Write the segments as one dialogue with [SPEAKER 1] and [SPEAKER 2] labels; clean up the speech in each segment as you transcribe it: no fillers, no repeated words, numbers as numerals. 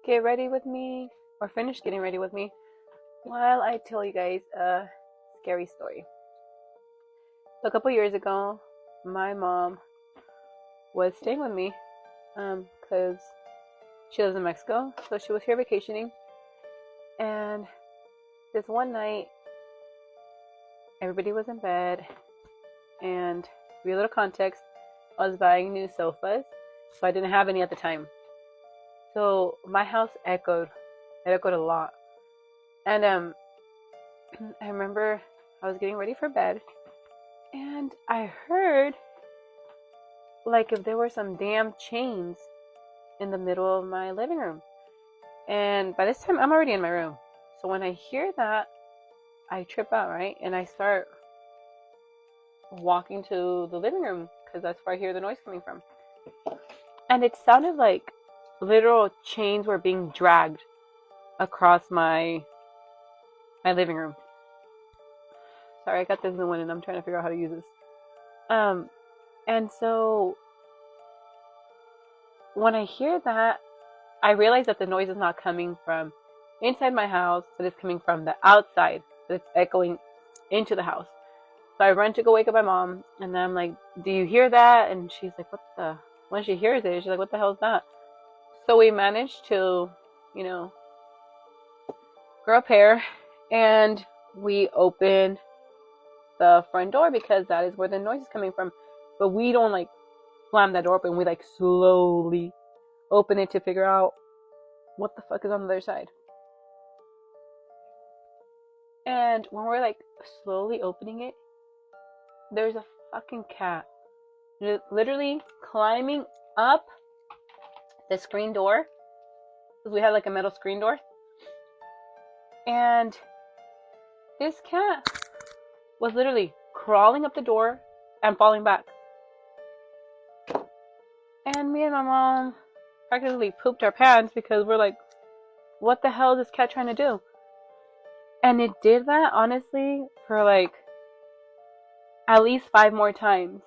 [SPEAKER 1] get ready with me or finish getting ready with me while I tell you guys a scary story. So a couple years ago, my mom was staying with me because she lives in Mexico, so she was here vacationing. And this one night, everybody was in bed, and to give you a little context, I was buying new sofas, so I didn't have any at the time. So my house echoed. It echoed a lot. And I remember I was getting ready for bed, and I heard like if there were some damn chains in the middle of my living room. And by this time, I'm already in my room. So when I hear that, I trip out, right? And I start walking to the living room because that's where I hear the noise coming from. And it sounded like literal chains were being dragged across my living room. Sorry, I got this new one and I'm trying to figure out how to use this. And so when I hear that, I realize that the noise is not coming from inside my house, but it's coming from the outside. It's echoing into the house. So I run to go wake up my mom, and then I'm like, "Do you hear that?" And she's like, "What the?" When she hears it, she's like, "What the hell is that?" So we managed to, grow a pair, and we open the front door because that is where the noise is coming from. But we don't like slam that door open. We like slowly open it to figure out what the fuck is on the other side. And when we're like slowly opening it, there's a fucking cat literally climbing up the screen door, because we had like a metal screen door. And this cat was literally crawling up the door and falling back. And me and my mom practically pooped our pants because we're like, what the hell is this cat trying to do? And it did that, honestly, for like at least 5 more times.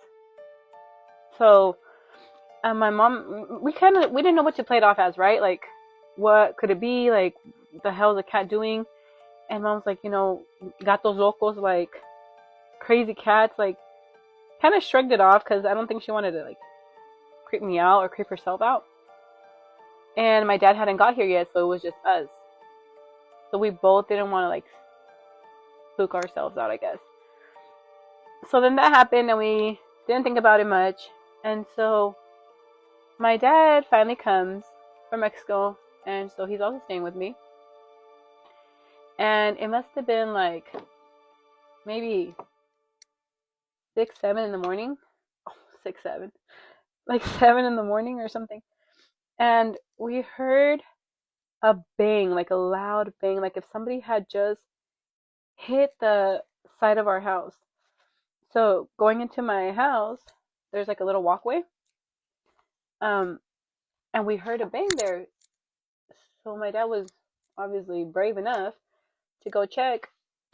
[SPEAKER 1] So my mom, we didn't know what to play it off as, right? Like, what could it be? Like, the hell is the cat doing? And mom's like, gatos locos, like crazy cats, like kind of shrugged it off because I don't think she wanted to like creep me out or creep herself out. And my dad hadn't got here yet, so it was just us. So we both didn't want to like spook ourselves out, I guess. So then that happened, and we didn't think about it much. And so my dad finally comes from Mexico, and so he's also staying with me. And it must have been like maybe 6, 7 in the morning. Oh, 6, 7. Like 7 in the morning or something. And we heard a bang, like a loud bang, like if somebody had just hit the side of our house. So going into my house, there's like a little walkway. And we heard a bang there. So my dad was obviously brave enough to go check.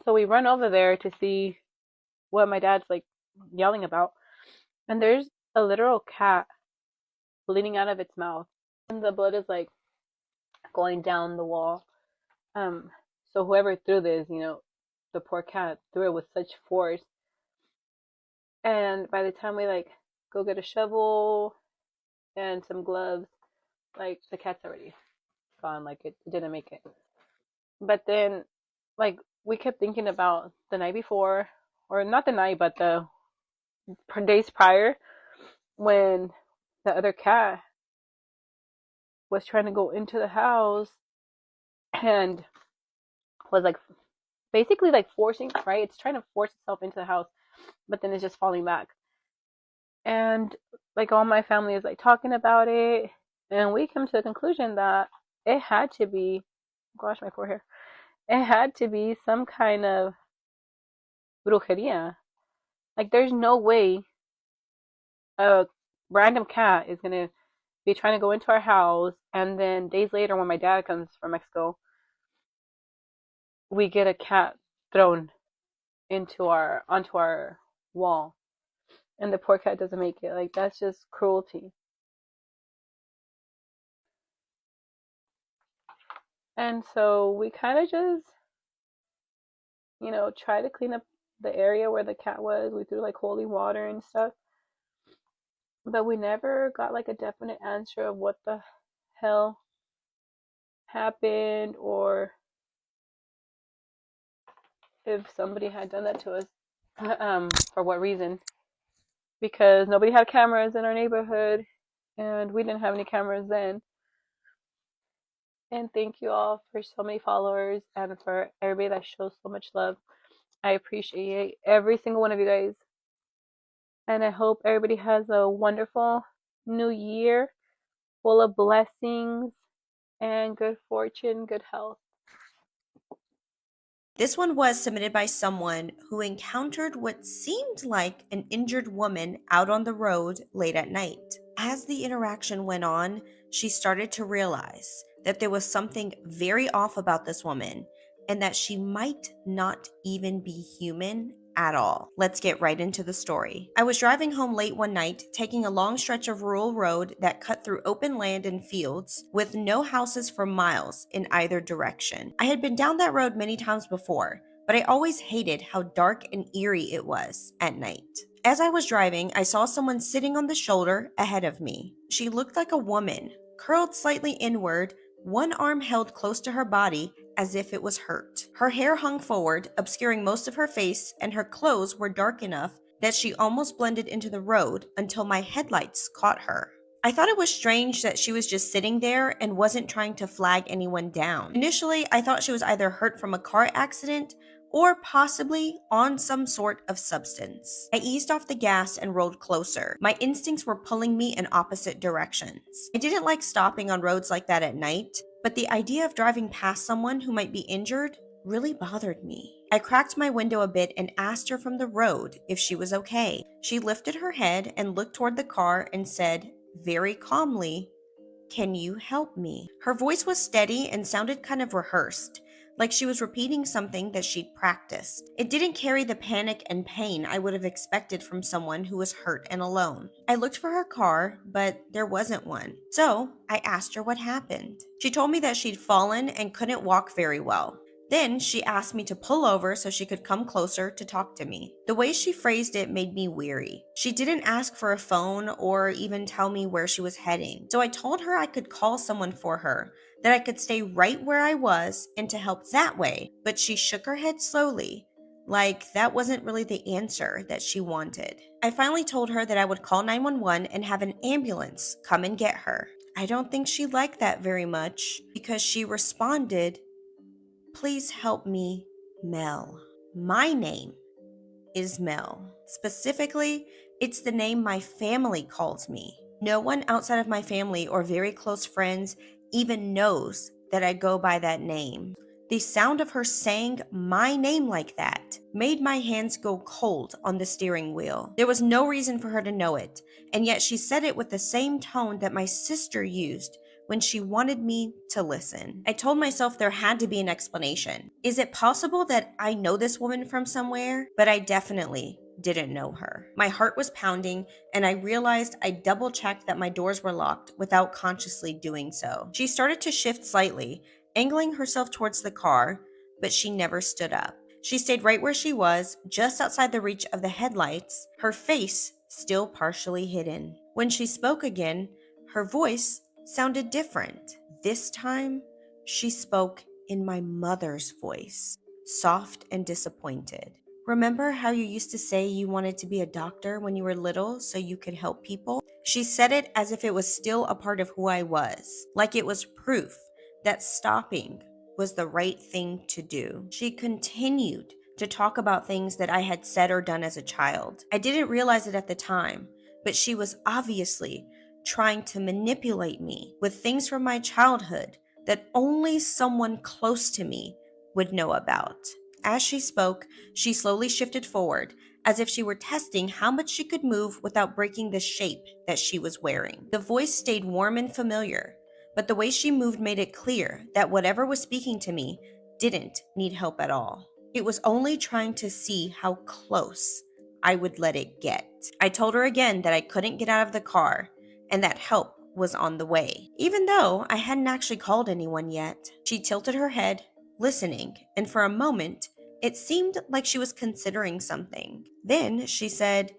[SPEAKER 1] So we run over there to see what my dad's like yelling about. And there's a literal cat bleeding out of its mouth. And the blood is like going down the wall. So whoever threw this, the poor cat threw it with such force. And by the time we like go get a shovel and some gloves, like the cat's already gone. Like it didn't make it. But then, like we kept thinking about the night before, or not the night, but the days prior, when the other cat was trying to go into the house and was like basically like forcing, right? It's trying to force itself into the house, but then it's just falling back. And like all my family is like talking about it, and we come to the conclusion that it had to be, gosh, my poor hair, it had to be some kind of brujeria. Like there's no way a random cat is gonna be trying to go into our house, and then days later when my dad comes from Mexico, we get a cat thrown onto our wall, and the poor cat doesn't make it. Like that's just cruelty. And so we kind of just, try to clean up the area where the cat was. We threw like holy water and stuff, but we never got like a definite answer of what the hell happened, or if somebody had done that to us, for what reason. Because nobody had cameras in our neighborhood, and we didn't have any cameras then. And thank you all for so many followers and for everybody that shows so much love. I appreciate every single one of you guys. And I hope everybody has a wonderful new year full of blessings and good fortune, good health.
[SPEAKER 2] This one was submitted by someone who encountered what seemed like an injured woman out on the road late at night. As the interaction went on, she started to realize that there was something very off about this woman and that she might not even be human at all. Let's get right into the story. I was driving home late one night, taking a long stretch of rural road that cut through open land and fields with no houses for miles in either direction. I had been down that road many times before, but I always hated how dark and eerie it was at night. As I was driving, I saw someone sitting on the shoulder ahead of me. She looked like a woman, curled slightly inward, one arm held close to her body as if it was hurt. Her hair hung forward, obscuring most of her face, and her clothes were dark enough that she almost blended into the road until my headlights caught her. I thought it was strange that she was just sitting there and wasn't trying to flag anyone down. Initially, I thought she was either hurt from a car accident or possibly on some sort of substance. I eased off the gas and rolled closer. My instincts were pulling me in opposite directions. I didn't like stopping on roads like that at night, but the idea of driving past someone who might be injured really bothered me. I cracked my window a bit and asked her from the road if she was okay. She lifted her head and looked toward the car and said, very calmly, "Can you help me?" Her voice was steady and sounded kind of rehearsed, like she was repeating something that she'd practiced. It didn't carry the panic and pain I would have expected from someone who was hurt and alone. I looked for her car, but there wasn't one. So I asked her what happened. She told me that she'd fallen and couldn't walk very well. Then she asked me to pull over so she could come closer to talk to me. The way she phrased it made me weary. She didn't ask for a phone or even tell me where she was heading. So I told her I could call someone for her, that I could stay right where I was and to help that way. But she shook her head slowly, like that wasn't really the answer that she wanted. I finally told her that I would call 911 and have an ambulance come and get her. I don't think she liked that very much because she responded, "Please help me, Mel." My name is Mel. Specifically, it's the name my family calls me. No one outside of my family or very close friends even knows that I go by that name. The sound of her saying my name like that made my hands go cold on the steering wheel. There was no reason for her to know it, and yet she said it with the same tone that my sister used when she wanted me to listen. I told myself there had to be an explanation. Is it possible that I know this woman from somewhere? But I definitely didn't know her. My heart was pounding, and I realized I double checked that my doors were locked without consciously doing so. She started to shift slightly, angling herself towards the car, but she never stood up. She stayed right where she was, just outside the reach of the headlights, her face still partially hidden. When she spoke again, her voice sounded different. This time, she spoke in my mother's voice, soft and disappointed. "Remember how you used to say you wanted to be a doctor when you were little so you could help people?" She said it as if it was still a part of who I was, like it was proof that stopping was the right thing to do. She continued to talk about things that I had said or done as a child. I didn't realize it at the time, but she was obviously trying to manipulate me with things from my childhood that only someone close to me would know about. As she spoke, she slowly shifted forward, as if she were testing how much she could move without breaking the shape that she was wearing. The voice stayed warm and familiar, but the way she moved made it clear that whatever was speaking to me didn't need help at all. It was only trying to see how close I would let it get. I told her again that I couldn't get out of the car and that help was on the way, even though I hadn't actually called anyone yet. She tilted her head, listening, and for a moment, it seemed like she was considering something. Then she said,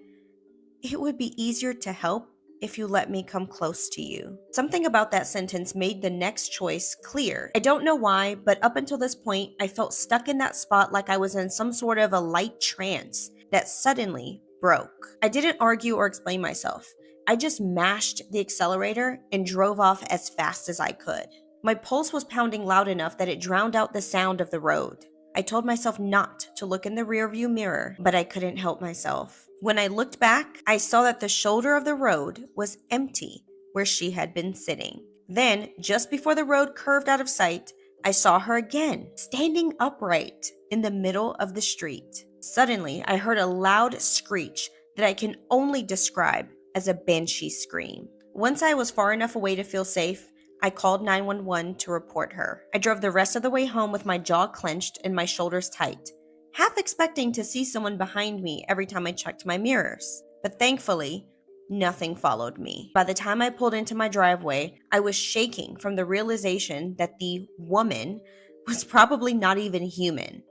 [SPEAKER 2] "It would be easier to help if you let me come close to you." Something about that sentence made the next choice clear. I don't know why, but up until this point, I felt stuck in that spot like I was in some sort of a light trance that suddenly broke. I didn't argue or explain myself. I just mashed the accelerator and drove off as fast as I could. My pulse was pounding loud enough that it drowned out the sound of the road. I told myself not to look in the rearview mirror, but I couldn't help myself. When I looked back, I saw that the shoulder of the road was empty where she had been sitting. Then, just before the road curved out of sight, I saw her again, standing upright in the middle of the street. Suddenly, I heard a loud screech that I can only describe as a banshee scream. Once I was far enough away to feel safe, I called 911 to report her. I drove the rest of the way home with my jaw clenched and my shoulders tight, half expecting to see someone behind me every time I checked my mirrors. But thankfully, nothing followed me. By the time I pulled into my driveway, I was shaking from the realization that the woman was probably not even human,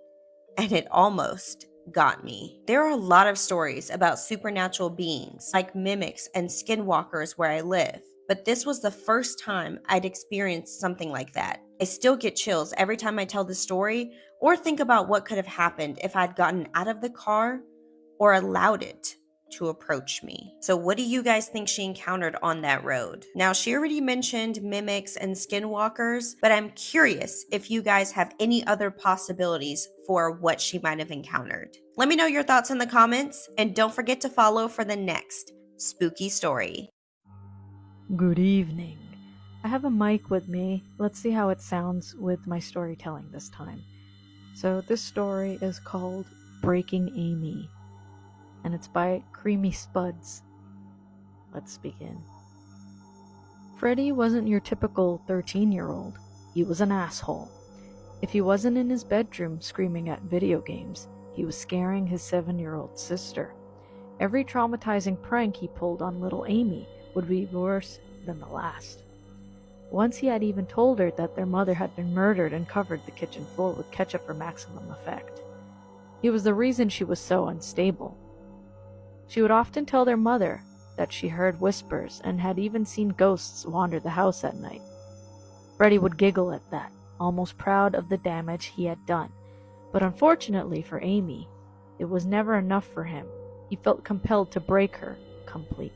[SPEAKER 2] and it almost got me. There are a lot of stories about supernatural beings, like mimics and skinwalkers where I live, but this was the first time I'd experienced something like that. I still get chills every time I tell the story or think about what could have happened if I'd gotten out of the car or allowed it to approach me. So what do you guys think she encountered on that road? Now, she already mentioned mimics and skinwalkers, but I'm curious if you guys have any other possibilities for what she might have encountered. Let me know your thoughts in the comments, and don't forget to follow for the next spooky story.
[SPEAKER 1] Good evening. I have a mic with me. Let's see how it sounds with my storytelling this time. So this story is called Breaking Amy, and it's by Creamy Spuds. Let's begin. Freddy wasn't your typical 13-year-old. He was an asshole. If he wasn't in his bedroom screaming at video games, he was scaring his 7-year-old sister. Every traumatizing prank he pulled on little Amy would be worse than the last. Once he had even told her that their mother had been murdered and covered the kitchen floor with ketchup for maximum effect. He was the reason she was so unstable. She would often tell their mother that she heard whispers and had even seen ghosts wander the house at night. Freddy would giggle at that, almost proud of the damage he had done. But unfortunately for Amy, it was never enough for him. He felt compelled to break her completely.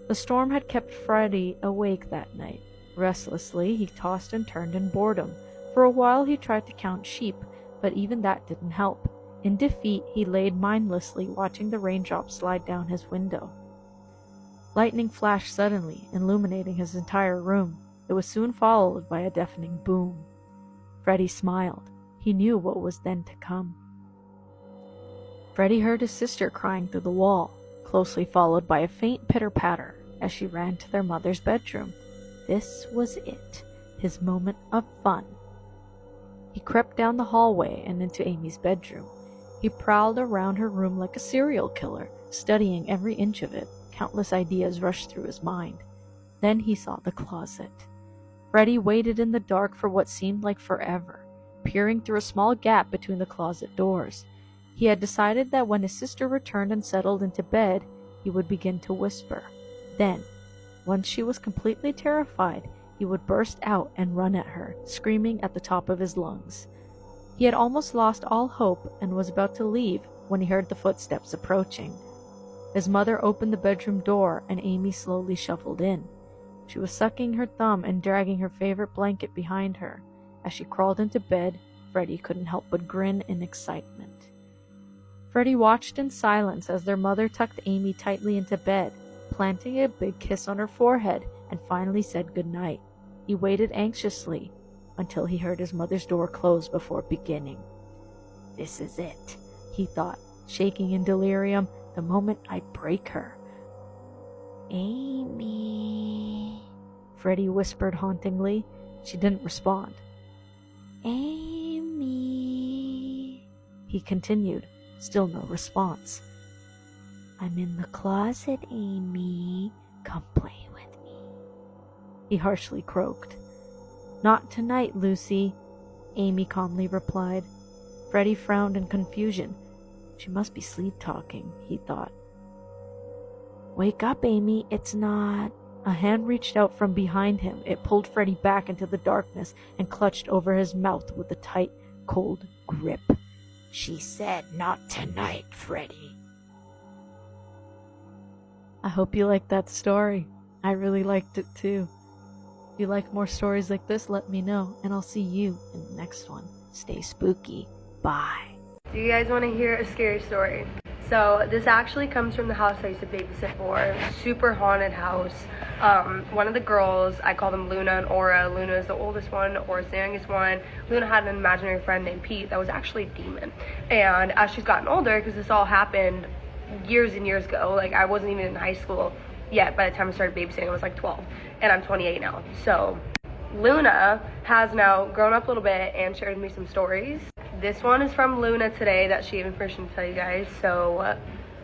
[SPEAKER 1] The storm had kept Freddy awake that night. Restlessly, he tossed and turned in boredom. For a while he tried to count sheep, but even that didn't help. In defeat, he laid mindlessly watching the raindrops slide down his window. Lightning flashed suddenly, illuminating his entire room. It was soon followed by a deafening boom. Freddy smiled. He knew what was then to come. Freddy heard his sister crying through the wall, closely followed by a faint pitter-patter as she ran to their mother's bedroom. This was it, his moment of fun. He crept down the hallway and into Amy's bedroom. He prowled around her room like a serial killer, studying every inch of it. Countless ideas rushed through his mind. Then he saw the closet. Freddy waited in the dark for what seemed like forever, peering through a small gap between the closet doors. He had decided that when his sister returned and settled into bed, he would begin to whisper. Then, once she was completely terrified, he would burst out and run at her, screaming at the top of his lungs. He had almost lost all hope and was about to leave when he heard the footsteps approaching. His mother opened the bedroom door and Amy slowly shuffled in. She was sucking her thumb and dragging her favorite blanket behind her. As she crawled into bed, Freddy couldn't help but grin in excitement. Freddy watched in silence as their mother tucked Amy tightly into bed, planting a big kiss on her forehead, and finally said goodnight. He waited anxiously until he heard his mother's door close before beginning. This is it, he thought, shaking in delirium, the moment I break her. Amy, Freddy whispered hauntingly. She didn't respond. Amy, he continued. Still no response. I'm in the closet, Amy. Come play with me.
[SPEAKER 3] he harshly croaked. "Not tonight, Lucy," Amy calmly replied. Freddie frowned in confusion. She must be sleep-talking, he thought. "Wake up, Amy, it's not..." A hand reached out from behind him. It pulled Freddie back into the darkness and clutched over his mouth with a tight, cold grip. "She said not tonight, Freddie." I hope you liked that story. I really liked it too. If you like more stories like this, let me know, and I'll see you in the next one. Stay spooky. Bye.
[SPEAKER 1] Do you guys want to hear a scary story? So this actually comes from the house I used to babysit for. Super haunted house. One of the girls, I call them Luna and Aura. Luna is the oldest one, Aura's the youngest one. Luna had an imaginary friend named Pete that was actually a demon. And as she's gotten older, because this all happened years and years ago, like I wasn't even in high school yet by the time I started babysitting. I was like 12, and I'm 28 now. So Luna has now grown up a little bit and shared with me some stories. This one is from Luna today that she gave me permission to tell you guys, so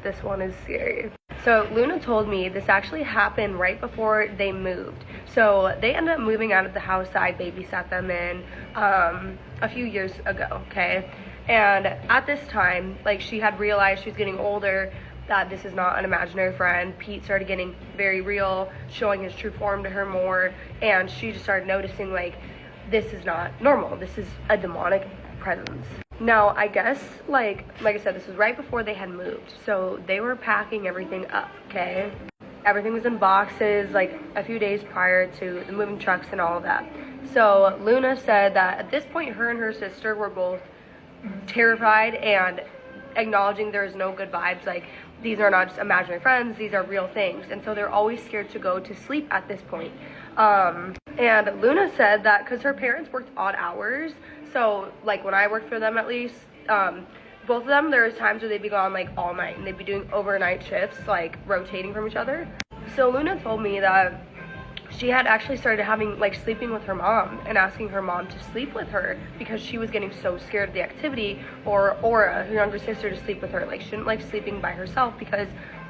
[SPEAKER 1] this one is scary. So Luna told me this actually happened right before they moved. So they ended up moving out of the house that I babysat them in a few years ago, okay? And at this time, like, she had realized she was getting older, that this is not an imaginary friend. Pete started getting very real, showing his true form to her more, and she just started noticing, like, this is not normal. This is a demonic presence. Now, I guess, like I said, this was right before they had moved, so they were packing everything up, okay? Everything was in boxes, like, a few days prior to the moving trucks and all of that. So Luna said that at this point, her and her sister were both terrified and acknowledging there is no good vibes. Like, these are not just imaginary friends, these are real things. And so they're always scared to go to sleep at this point. And Luna said that because her parents worked odd hours, so like when I worked for them at least, both of them, there was times where they'd be gone like all night and they'd be doing overnight shifts, like rotating from each other. So Luna told me that she had actually started having, like, sleeping with her mom and asking her mom to sleep with her because she was getting so scared of the activity, or Aura, her younger sister, to sleep with her. Like, she didn't like sleeping by herself because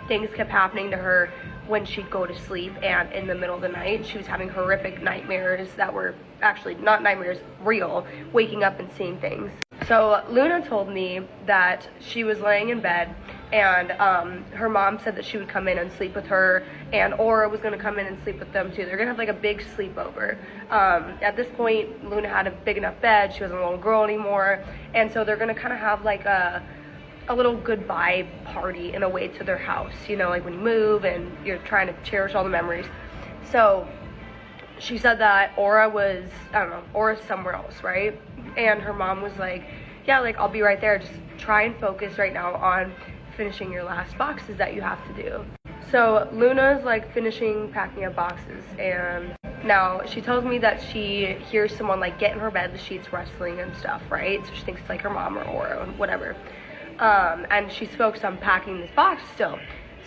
[SPEAKER 1] things kept happening to her when she'd go to sleep, and in the middle of the night she was having horrific nightmares that were actually not nightmares, real, waking up and seeing things. So Luna told me that she was laying in bed and her mom said that she would come in and sleep with her, and Aura was going to come in and sleep with them too. They're going to have like a big sleepover. At this point, Luna had a big enough bed. She wasn't a little girl anymore, and so they're going to kind of have like a little goodbye party in a way to their house, you know, like when you move and you're trying to cherish all the memories. So she said that Aura was, I don't know, Aura's somewhere else, right? And her mom was like, yeah, like, I'll be right there. Just try and focus right now on finishing your last boxes that you have to do. So Luna's like finishing packing up boxes, and now she tells me that she hears someone like get in her bed, the sheets rustling and stuff, right? So she thinks it's like her mom or Aura, whatever. And she's focused on packing this box still.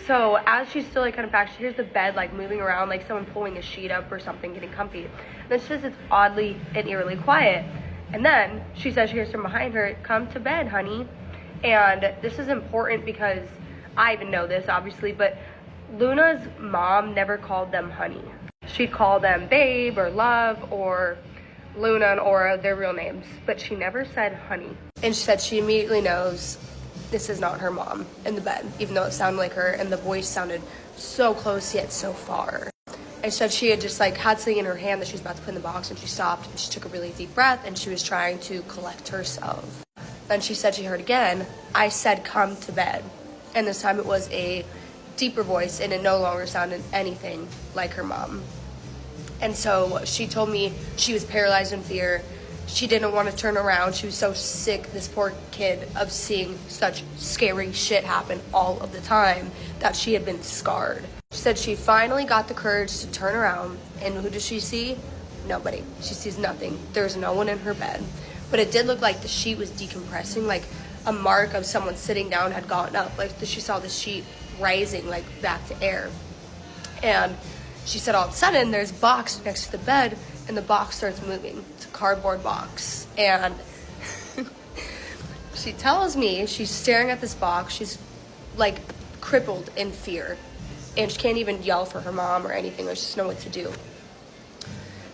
[SPEAKER 1] So as she's still like kind of packed, she hears the bed like moving around, like someone pulling a sheet up or something, getting comfy. And then she says it's oddly and eerily quiet. And then she says she hears from behind her, "Come to bed, honey." And this is important because I even know this, obviously, but Luna's mom never called them honey. She'd call them babe or love or Luna and Aura, their real names, but she never said honey. And she said she immediately knows this is not her mom in the bed, even though it sounded like her and the voice sounded so close yet so far. And she said she had just like had something in her hand that she was about to put in the box, and she stopped and she took a really deep breath and she was trying to collect herself. And she said she heard again, "I said come to bed." And this time it was a deeper voice and it no longer sounded anything like her mom. And so she told me she was paralyzed in fear. She didn't want to turn around. She was so sick, this poor kid, of seeing such scary shit happen all of the time that she had been scarred. She said she finally got the courage to turn around, and who does she see? Nobody. She sees nothing. There's no one in her bed. But it did look like the sheet was decompressing, like a mark of someone sitting down had gotten up. Like she saw the sheet rising, like back to air. And she said all of a sudden there's a box next to the bed, and the box starts moving. It's a cardboard box. And she tells me she's staring at this box. She's like crippled in fear. And she can't even yell for her mom or anything, or she doesn't know what to do.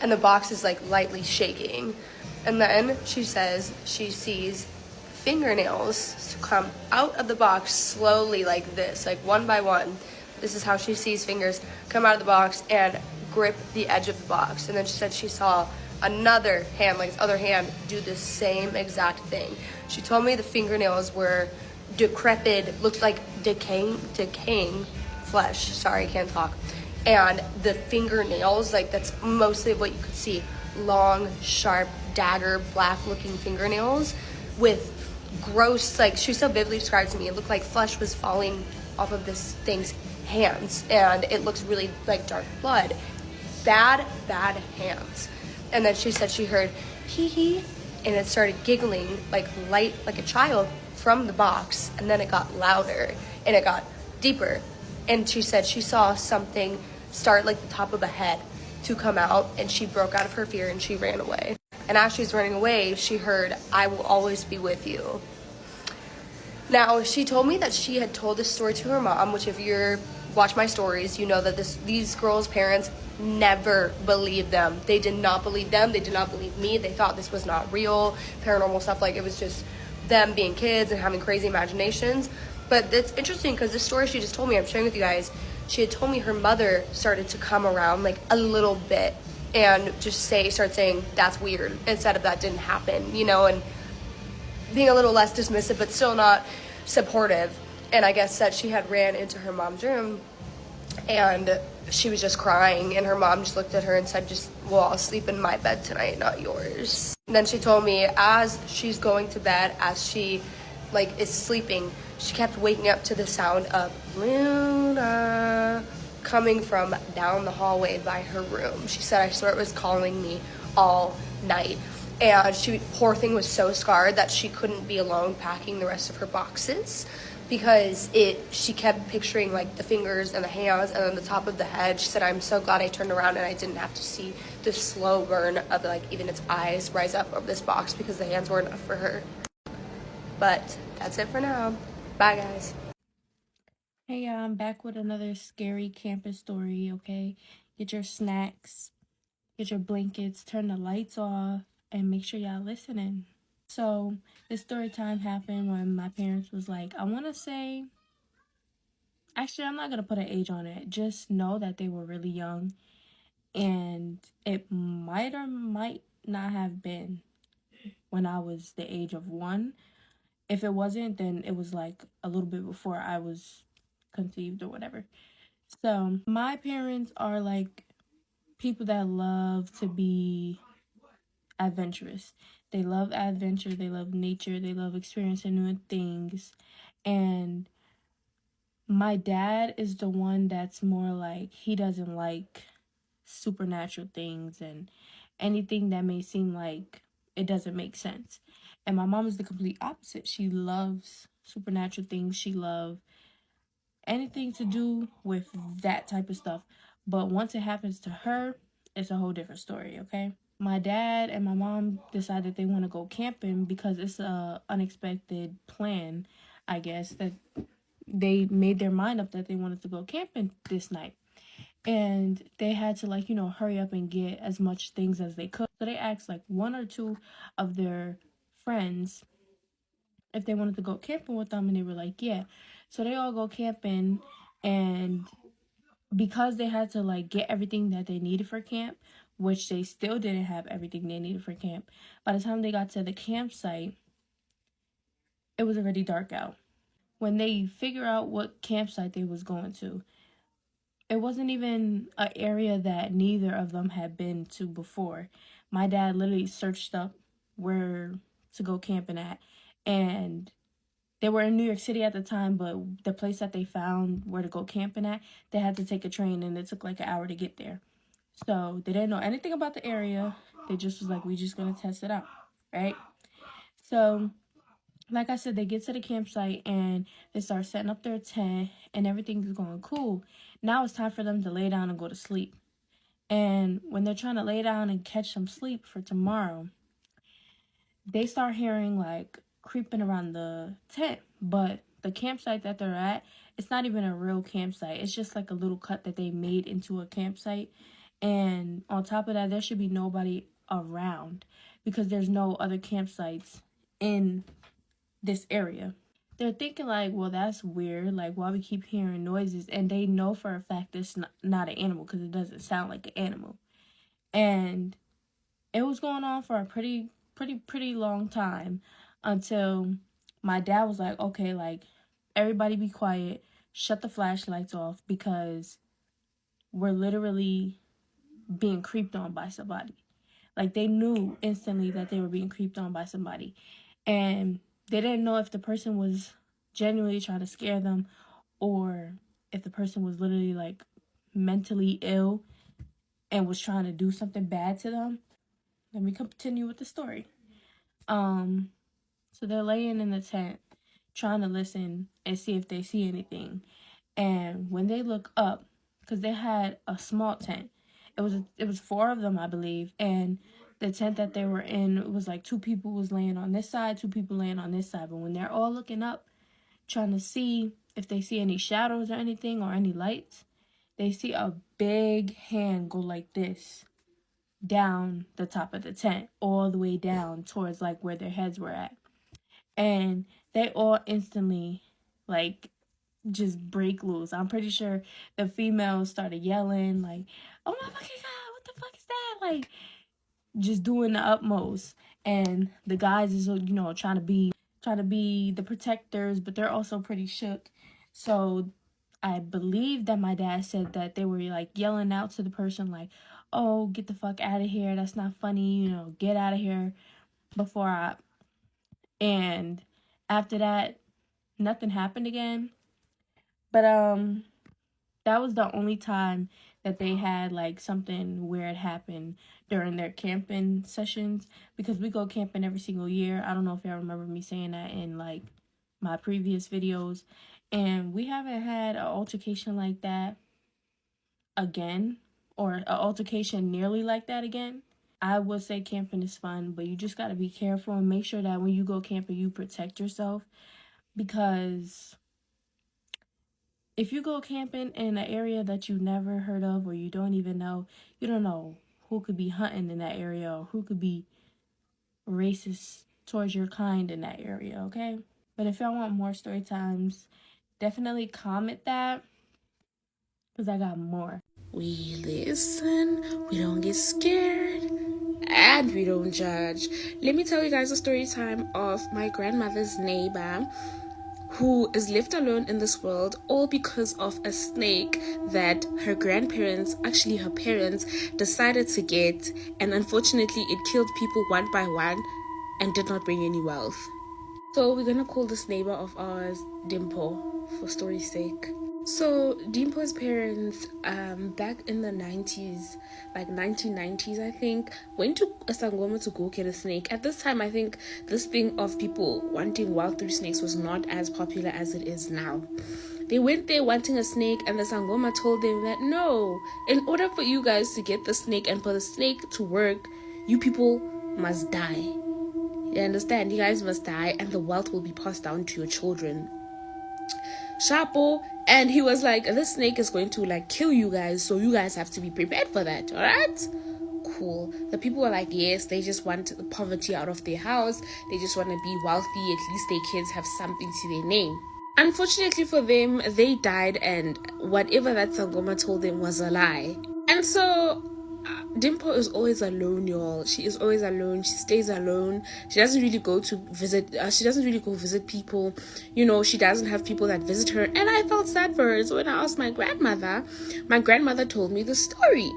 [SPEAKER 4] and the box is like lightly shaking. And then she says she sees fingernails come out of the box slowly, like this, like one by one. This is how she sees fingers come out of the box and grip the edge of the box. And then she said she saw another hand, like this other hand, do the same exact thing. She told me the fingernails were decrepit, looked like decaying flesh. Sorry, I can't talk. And the fingernails, like that's mostly what you could see. Long, sharp, dagger, black-looking fingernails with gross, like she so vividly described to me, it looked like flesh was falling off of this thing's hands, and it looks really like dark blood. Bad hands. And then she said she heard hee hee, and it started giggling like light, like a child from the box, and then it got louder and it got deeper. And she said she saw something start like the top of a head to come out, and she broke out of her fear and she ran away. And as she's running away, she heard, "I will always be with you." Now, she told me that she had told this story to her mom, which if you're watch my stories, you know that these girls' parents never believed them. They did not believe them. They did not believe me. They thought this was not real, paranormal stuff. Like, it was just them being kids and having crazy imaginations. But it's interesting because this story she just told me, I'm sharing with you guys, she had told me her mother started to come around like a little bit and just start saying, "That's weird," instead of "that didn't happen," you know, and being a little less dismissive, but still not supportive. And I guess that she had ran into her mom's room and she was just crying, and her mom just looked at her and said, "Well, I'll sleep in my bed tonight, not yours." And then she told me as she's going to bed, as she like is sleeping, she kept waking up to the sound of Luna coming from down the hallway by her room. She said, "I swear it was calling me all night." And poor thing, was so scarred that she couldn't be alone packing the rest of her boxes because she kept picturing like the fingers and the hands and then the top of the head. She said, "I'm so glad I turned around and I didn't have to see the slow burn of like even its eyes rise up over this box because the hands were enough for her." But that's it for now. Bye, guys.
[SPEAKER 5] Hey, I'm back with another scary campus story, okay? Get your snacks, get your blankets, turn the lights off, and make sure y'all listening. So, this story time happened when my parents was like, I want to say, actually, I'm not going to put an age on it. Just know that they were really young, and it might or might not have been when I was the age of 1. If it wasn't, then it was like a little bit before I was conceived or whatever. So, my parents are like people that love to be adventurous. They love adventure, they love nature, they love experiencing new things. And my dad is the one that's more like, he doesn't like supernatural things and anything that may seem like it doesn't make sense. And my mom is the complete opposite. She loves supernatural things. She loves anything to do with that type of stuff. But once it happens to her, it's a whole different story, okay? My dad and my mom decided they want to go camping because it's a unexpected plan, I guess, that they made their mind up that they wanted to go camping this night. And they had to hurry up and get as much things as they could. So they asked like 1 or 2 of their friends if they wanted to go camping with them, and they were like, yeah. So they all go camping, and because they had to like get everything that they needed for camp, which they still didn't have everything they needed for camp, by the time they got to the campsite, it was already dark out. When they figure out what campsite they was going to, it wasn't even an area that neither of them had been to before. My dad literally searched up where to go camping at, and they were in New York City at the time, but the place that they found where to go camping at, they had to take a train, and it took like an hour to get there. So they didn't know anything about the area. They just was like, we just gonna test it out, right? So, like I said, they get to the campsite and they start setting up their tent, and everything is going cool. Now it's time for them to lay down and go to sleep. And when they're trying to lay down and catch some sleep for tomorrow, they start hearing like creeping around the tent. But the campsite that they're at, it's not even a real campsite. It's just like a little cut that they made into a campsite. And on top of that, there should be nobody around because there's no other campsites in this area. They're thinking like, well, that's weird. Like, why we keep hearing noises? And they know for a fact it's not an animal because it doesn't sound like an animal. And it was going on for a pretty long time until my dad was like, okay, like, everybody be quiet, shut the flashlights off because we're literally being creeped on by somebody. Like, they knew instantly that they were being creeped on by somebody. And they didn't know if the person was genuinely trying to scare them or if the person was literally, like, mentally ill and was trying to do something bad to them. Let me continue with the story. So they're laying in the tent trying to listen and see if they see anything. And when they look up, because they had a small tent, it was 4 of them, I believe, and the tent that they were in, it was like 2 people was laying on this side, 2 people laying on this side. But when they're all looking up, trying to see if they see any shadows or anything or any lights, they see a big hand go like this down the top of the tent, all the way down towards like where their heads were at. And they all instantly like just break loose. I'm pretty sure the females started yelling like, oh my fucking god, what the fuck is that? Like, just doing the utmost. And the guys is, you know, trying to be the protectors, but they're also pretty shook. So I believe that my dad said that they were like yelling out to the person like, oh, get the fuck out of here, that's not funny, you know, get out of here before I. And after that, nothing happened again. But that was the only time that they had like something weird happen during their camping sessions, because we go camping every single year. I don't know if y'all remember me saying that in like my previous videos, and we haven't had an altercation like that again, or an altercation nearly like that again. I would say camping is fun, but you just got to be careful and make sure that when you go camping, you protect yourself, because if you go camping in an area that you never heard of or you don't even know, you don't know who could be hunting in that area or who could be racist towards your kind in that area, okay? But if y'all want more story times, definitely comment that, because I got more.
[SPEAKER 6] We listen, we don't get scared, and we don't judge. Let me tell you guys a story time of my grandmother's neighbor who is left alone in this world, all because of a snake that her grandparents, actually her parents, decided to get, and unfortunately it killed people one by one and did not bring any wealth. So we're gonna call this neighbor of ours Dimpo for story's sake. So Dimpo's parents, back in the 90s, like 1990s, I think, went to Sangoma to go get a snake. At this time, I think this thing of people wanting wild through snakes was not as popular as it is now. They went there wanting a snake, and the Sangoma told them that no, in order for you guys to get the snake and for the snake to work, you people must die. You understand? You guys must die, and the wealth will be passed down to your children. Shapo, and he was like, this snake is going to like kill you guys, so you guys have to be prepared for that. All right, cool. The people were like, yes, they just want the poverty out of their house, they just want to be wealthy, at least their kids have something to their name. Unfortunately for them, they died, and whatever that Sangoma told them was a lie. And so Dimple is always alone, y'all. She is always alone. She stays alone. She doesn't really go visit people. You know, she doesn't have people that visit her. And I felt sad for her. So when I asked my grandmother told me the story.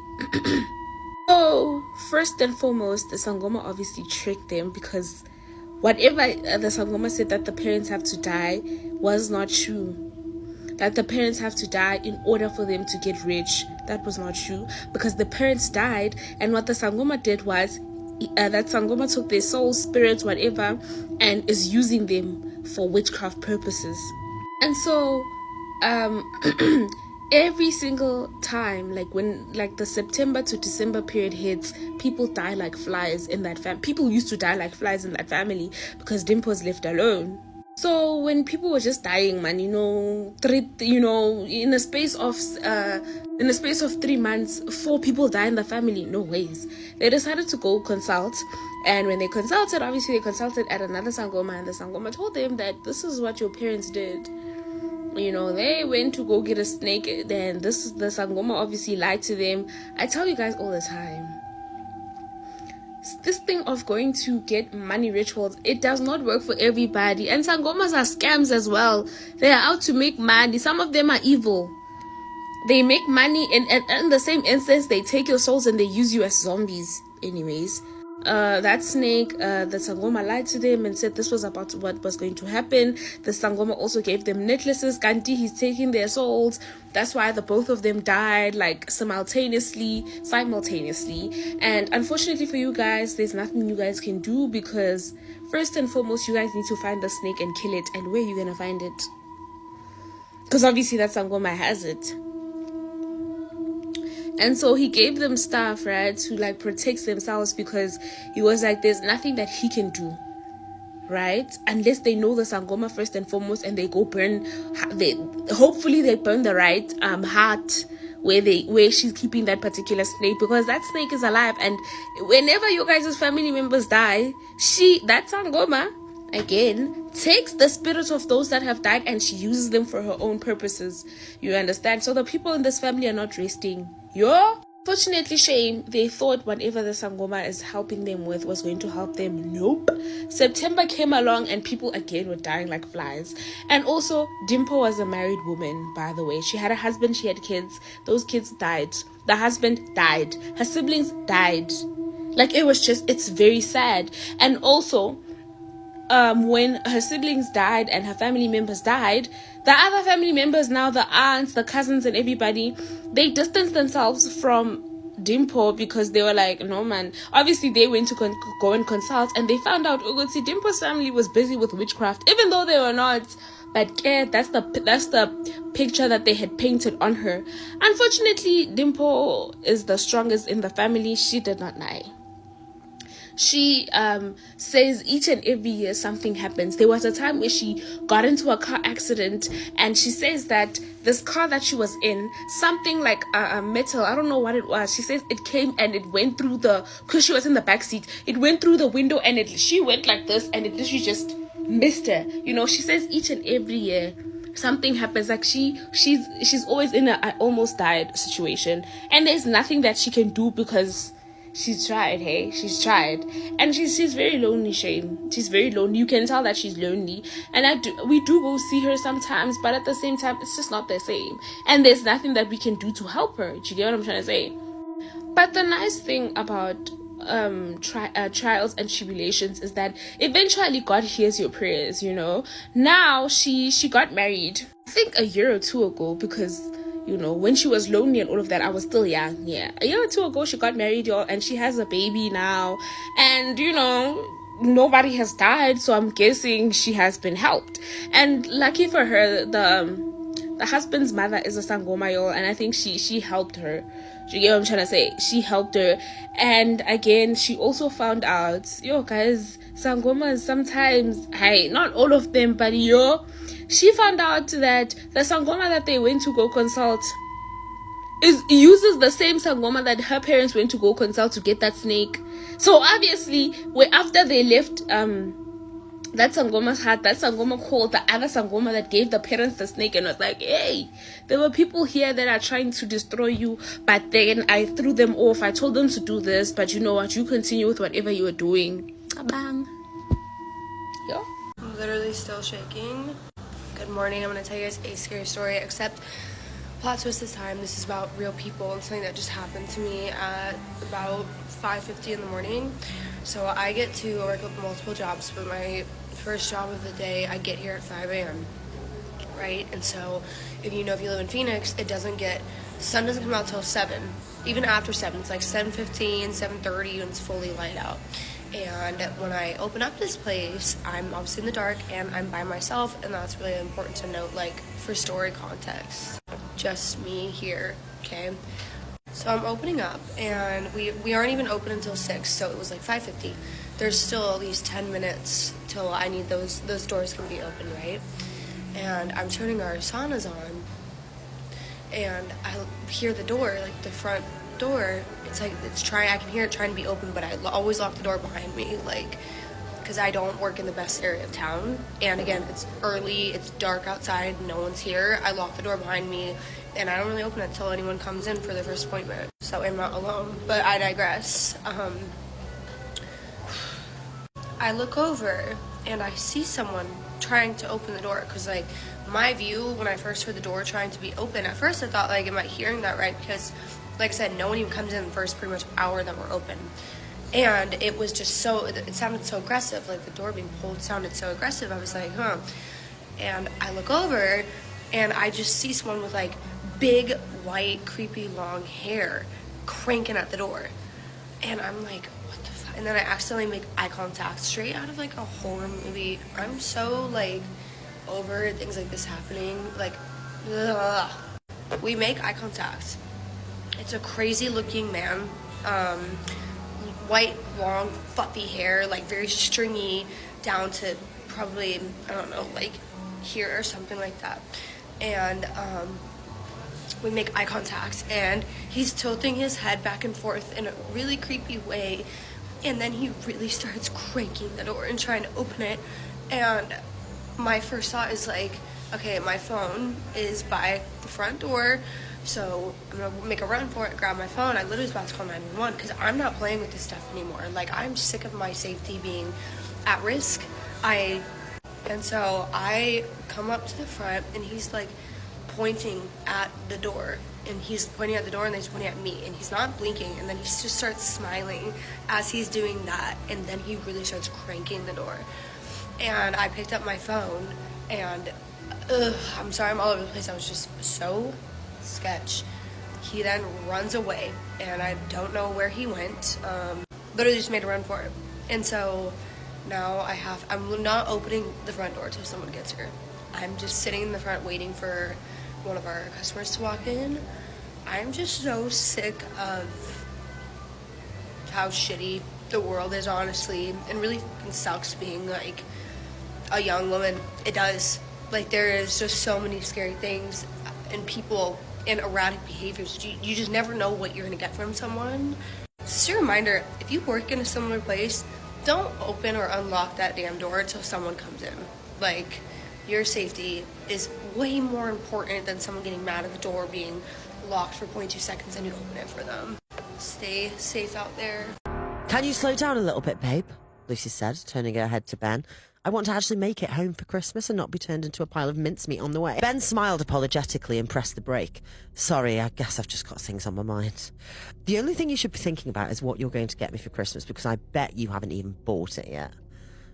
[SPEAKER 6] So first and foremost, the Sangoma obviously tricked them, because whatever the Sangoma said that the parents have to die was not true. That the parents have to die in order for them to get rich. That was not true, because the parents died, and what the Sangoma did was that Sangoma took their soul, spirits, whatever, and is using them for witchcraft purposes. And so every single time, like when like the September to December period hits, people die like flies in that family. People used to die like flies in that family because Dimpo's left alone. So when people were just dying, man, in a space of 3 months, 4 people die in the family. No ways. They decided to go consult, and when they consulted, obviously they consulted at another sangoma, and the sangoma told them that this is what your parents did. They went to go get a snake. Then the sangoma obviously lied to them. I tell you guys all the time, this thing of going to get money rituals, it does not work for everybody. And sangomas are scams as well. They are out to make money. Some of them are evil. They make money, and in the same instance, they take your souls and they use you as zombies. Anyways, that snake, the sangoma lied to them and said this was about what was going to happen. The sangoma also gave them necklaces. Kanti, he's taking their souls. That's why the both of them died like simultaneously. And unfortunately for you guys, there's nothing you guys can do, because first and foremost, you guys need to find the snake and kill it. And where are you gonna find it? Because obviously that sangoma has it. And so he gave them stuff, right, to like protect themselves, because he was like, there's nothing that he can do, right, unless they know the sangoma first and foremost, and they go hopefully they burn the right heart where she's keeping that particular snake, because that snake is alive. And whenever you guys' family members die, that sangoma again takes the spirits of those that have died and she uses them for her own purposes. You understand? So the people in this family are not resting. Fortunately, shame, they thought whatever the sangoma is helping them with was going to help them. Nope. September came along and people again were dying like flies. And also, Dimpo was a married woman, by the way. She had a husband, she had kids. Those kids died. The husband died. Her siblings died. Like, it's very sad. And also, when her siblings died and her family members died, the other family members, now the aunts, the cousins and everybody, they distanced themselves from Dimpo, because they were like, no man. Obviously they went to go and consult, and they found out Uguti Dimpo's family was busy with witchcraft, even though they were not. But that's the picture that they had painted on her. Unfortunately, Dimpo is the strongest in the family. She did not lie. She says each and every year something happens. There was a time where she got into a car accident, and she says that this car that she was in, something like a metal, I don't know what it was. She says it came and it went through because she was in the back seat, it went through the window and she went like this, and it literally just missed her. She says each and every year something happens. Like she's always in a I almost died situation, and there's nothing that she can do, because she's tried. And she's very lonely, Shane. She's very lonely. You can tell that she's lonely. And we do go see her sometimes, but at the same time, it's just not the same. And there's nothing that we can do to help her. Do you get what I'm trying to say? But the nice thing about trials and tribulations is that eventually God hears your prayers. Now she got married, I think a year or two ago, because when she was lonely and all of that, I was still young. Yeah, a year or two ago, she got married, y'all, and she has a baby now. And, nobody has died, so I'm guessing she has been helped. And lucky for her, the husband's mother is a sangoma, y'all, and I think she helped her. Do you get what I'm trying to say? She helped her. And again, she also found out, guys, sangomas sometimes, not all of them, but she found out that the sangoma that they went to go consult uses the same sangoma that her parents went to go consult to get that snake. So obviously, after they left that sangoma's hut, that sangoma called the other sangoma that gave the parents the snake and was like, hey, there were people here that are trying to destroy you, but then I threw them off. I told them to do this, but you know what? You continue with whatever you were doing. Bang. Yeah.
[SPEAKER 4] I'm literally still shaking. Good morning. I'm going to tell you guys a scary story, except plot twist this time. This is about real people and something that just happened to me at about 5:50 in the morning. So I get to work with multiple jobs, but my first job of the day, I get here at 5 a.m. right? And so if you live in Phoenix, the sun doesn't come out till 7. Even after 7, it's like 7:15, 7:30 when it's fully light out. And when I open up this place, I'm obviously in the dark and I'm by myself, and that's really important to note, like for story context. Just me here, okay? So I'm opening up, and we aren't even open until 6, so it was like 5:50. There's still at least 10 minutes till I need those doors can be open, right? And I'm turning our saunas on, and I hear the door, like the front door. It's like I can hear it trying to be open, but I always lock the door behind me, like, because I don't work in the best area of town. And again, it's early, it's dark outside, no one's here. I lock the door behind me, and I don't really open it until anyone comes in for their first appointment. So I'm not alone, but I digress. I look over, and I see someone trying to open the door, because, like, my view when I first heard the door trying to be open, at first I thought, like, am I hearing that right? Because, like I said, no one even comes in the first pretty much hour that we're open. And it was just it sounded so aggressive, like the door being pulled sounded so aggressive. I was like, huh. And I look over, and I just see someone with, like, big, white, creepy, long hair cranking at the door. And I'm like, what the fuck? And then I accidentally make eye contact straight out of, like, a horror movie. I'm so, like, over things like this happening. Like, ugh. We make eye contact. It's a crazy looking man. White, long, fluffy hair, like very stringy, down to probably, I don't know, like here or something like that. And we make eye contact, and he's tilting his head back and forth in a really creepy way. And then he really starts cranking the door and trying to open it. And my first thought is like, okay, my phone is by the front door, so I'm gonna make a run for it, grab my phone. I literally was about to call 911 because I'm not playing with this stuff anymore. Like, I'm sick of my safety being at risk. And so I come up to the front, and he's like pointing at the door, and he's pointing at the door, and then he's pointing at me, and he's not blinking, and then he just starts smiling as he's doing that, and then he really starts cranking the door. And I picked up my phone, and I'm sorry I'm all over the place. I was just so sketch. He then runs away, and I don't know where he went. Literally just made a run for it. And so now I'm not opening the front door till someone gets here. I'm just sitting in the front waiting for one of our customers to walk in. I'm just so sick of how shitty the world is, honestly, and really fucking sucks being like a young woman. It does. Like, there is just so many scary things and people and erratic behaviors. You just never know what you're gonna get from someone. Just a reminder, if you work in a similar place, don't open or unlock that damn door until someone comes in. Like, your safety is way more important than someone getting mad at the door being locked for 0.2 seconds and you open it for them. Stay safe out there.
[SPEAKER 7] Can you slow down a little bit, babe? Lucy said, turning her head to Ben. I want to actually make it home for Christmas and not be turned into a pile of mincemeat on the way. Ben smiled apologetically and pressed the brake. Sorry, I guess I've just got things on my mind. The only thing you should be thinking about is what you're going to get me for Christmas, because I bet you haven't even bought it yet.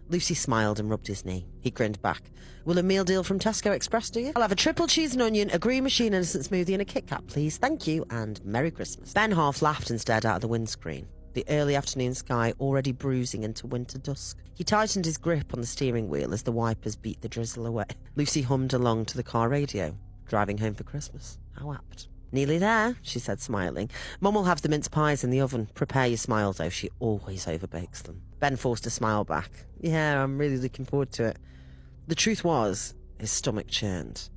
[SPEAKER 7] Lucy smiled and rubbed his knee. He grinned back. Will a meal deal from Tesco Express do you? I'll have a triple cheese and onion, a green machine innocent smoothie and a Kit Kat, please. Thank you, and Merry Christmas. Ben half laughed and stared out of the windscreen. The early afternoon sky already bruising into winter dusk. He tightened his grip on the steering wheel as the wipers beat the drizzle away. Lucy hummed along to the car radio. Driving home for Christmas. How apt. Nearly there, she said, smiling. Mum will have the mince pies in the oven. Prepare your smile, though. She always overbakes them. Ben forced a smile back. Yeah, I'm really looking forward to it. The truth was, his stomach churned.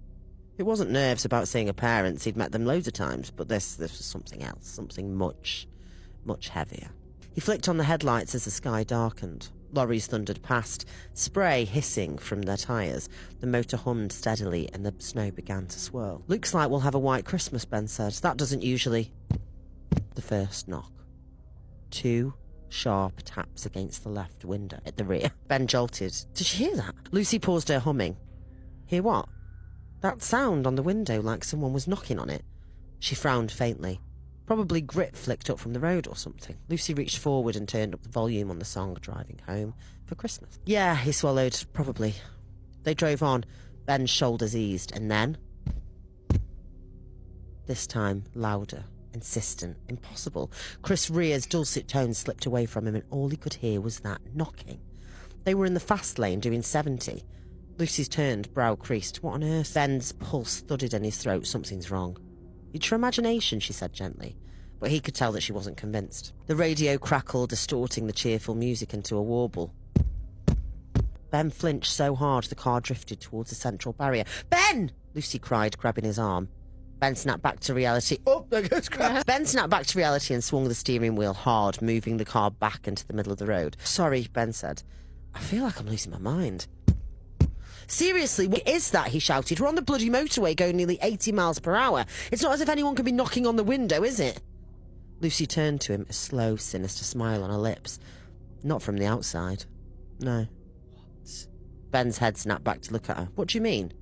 [SPEAKER 7] It wasn't nerves about seeing her parents. He'd met them loads of times, but this was something else. Something much heavier. He flicked on the headlights as the sky darkened. Lorries thundered past, spray hissing from their tyres. The motor hummed steadily and the snow began to swirl. Looks like we'll have a white Christmas, Ben said. That doesn't usually... The first knock. 2 sharp taps against the left window at the rear. Ben jolted. Did you hear that? Lucy paused her humming. Hear what? That sound on the window, like someone was knocking on it. She frowned faintly. Probably grit flicked up from the road or something. Lucy reached forward and turned up the volume on the song Driving Home for Christmas. Yeah, he swallowed. Probably. They drove on. Ben's shoulders eased, and then... This time, louder, insistent, impossible. Chris Rear's dulcet tones slipped away from him, and all he could hear was that knocking. They were in the fast lane, doing 70. Lucy's turned, brow creased. What on earth? Ben's pulse thudded in his throat. Something's wrong. It's your imagination, she said gently. but he could tell that she wasn't convinced. The radio crackled, distorting the cheerful music into a warble. Ben flinched so hard the car drifted towards the central barrier. Ben! Lucy cried, grabbing his arm. Ben snapped back to reality. Oh, there goes crap. Ben snapped back to reality and swung the steering wheel hard, moving the car back into the middle of the road. Sorry, Ben said. I feel like I'm losing my mind. Seriously, what is that? He shouted. We're on the bloody motorway going nearly 80 miles per hour. It's not as if anyone could be knocking on the window, is it? Lucy turned to him, a slow, sinister smile on her lips. Not from the outside. No. What? Ben's head snapped back to look at her. What do you mean?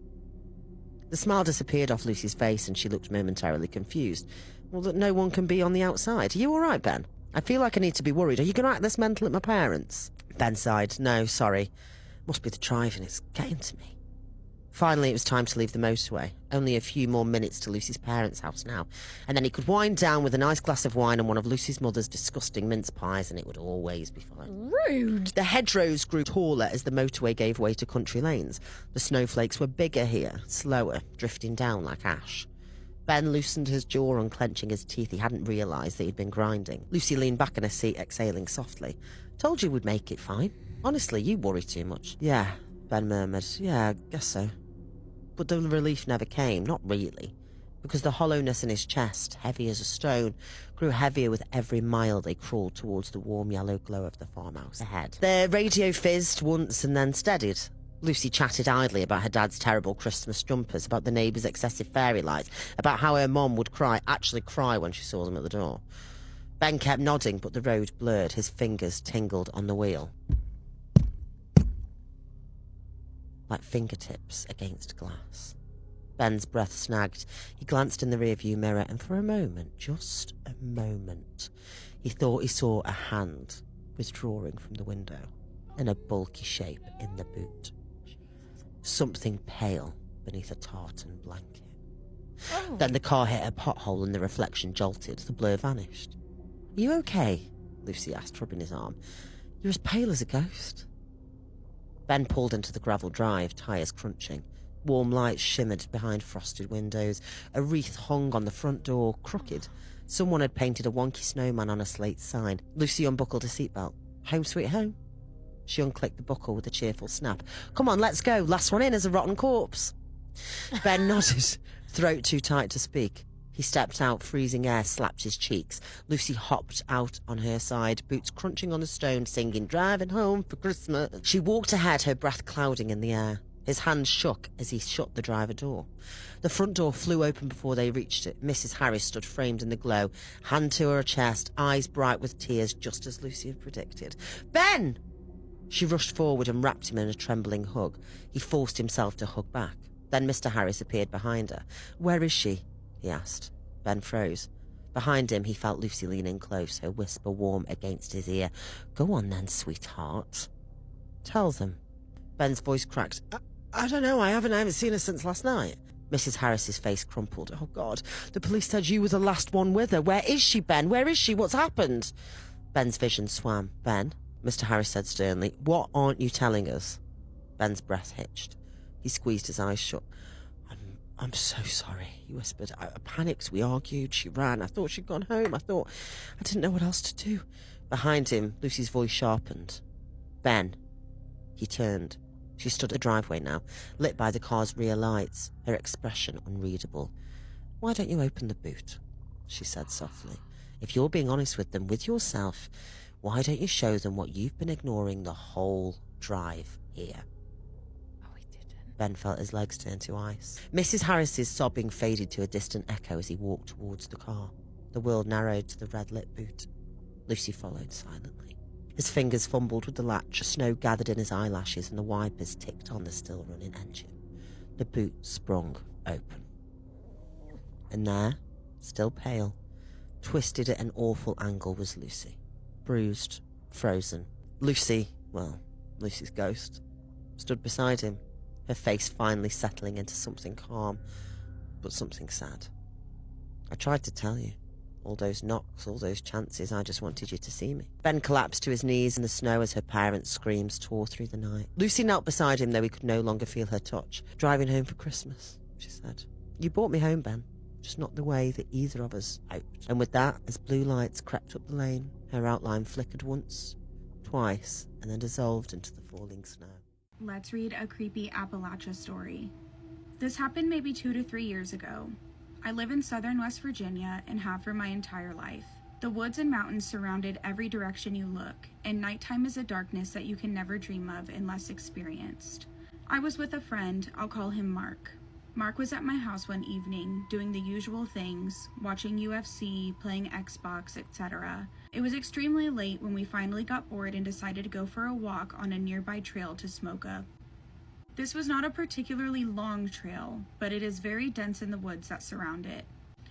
[SPEAKER 7] The smile disappeared off Lucy's face and she looked momentarily confused. Well, that no one can be on the outside. Are you all right, Ben? I feel like I need to be worried. Are you going to act this mental at my parents? Ben sighed. No, sorry. Must be the driving. It's getting to me. Finally, it was time to leave the motorway. Only a few more minutes to Lucy's parents' house now. And then he could wind down with a nice glass of wine and one of Lucy's mother's disgusting mince pies, and it would always be fine.
[SPEAKER 6] Rude.
[SPEAKER 7] The hedgerows grew taller as the motorway gave way to country lanes. The snowflakes were bigger here, slower, drifting down like ash. Ben loosened his jaw, unclenching his teeth. He hadn't realised that he'd been grinding. Lucy leaned back in her seat, exhaling softly. Told you we'd make it fine. Honestly, you worry too much. Yeah, Ben murmured. Yeah, I guess so. But the relief never came, not really, because the hollowness in his chest, heavy as a stone, grew heavier with every mile they crawled towards the warm yellow glow of the farmhouse ahead. The radio fizzed once and then steadied. Lucy chatted idly about her dad's terrible Christmas jumpers, about the neighbours' excessive fairy lights, about how her mom would actually cry when she saw them at the door. Ben kept nodding, but the road blurred. His fingers tingled on the wheel, like fingertips against glass. Ben's breath snagged. He glanced in the rearview mirror, and for a moment, just a moment, he thought he saw a hand withdrawing from the window, in a bulky shape in the boot. Something pale beneath a tartan blanket. Oh. Then the car hit a pothole and the reflection jolted. The blur vanished. Are you okay? Lucy asked, rubbing his arm. You're as pale as a ghost. Ben pulled into the gravel drive, tyres crunching. Warm lights shimmered behind frosted windows. A wreath hung on the front door, crooked. Someone had painted a wonky snowman on a slate sign. Lucy unbuckled her seatbelt. Home sweet home. She unclicked the buckle with a cheerful snap. Come on, let's go. Last one in is a rotten corpse. Ben nodded, throat too tight to speak. He stepped out, freezing air slapped his cheeks. Lucy hopped out on her side, boots crunching on the stone, singing, Driving Home for Christmas. She walked ahead, her breath clouding in the air. His hand shook as he shut the driver door. The front door flew open before they reached it. Mrs. Harris stood framed in the glow, hand to her chest, eyes bright with tears, just as Lucy had predicted. Ben! She rushed forward and wrapped him in a trembling hug. He forced himself to hug back. Then Mr. Harris appeared behind her. Where is she? He asked. Ben froze. Behind him, he felt Lucy leaning close, her whisper warm against his ear. Go on then, sweetheart. Tell them. Ben's voice cracked. I don't know, I haven't seen her since last night. Mrs. Harris's face crumpled. Oh, God, the police said you were the last one with her. Where is she, Ben? Where is she? What's happened? Ben's vision swam. Ben, Mr. Harris said sternly, what aren't you telling us? Ben's breath hitched. He squeezed his eyes shut. I'm so sorry, he whispered. I panicked. We argued. She ran. I thought she'd gone home. I didn't know what else to do. Behind him, Lucy's voice sharpened. Ben. He turned. She stood at the driveway now, lit by the car's rear lights, her expression unreadable. Why don't you open the boot? She said softly. If you're being honest with them, with yourself, why don't you show them what you've been ignoring the whole drive here? Ben felt his legs turn to ice. Mrs. Harris's sobbing faded to a distant echo as he walked towards the car. The world narrowed to the red-lit boot. Lucy followed silently. His fingers fumbled with the latch, snow gathered in his eyelashes, and the wipers ticked on the still-running engine. The boot sprung open. And there, still pale, twisted at an awful angle, was Lucy. Bruised, frozen. Lucy's ghost, stood beside him, her face finally settling into something calm, but something sad. I tried to tell you. All those knocks, all those chances, I just wanted you to see me. Ben collapsed to his knees in the snow as her parents' screams tore through the night. Lucy knelt beside him, though he could no longer feel her touch. Driving home for Christmas, she said. You brought me home, Ben. just not the way that either of us hoped. And with that, as blue lights crept up the lane, her outline flickered once, twice, and then dissolved into the falling snow.
[SPEAKER 8] Let's read a creepy Appalachia story. This happened maybe 2 to 3 years ago. I live in southern West Virginia and have for my entire life. The woods and mountains surrounded every direction you look, and nighttime is a darkness that you can never dream of unless experienced. I was with a friend, I'll call him Mark. Mark was at my house one evening, doing the usual things, watching UFC, playing Xbox, etc. It was extremely late when we finally got bored and decided to go for a walk on a nearby trail to smoke up. This was not a particularly long trail, but it is very dense in the woods that surround it,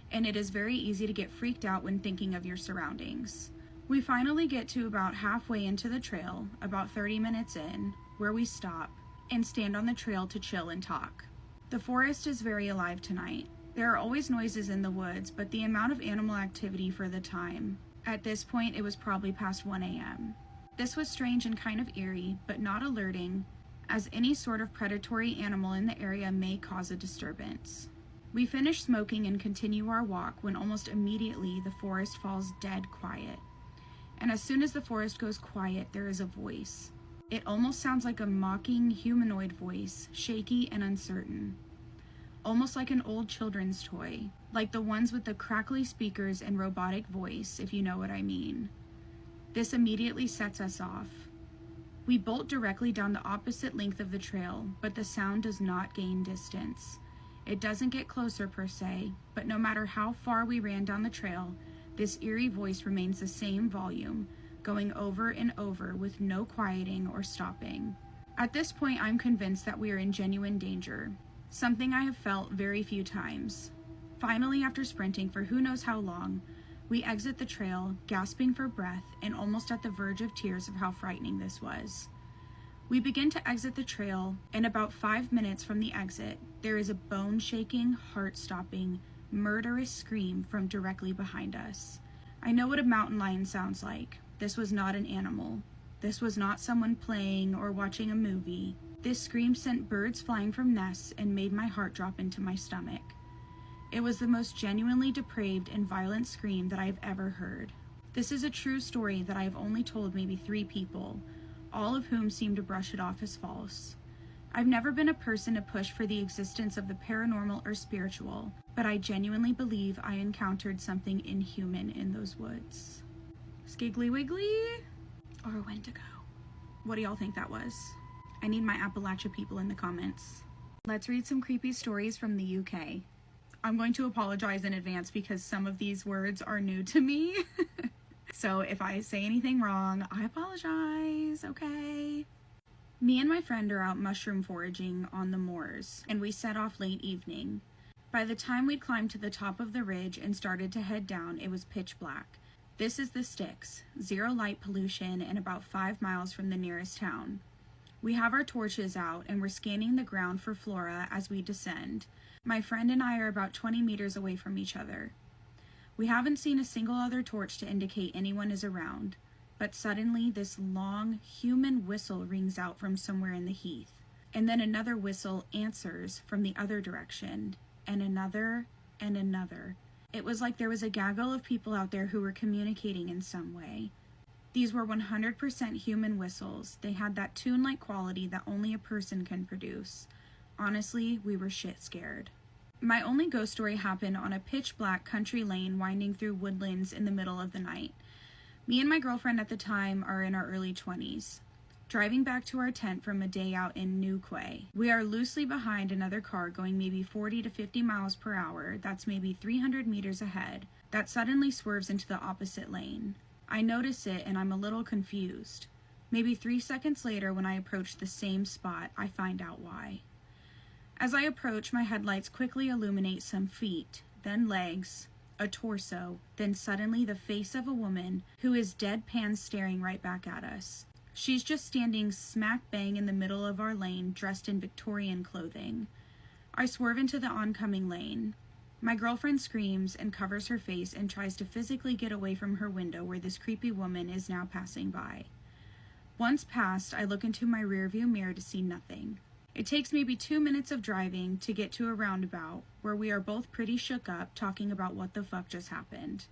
[SPEAKER 8] and it is very easy to get freaked out when thinking of your surroundings. We finally get to about halfway into the trail, about 30 minutes in, where we stop and stand on the trail to chill and talk. The forest is very alive tonight. There are always noises in the woods, but the amount of animal activity for the time. At this point, it was probably past 1 a.m. This was strange and kind of eerie, but not alerting, as any sort of predatory animal in the area may cause a disturbance. We finish smoking and continue our walk when almost immediately the forest falls dead quiet. And as soon as the forest goes quiet, there is a voice. It almost sounds like a mocking humanoid voice, shaky and uncertain. Almost like an old children's toy, like the ones with the crackly speakers and robotic voice, if you know what I mean. This immediately sets us off. We bolt directly down the opposite length of the trail, but the sound does not gain distance. It doesn't get closer per se, but no matter how far we ran down the trail, this eerie voice remains the same volume, going over and over with no quieting or stopping. At this point, I'm convinced that we are in genuine danger, something I have felt very few times. Finally, after sprinting for who knows how long, we exit the trail, gasping for breath and almost at the verge of tears of how frightening this was. We begin to exit the trail, and about 5 minutes from the exit, there is a bone-shaking, heart-stopping, murderous scream from directly behind us. I know what a mountain lion sounds like. This was not an animal. This was not someone playing or watching a movie. This scream sent birds flying from nests and made my heart drop into my stomach. It was the most genuinely depraved and violent scream that I have ever heard. This is a true story that I have only told maybe 3 people, all of whom seem to brush it off as false. I've never been a person to push for the existence of the paranormal or spiritual, but I genuinely believe I encountered something inhuman in those woods. Skiggly Wiggly? Or when to go? What do y'all think that was? I need my Appalachia people in the comments. Let's read some creepy stories from the UK. I'm going to apologize in advance because some of these words are new to me. So if I say anything wrong, I apologize, okay? Me and my friend are out mushroom foraging on the moors, and we set off late evening. By the time we'd climbed to the top of the ridge and started to head down, it was pitch black. This is the sticks, 0 light pollution, and about 5 miles from the nearest town. We have our torches out, and we're scanning the ground for flora as we descend. My friend and I are about 20 meters away from each other. We haven't seen a single other torch to indicate anyone is around, but suddenly this long, human whistle rings out from somewhere in the heath, and then another whistle answers from the other direction, and another, and another. It was like there was a gaggle of people out there who were communicating in some way. These were 100% human whistles. They had that tune-like quality that only a person can produce. Honestly, we were shit scared. My only ghost story happened on a pitch-black country lane winding through woodlands in the middle of the night. Me and my girlfriend at the time are in our early 20s. Driving back to our tent from a day out in New Quay, we are loosely behind another car going maybe 40 to 50 miles per hour, that's maybe 300 meters ahead, that suddenly swerves into the opposite lane. I notice it and I'm a little confused. Maybe 3 seconds later, when I approach the same spot, I find out why. As I approach, my headlights quickly illuminate some feet, then legs, a torso, then suddenly the face of a woman who is deadpan staring right back at us. She's just standing smack bang in the middle of our lane, dressed in Victorian clothing. I swerve into the oncoming lane. My girlfriend screams and covers her face and tries to physically get away from her window where this creepy woman is now passing by. Once past, I look into my rearview mirror to see nothing. It takes maybe 2 minutes of driving to get to a roundabout where we are both pretty shook up talking about what the fuck just happened.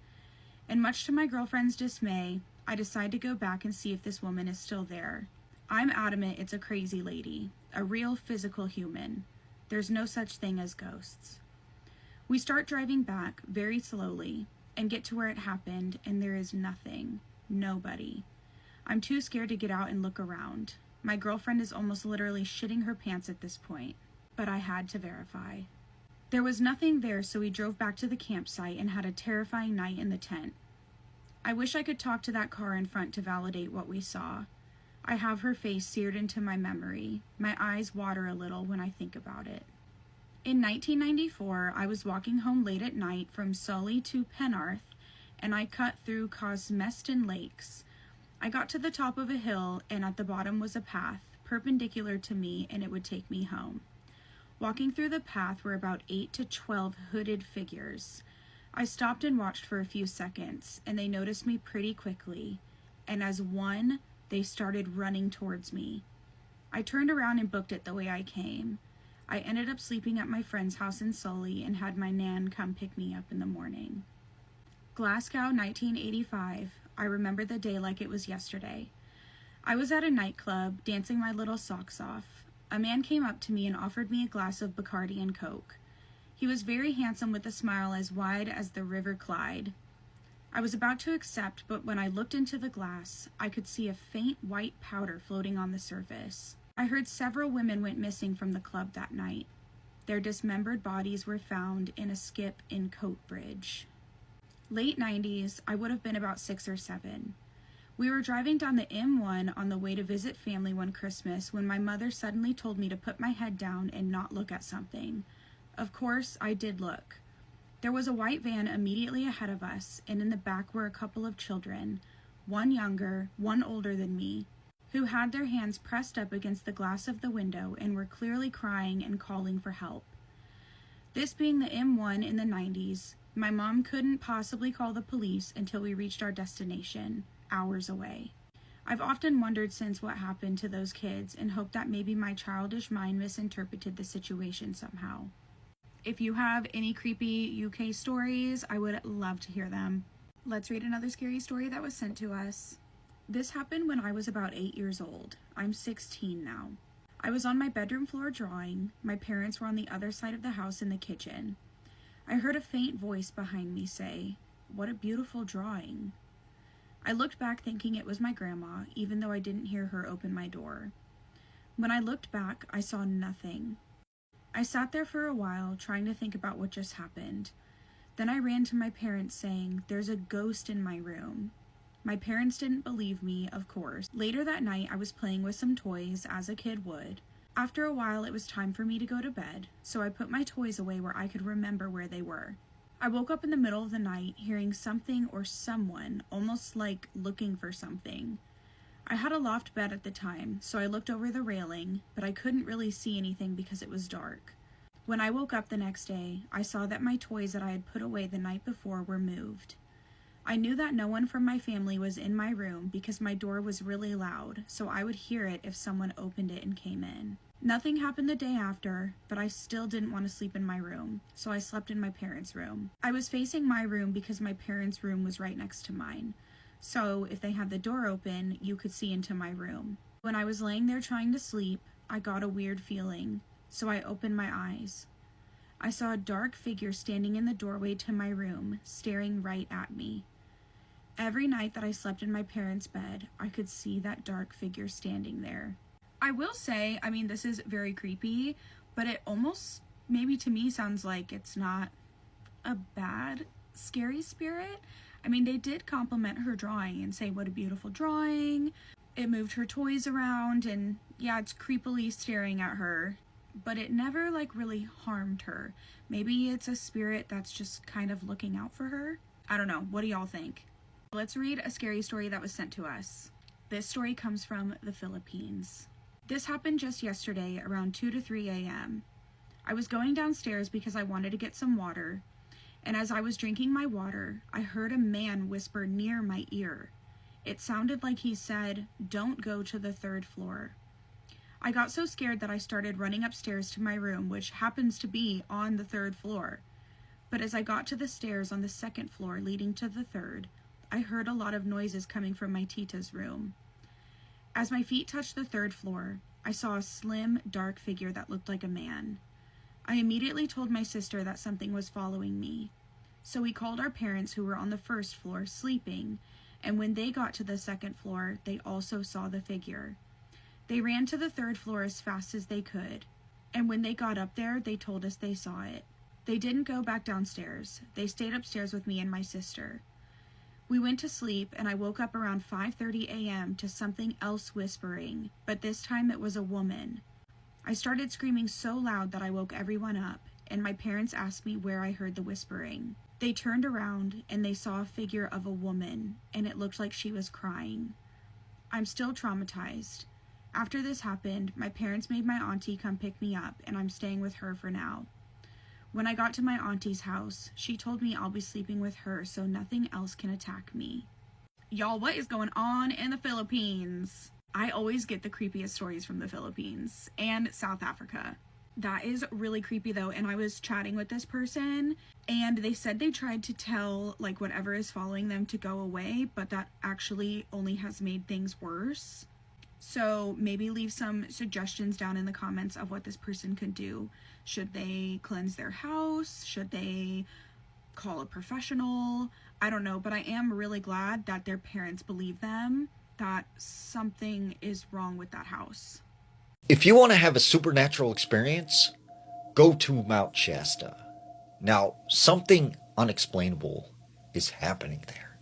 [SPEAKER 8] And much to my girlfriend's dismay, I decide to go back and see if this woman is still there. I'm adamant it's a crazy lady, a real physical human. There's no such thing as ghosts. We start driving back very slowly and get to where it happened, and there is nothing, nobody. I'm too scared to get out and look around. My girlfriend is almost literally shitting her pants at this point, but I had to verify. There was nothing there, so we drove back to the campsite and had a terrifying night in the tent. I wish I could talk to that car in front to validate what we saw. I have her face seared into my memory. My eyes water a little when I think about it. In 1994, I was walking home late at night from Sully to Penarth, and I cut through Cosmeston Lakes. I got to the top of a hill, and at the bottom was a path, perpendicular to me, and it would take me home. Walking through the path were about 8 to 12 hooded figures. I stopped and watched for a few seconds, and they noticed me pretty quickly, and as one, they started running towards me. I turned around and booked it the way I came. I ended up sleeping at my friend's house in Sully and had my nan come pick me up in the morning. Glasgow, 1985. I remember the day like it was yesterday. I was at a nightclub, dancing my little socks off. A man came up to me and offered me a glass of Bacardi and Coke. He was very handsome with a smile as wide as the River Clyde. I was about to accept, but when I looked into the glass, I could see a faint white powder floating on the surface. I heard several women went missing from the club that night. Their dismembered bodies were found in a skip in Coatbridge. Late 90s, I would have been about 6 or 7. We were driving down the M1 on the way to visit family one Christmas when my mother suddenly told me to put my head down and not look at something. Of course, I did look. There was a white van immediately ahead of us, and in the back were a couple of children, one younger, one older than me, who had their hands pressed up against the glass of the window and were clearly crying and calling for help. This being the M1 in the 90s, my mom couldn't possibly call the police until we reached our destination, hours away. I've often wondered since what happened to those kids and hoped that maybe my childish mind misinterpreted the situation somehow. If you have any creepy UK stories, I would love to hear them. Let's read another scary story that was sent to us. This happened when I was about 8 years old. I'm 16 now. I was on my bedroom floor drawing. My parents were on the other side of the house in the kitchen. I heard a faint voice behind me say, "What a beautiful drawing." I looked back thinking it was my grandma, even though I didn't hear her open my door. When I looked back, I saw nothing. I sat there for a while, trying to think about what just happened. Then I ran to my parents saying, "There's a ghost in my room." My parents didn't believe me, of course. Later that night, I was playing with some toys, as a kid would. After a while, it was time for me to go to bed, so I put my toys away where I could remember where they were. I woke up in the middle of the night, hearing something or someone, almost like looking for something. I had a loft bed at the time, so I looked over the railing, but I couldn't really see anything because it was dark. When I woke up the next day, I saw that my toys that I had put away the night before were moved. I knew that no one from my family was in my room because my door was really loud, so I would hear it if someone opened it and came in. Nothing happened the day after, but I still didn't want to sleep in my room, so I slept in my parents' room. I was facing my room because my parents' room was right next to mine, so if they had the door open, you could see into my room. When I was laying there trying to sleep, I got a weird feeling, so I opened my eyes. I saw a dark figure standing in the doorway to my room, staring right at me. Every night that I slept in my parents' bed, I could see that dark figure standing there. I will say, this is very creepy, but it almost, maybe to me, sounds like it's not a bad, scary spirit. They did compliment her drawing and say, "What a beautiful drawing." It moved her toys around, and yeah, it's creepily staring at her, but it never, really harmed her. Maybe it's a spirit that's just kind of looking out for her. I don't know. What do y'all think? Let's read a scary story that was sent to us. This story comes from the Philippines. This happened just yesterday around 2 to 3 a.m. I was going downstairs because I wanted to get some water, and as I was drinking my water, I heard a man whisper near my ear. It sounded like he said, "Don't go to the 3rd floor." I got so scared that I started running upstairs to my room, which happens to be on the 3rd floor. But as I got to the stairs on the 2nd floor leading to the 3rd, I heard a lot of noises coming from my tita's room. As my feet touched the 3rd floor, I saw a slim, dark figure that looked like a man. I immediately told my sister that something was following me. So we called our parents, who were on the 1st floor sleeping, and when they got to the 2nd floor, they also saw the figure. They ran to the 3rd floor as fast as they could, and when they got up there, they told us they saw it. They didn't go back downstairs. They stayed upstairs with me and my sister. We went to sleep, and I woke up around 5:30 a.m. to something else whispering, but this time it was a woman. I started screaming so loud that I woke everyone up, and my parents asked me where I heard the whispering. They turned around, and they saw a figure of a woman, and it looked like she was crying. I'm still traumatized. After this happened, my parents made my auntie come pick me up, and I'm staying with her for now. When I got to my auntie's house, she told me I'll be sleeping with her so nothing else can attack me. Y'all, what is going on in the Philippines? I always get the creepiest stories from the Philippines and South Africa. That is really creepy though, and I was chatting with this person, and they said they tried to tell like whatever is following them to go away, but that actually only has made things worse. So maybe leave some suggestions down in the comments of what this person could do. Should they cleanse their house? Should they call a professional? I don't know, but I am really glad that their parents believe them that something is wrong with that house.
[SPEAKER 9] If you want to have a supernatural experience, go to Mount Shasta. Now, something unexplainable is happening there.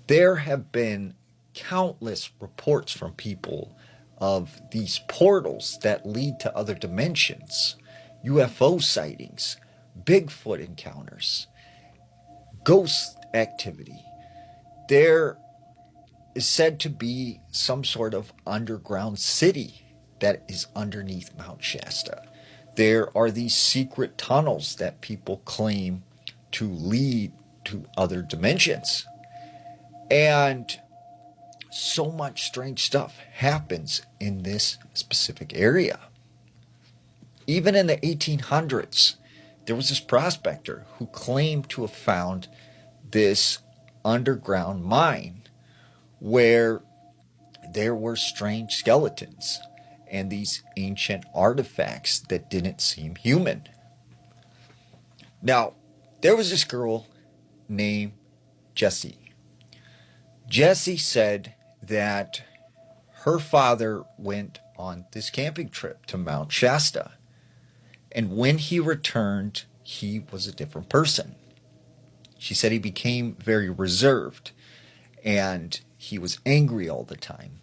[SPEAKER 9] There have been countless reports from people of these portals that lead to other dimensions, UFO sightings, Bigfoot encounters, ghost activity. There is said to be some sort of underground city that is underneath Mount Shasta. There are these secret tunnels that people claim to lead to other dimensions. And so much strange stuff happens in this specific area. Even in the 1800s, there was this prospector who claimed to have found this underground mine where there were strange skeletons and these ancient artifacts that didn't seem human. Now, there was this girl named Jessie. Jessie said that her father went on this camping trip to Mount Shasta, and when he returned, he was a different person. She said he became very reserved, and he was angry all the time.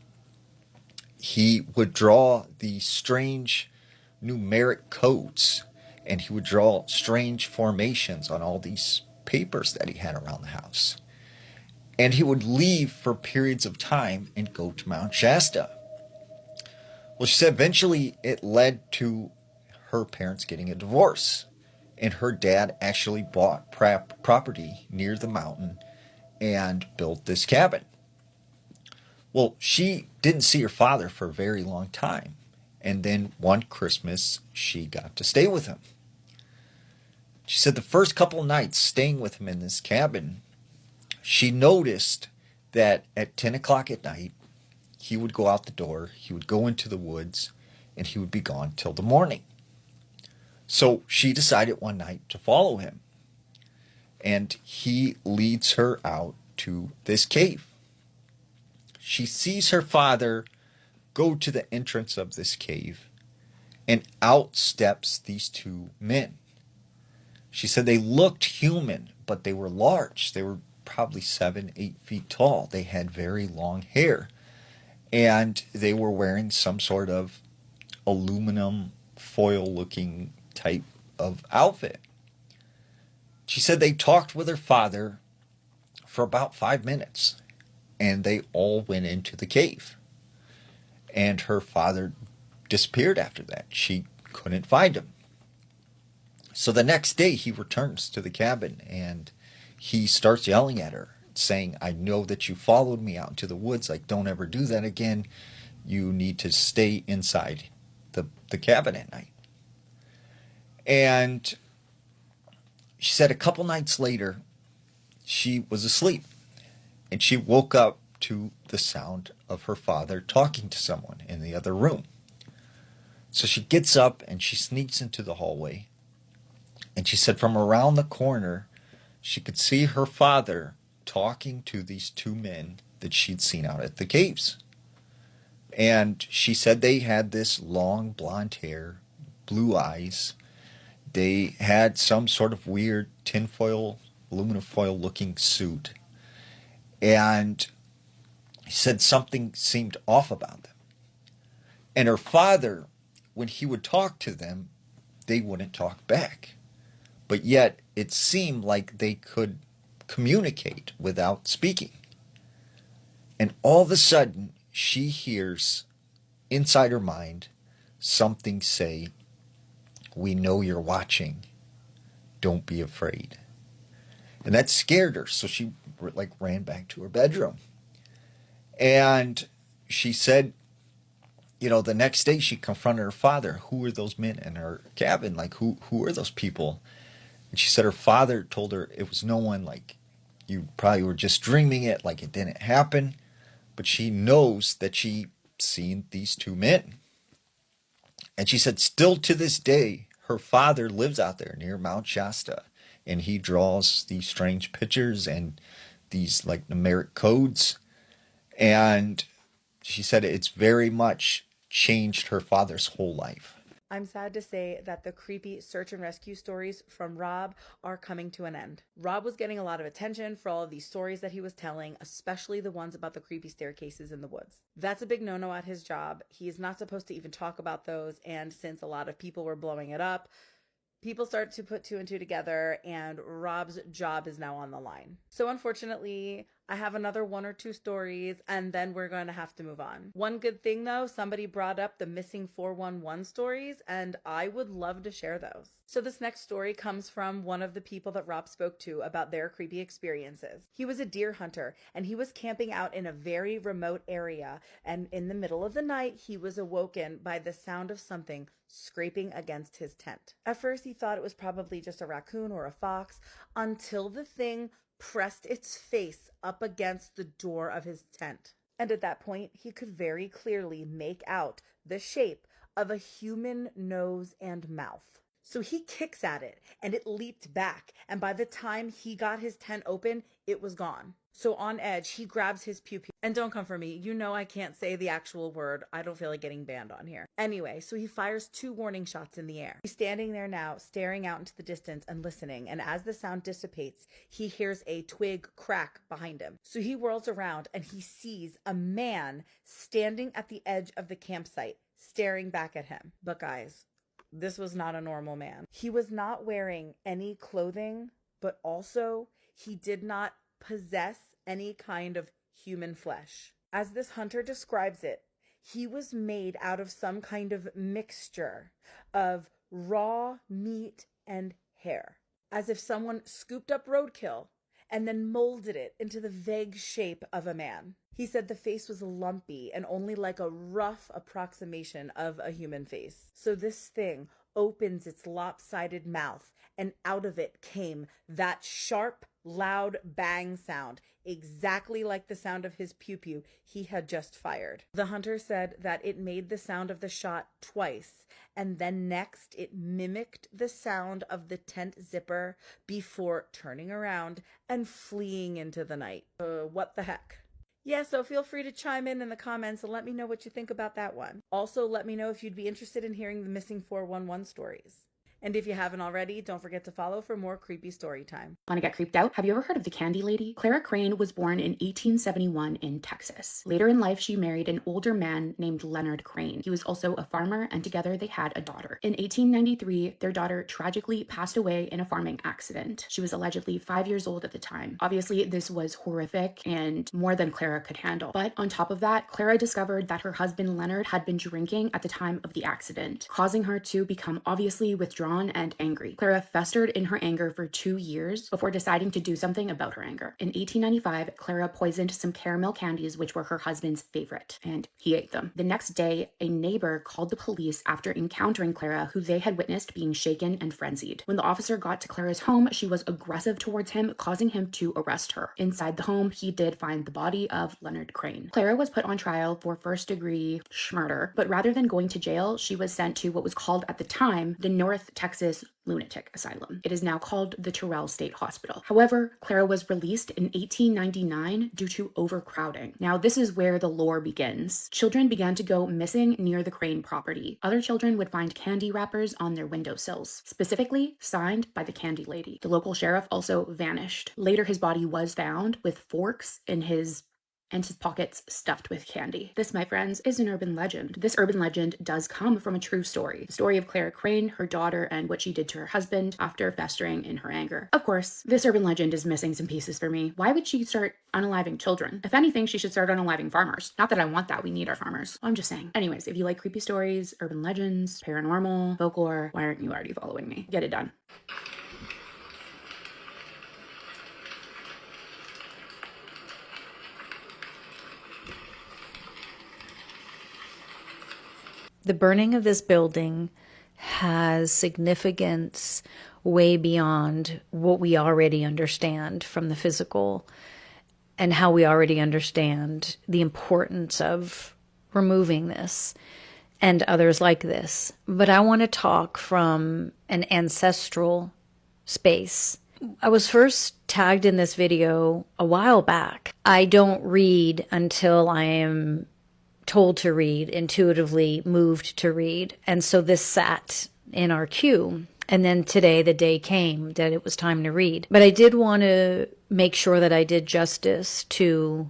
[SPEAKER 9] He would draw these strange numeric codes, and he would draw strange formations on all these papers that he had around the house. And he would leave for periods of time and go to Mount Shasta. Well, she said eventually it led to her parents getting a divorce. And her dad actually bought property near the mountain and built this cabin. Well, she didn't see her father for a very long time. And then one Christmas, she got to stay with him. She said the first couple of nights staying with him in this cabin, she noticed that at 10 o'clock at night, he would go out the door, he would go into the woods, and he would be gone till the morning. So she decided one night to follow him. And he leads her out to this cave. She sees her father go to the entrance of this cave, and out steps these two men. She said they looked human, but they were large. They were probably 7-8 feet tall. They had very long hair, and they were wearing some sort of aluminum foil looking type of outfit. She said they talked with her father for about 5 minutes, and they all went into the cave, and her father disappeared after that. She couldn't find him. So the next day he returns to the cabin, and he starts yelling at her, saying, "I know that you followed me out into the woods. Like, don't ever do that again. you need to stay inside the cabin at night. And she said a couple nights later, she was asleep and she woke up to the sound of her father talking to someone in the other room. So she gets up and she sneaks into the hallway. And she said from around the corner, she could see her father talking to these two men that she'd seen out at the caves. And she said they had this long blonde hair, blue eyes. They had some sort of weird tinfoil, aluminum foil looking suit. And he said something seemed off about them. And her father, when he would talk to them, they wouldn't talk back. But yet it seemed like they could communicate without speaking. And all of a sudden, she hears inside her mind something say, "We know you're watching. Don't be afraid." And that scared her. So she ran back to her bedroom. And she said, the next day she confronted her father. Who were those men in her cabin? Who were those people? And she said her father told her it was no one, you probably were just dreaming it, it didn't happen. But she knows that she seen these two men. And she said still to this day, her father lives out there near Mount Shasta. And he draws these strange pictures and these numeric codes. And she said it's very much changed her father's whole life.
[SPEAKER 10] I'm sad to say that the creepy search and rescue stories from Rob are coming to an end. Rob was getting a lot of attention for all of these stories that he was telling, especially the ones about the creepy staircases in the woods. That's a big no-no at his job. He is not supposed to even talk about those, and since a lot of people were blowing it up, people start to put two and two together, and Rob's job is now on the line. So unfortunately, I have another one or two stories, and then we're going to have to move on. One good thing, though, somebody brought up the missing 411 stories, and I would love to share those. So this next story comes from one of the people that Rob spoke to about their creepy experiences. He was a deer hunter, and he was camping out in a very remote area, and in the middle of the night, he was awoken by the sound of something scraping against his tent. At first, he thought it was probably just a raccoon or a fox, until the thing pressed its face up against the door of his tent. And at that point, he could very clearly make out the shape of a human nose and mouth. So he kicks at it, and it leaped back, and by the time he got his tent open, it was gone. So on edge, he grabs his pew-pew. And don't come for me. You know I can't say the actual word. I don't feel like getting banned on here. Anyway, so he fires 2 warning shots in the air. He's standing there now, staring out into the distance and listening. And as the sound dissipates, he hears a twig crack behind him. So he whirls around and he sees a man standing at the edge of the campsite, staring back at him. But guys, this was not a normal man. He was not wearing any clothing, but also he did not possess any kind of human flesh. As this hunter describes it, he was made out of some kind of mixture of raw meat and hair, as if someone scooped up roadkill and then molded it into the vague shape of a man. He said the face was lumpy and only like a rough approximation of a human face. So this thing opens its lopsided mouth, and out of it came that sharp, loud bang sound, exactly like the sound of his pew-pew he had just fired. The hunter said that it made the sound of the shot twice, and then next it mimicked the sound of the tent zipper before turning around and fleeing into the night. What the heck? Yeah, so feel free to chime in the comments and let me know what you think about that one. Also, let me know if you'd be interested in hearing the missing 411 stories. And if you haven't already, don't forget to follow for more creepy story time.
[SPEAKER 11] Want to get creeped out? Have you ever heard of the Candy Lady? Clara Crane was born in 1871 in Texas. Later in life, she married an older man named Leonard Crane. He was also a farmer, and together they had a daughter. In 1893, their daughter tragically passed away in a farming accident. She was allegedly 5 years old at the time. Obviously, this was horrific and more than Clara could handle. But on top of that, Clara discovered that her husband Leonard had been drinking at the time of the accident, causing her to become obviously withdrawn withdrawn and angry. Clara festered in her anger for 2 years before deciding to do something about her anger. In 1895, Clara poisoned some caramel candies, which were her husband's favorite, and he ate them. The next day, a neighbor called the police after encountering Clara, who they had witnessed being shaken and frenzied. When the officer got to Clara's home, she was aggressive towards him, causing him to arrest her. Inside the home, he did find the body of Leonard Crane. Clara was put on trial for first-degree murder, but rather than going to jail, she was sent to what was called at the time the North Texas Lunatic Asylum. It is now called the Terrell State Hospital. However, Clara was released in 1899 due to overcrowding. Now, this is where the lore begins. Children began to go missing near the Crane property. Other children would find candy wrappers on their windowsills, specifically signed by the Candy Lady. The local sheriff also vanished. Later, his body was found with forks in his pockets stuffed with candy. This, my friends, is an urban legend. This urban legend does come from a true story. The story of Clara Crane, her daughter, and what she did to her husband after festering in her anger. Of course, this urban legend is missing some pieces for me. Why would she start unaliving children? If anything, she should start unaliving farmers. Not that I want that, we need our farmers. I'm just saying. Anyways, if you like creepy stories, urban legends, paranormal, folklore, why aren't you already following me? Get it done.
[SPEAKER 3] The burning of this building has significance way beyond what we already understand from the physical and how we already understand the importance of removing this and others like this. But I want to talk from an ancestral space. I was first tagged in this video a while back. I don't read until I am told to read, intuitively moved to read. And so this sat in our queue. And then today, the day came that it was time to read. But I did want to make sure that I did justice to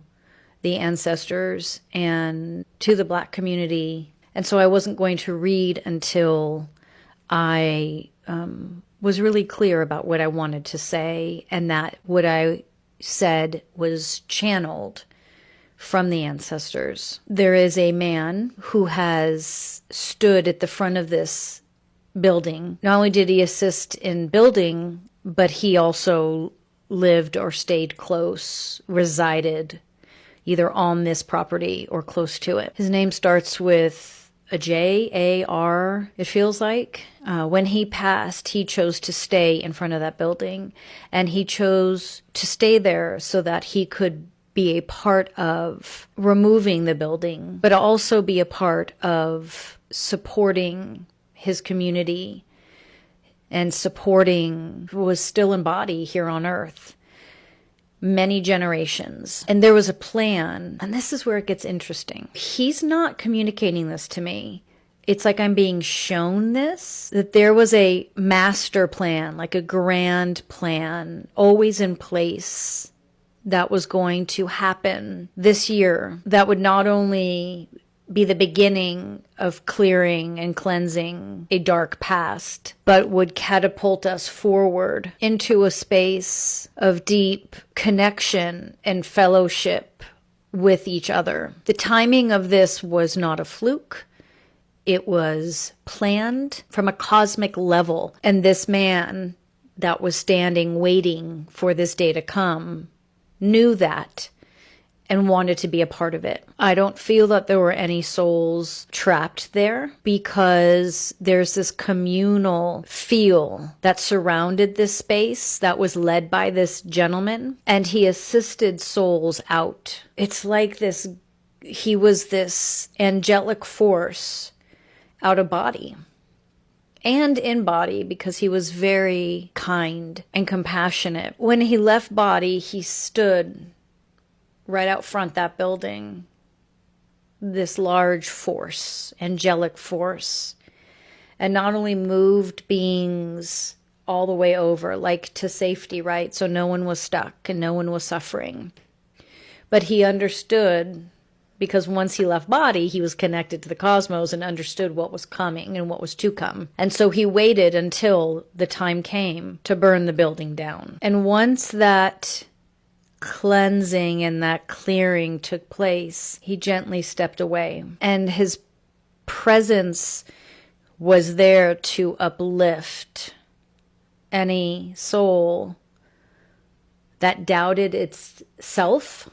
[SPEAKER 3] the ancestors and to the Black community. And so I wasn't going to read until I was really clear about what I wanted to say, and that what I said was channeled from the ancestors. There is a man who has stood at the front of this building. Not only did he assist in building, but he also lived or stayed close, resided either on this property or close to it. His name starts with a J, A, R, it feels like. When he passed, he chose to stay in front of that building, and he chose to stay there so that he could be a part of removing the building, but also be a part of supporting his community and supporting who was still in body here on earth many generations. And there was a plan, and this is where it gets interesting. He's not communicating this to me. It's like I'm being shown this, that there was a master plan, like a grand plan, always in place, that was going to happen this year, that would not only be the beginning of clearing and cleansing a dark past, but would catapult us forward into a space of deep connection and fellowship with each other. The timing of this was not a fluke. It was planned from a cosmic level. And this man that was standing waiting for this day to come knew that and wanted to be a part of it. I don't feel that there were any souls trapped there, because there's this communal feel that surrounded this space that was led by this gentleman, and he assisted souls out. It's like this, he was this angelic force out of body and in body, because he was very kind and compassionate. When he left body, he stood right out front that building, this large force, angelic force, and not only moved beings all the way over, like to safety, right? So no one was stuck and no one was suffering. But he understood, because once he left body, he was connected to the cosmos and understood what was coming and what was to come. And so he waited until the time came to burn the building down. And once that cleansing and that clearing took place, he gently stepped away. And his presence was there to uplift any soul that doubted its self,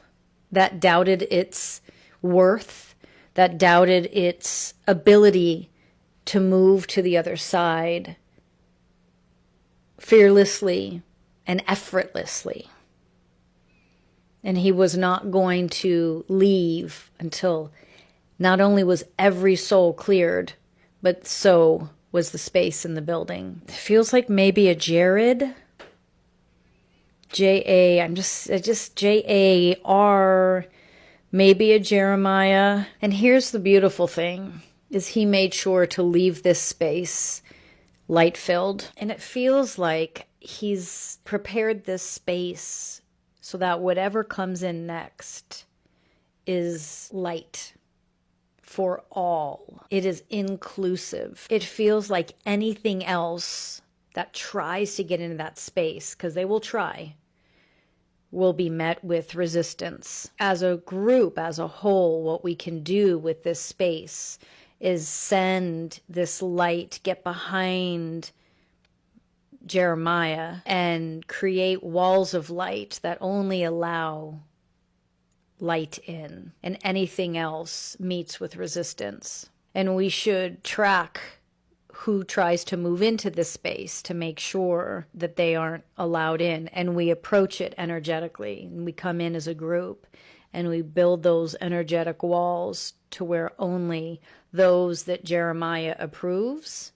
[SPEAKER 3] that doubted its worth, that doubted its ability to move to the other side fearlessly and effortlessly. And he was not going to leave until not only was every soul cleared, but so was the space in the building. It feels like maybe a Jared. J-A-R, maybe a Jeremiah. And here's the beautiful thing, is he made sure to leave this space light-filled. And it feels like he's prepared this space so that whatever comes in next is light for all. It is inclusive. It feels like anything else that tries to get into that space, because they will try, will be met with resistance. As a group, as a whole, what we can do with this space is send this light, get behind Jeremiah, and create walls of light that only allow light in, and anything else meets with resistance. And we should track who tries to move into this space to make sure that they aren't allowed in, and we approach it energetically, and we come in as a group and we build those energetic walls to where only those that Jeremiah approves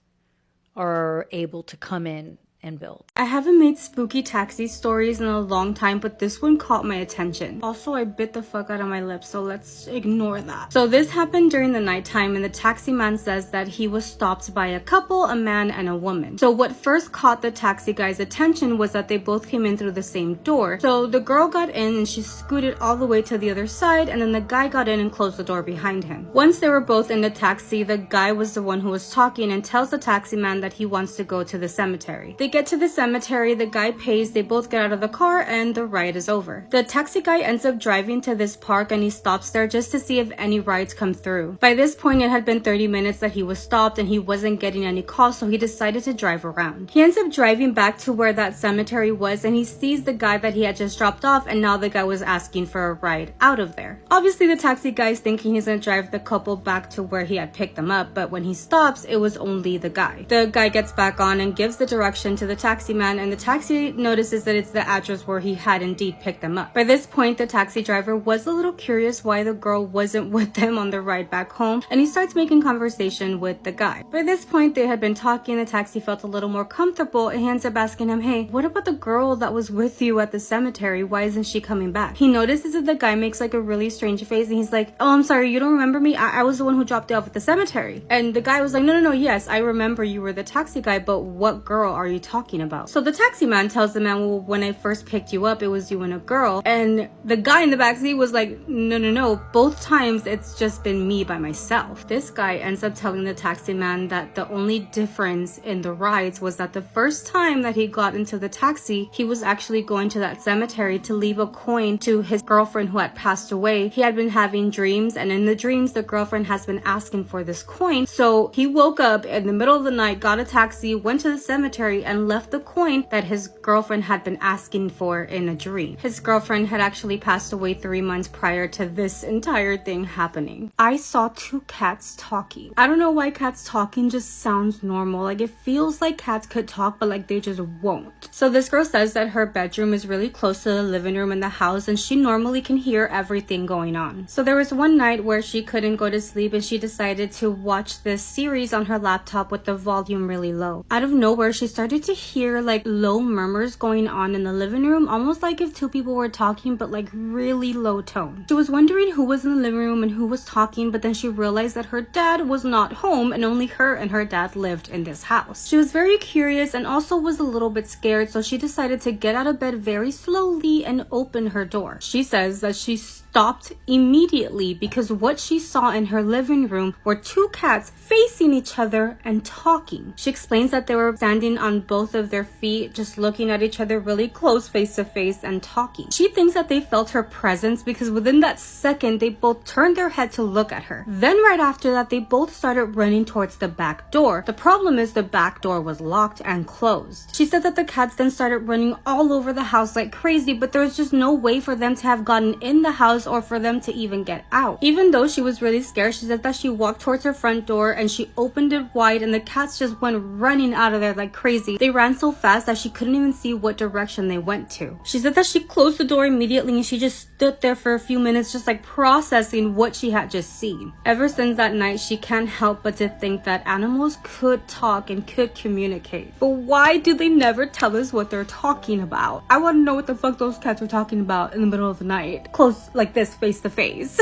[SPEAKER 3] are able to come in and build.
[SPEAKER 8] I haven't made spooky taxi stories in a long time, but this one caught my attention. Also, I bit the fuck out of my lips, so let's ignore that. So this happened during the nighttime, and the taxi man says that he was stopped by a couple, a man and a woman. So what first caught the taxi guy's attention was that they both came in through the same door. So the girl got in and she scooted all the way to the other side, and then the guy got in and closed the door behind him. Once they were both in the taxi, the guy was the one who was talking and tells the taxi man that he wants to go to the cemetery. They get to the cemetery, the guy pays, they both get out of the car, and the ride is over. The taxi guy ends up driving to this park and he stops there just to see if any rides come through. By this point, it had been 30 minutes that he was stopped and he wasn't getting any calls, so he decided to drive around. He ends up driving back to where that cemetery was, and he sees the guy that he had just dropped off, and now the guy was asking for a ride out of there. Obviously, the taxi guy is thinking he's gonna drive the couple back to where he had picked them up, but when he stops, it was only the guy. The guy gets back on and gives the direction to the taxi man, and the taxi notices that it's the address where he had indeed picked them up. By this point, the taxi driver was a little curious why the girl wasn't with them on the ride back home, and he starts making conversation with the guy. By this point, they had been talking, the taxi felt a little more comfortable, and he ends up asking him, hey, what about the girl that was with you at the cemetery? Why isn't she coming back? He notices that the guy makes like a really strange face, and he's like, oh, I'm sorry, you don't remember me? I was the one who dropped you off at the cemetery. And the guy was like, no, yes, I remember you were the taxi guy, but what girl are you talking about? So the taxi man tells the man, well, when I first picked you up, it was you and a girl. And the guy in the backseat was like, no, both times it's just been me by myself. This guy ends up telling the taxi man that the only difference in the rides was that the first time that he got into the taxi, he was actually going to that cemetery to leave a coin to his girlfriend who had passed away. He had been having dreams, and in the dreams, the girlfriend has been asking for this coin. So he woke up in the middle of the night, got a taxi, went to the cemetery, and left the coin that his girlfriend had been asking for in a dream. His girlfriend had actually passed away 3 months prior to this entire thing happening. I saw 2 cats talking. I don't know why cats talking just sounds normal. Like, it feels like cats could talk, but like they just won't. So this girl says that her bedroom is really close to the living room in the house, and she normally can hear everything going on. So there was one night where she couldn't go to sleep, and she decided to watch this series on her laptop with the volume really low. Out of nowhere, she started to hear like low murmurs going on in the living room, almost like if 2 people were talking, but like really low tone. She was wondering who was in the living room and who was talking, but then she realized that her dad was not home and only her and her dad lived in this house. She was very curious and also was a little bit scared, so she decided to get out of bed very slowly and open her door. She says that she
[SPEAKER 5] stopped immediately because what she saw in her living room were two cats facing each other and talking. She explains that they were standing on both of their feet, just looking at each other really close face to face and talking. She thinks that they felt her presence because within that second, they both turned their head to look at her. Then right after that, they both started running towards the back door. The problem is the back door was locked and closed. She said that the cats then started running all over the house like crazy, but there was just no way for them to have gotten in the house or for them to even get out. Even though she was really scared, she said that she walked towards her front door and she opened it wide and the cats just went running out of there like crazy. They ran so fast that she couldn't even see what direction they went to. She said that she closed the door immediately and she just stood there for a few minutes just like processing what she had just seen. Ever since that night, she can't help but to think that animals could talk and could communicate. But why do they never tell us what they're talking about? I want to know what the fuck those cats were talking about in the middle of the night, close like this, face to face.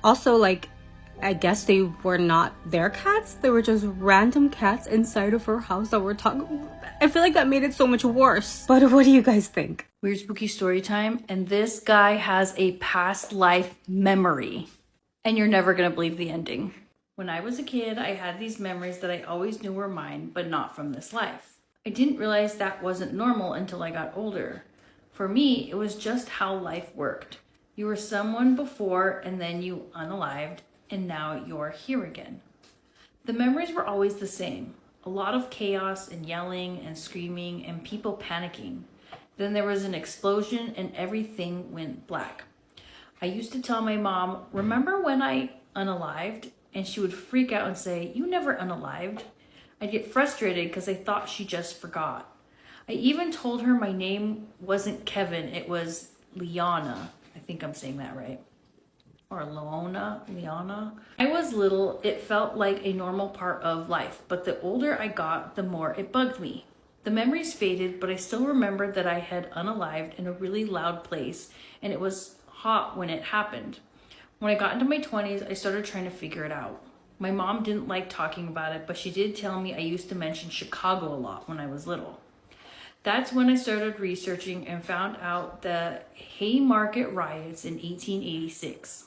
[SPEAKER 5] Also, like, I guess they were not their cats. They were just random cats inside of her house that were talking. I feel like that made it so much worse. But what do you guys think?
[SPEAKER 3] Weird spooky story time, and this guy has a past life memory. And you're never gonna believe the ending. When I was a kid, I had these memories that I always knew were mine, but not from this life. I didn't realize that wasn't normal until I got older. For me, it was just how life worked. You were someone before and then you unalived, and now you're here again. The memories were always the same. A lot of chaos and yelling and screaming and people panicking. Then there was an explosion and everything went black. I used to tell my mom, remember when I unalived? And she would freak out and say, you never unalived. I'd get frustrated because I thought she just forgot. I even told her my name wasn't Kevin, it was Liana. I think I'm saying that right. Or Liana. I was little, it felt like a normal part of life, but the older I got, the more it bugged me. The memories faded, but I still remembered that I had unalived in a really loud place, and it was hot when it happened. When I got into my 20s, I started trying to figure it out. My mom didn't like talking about it, but she did tell me I used to mention Chicago a lot when I was little. That's when I started researching and found out the Haymarket riots in 1886.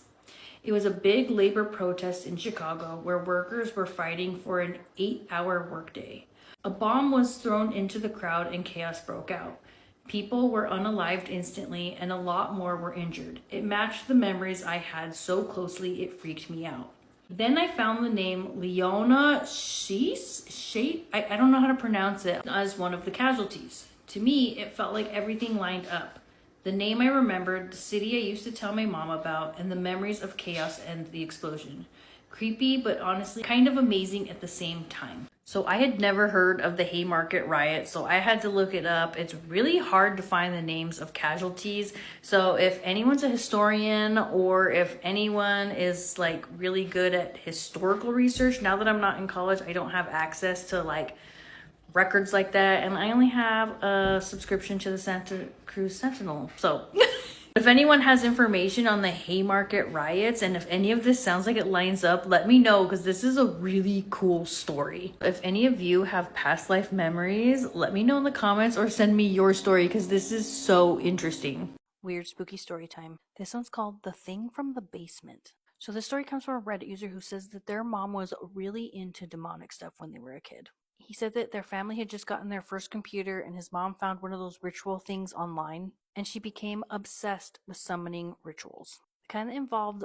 [SPEAKER 3] It was a big labor protest in Chicago where workers were fighting for an 8-hour workday. A bomb was thrown into the crowd and chaos broke out. People were unalived instantly and a lot more were injured. It matched the memories I had so closely it freaked me out. Then I found the name Leona Sheet, I don't know how to pronounce it, as one of the casualties. To me, it felt like everything lined up. The name I remembered, the city I used to tell my mom about, and the memories of chaos and the explosion. Creepy, but honestly kind of amazing at the same time. So I had never heard of the Haymarket riot, so I had to look it up. It's really hard to find the names of casualties. So if anyone's a historian or if anyone is like really good at historical research, now that I'm not in college, I don't have access to like records like that. And I only have a subscription to the Santa Cruz Sentinel. So if anyone has information on the Haymarket riots and if any of this sounds like it lines up, let me know because this is a really cool story. If any of you have past life memories, let me know in the comments or send me your story because this is so interesting. Weird spooky story time. This one's called The Thing from the Basement. So this story comes from a Reddit user who says that their mom was really into demonic stuff when they were a kid. He said that their family had just gotten their first computer and his mom found one of those ritual things online and she became obsessed with summoning rituals. It kind of involved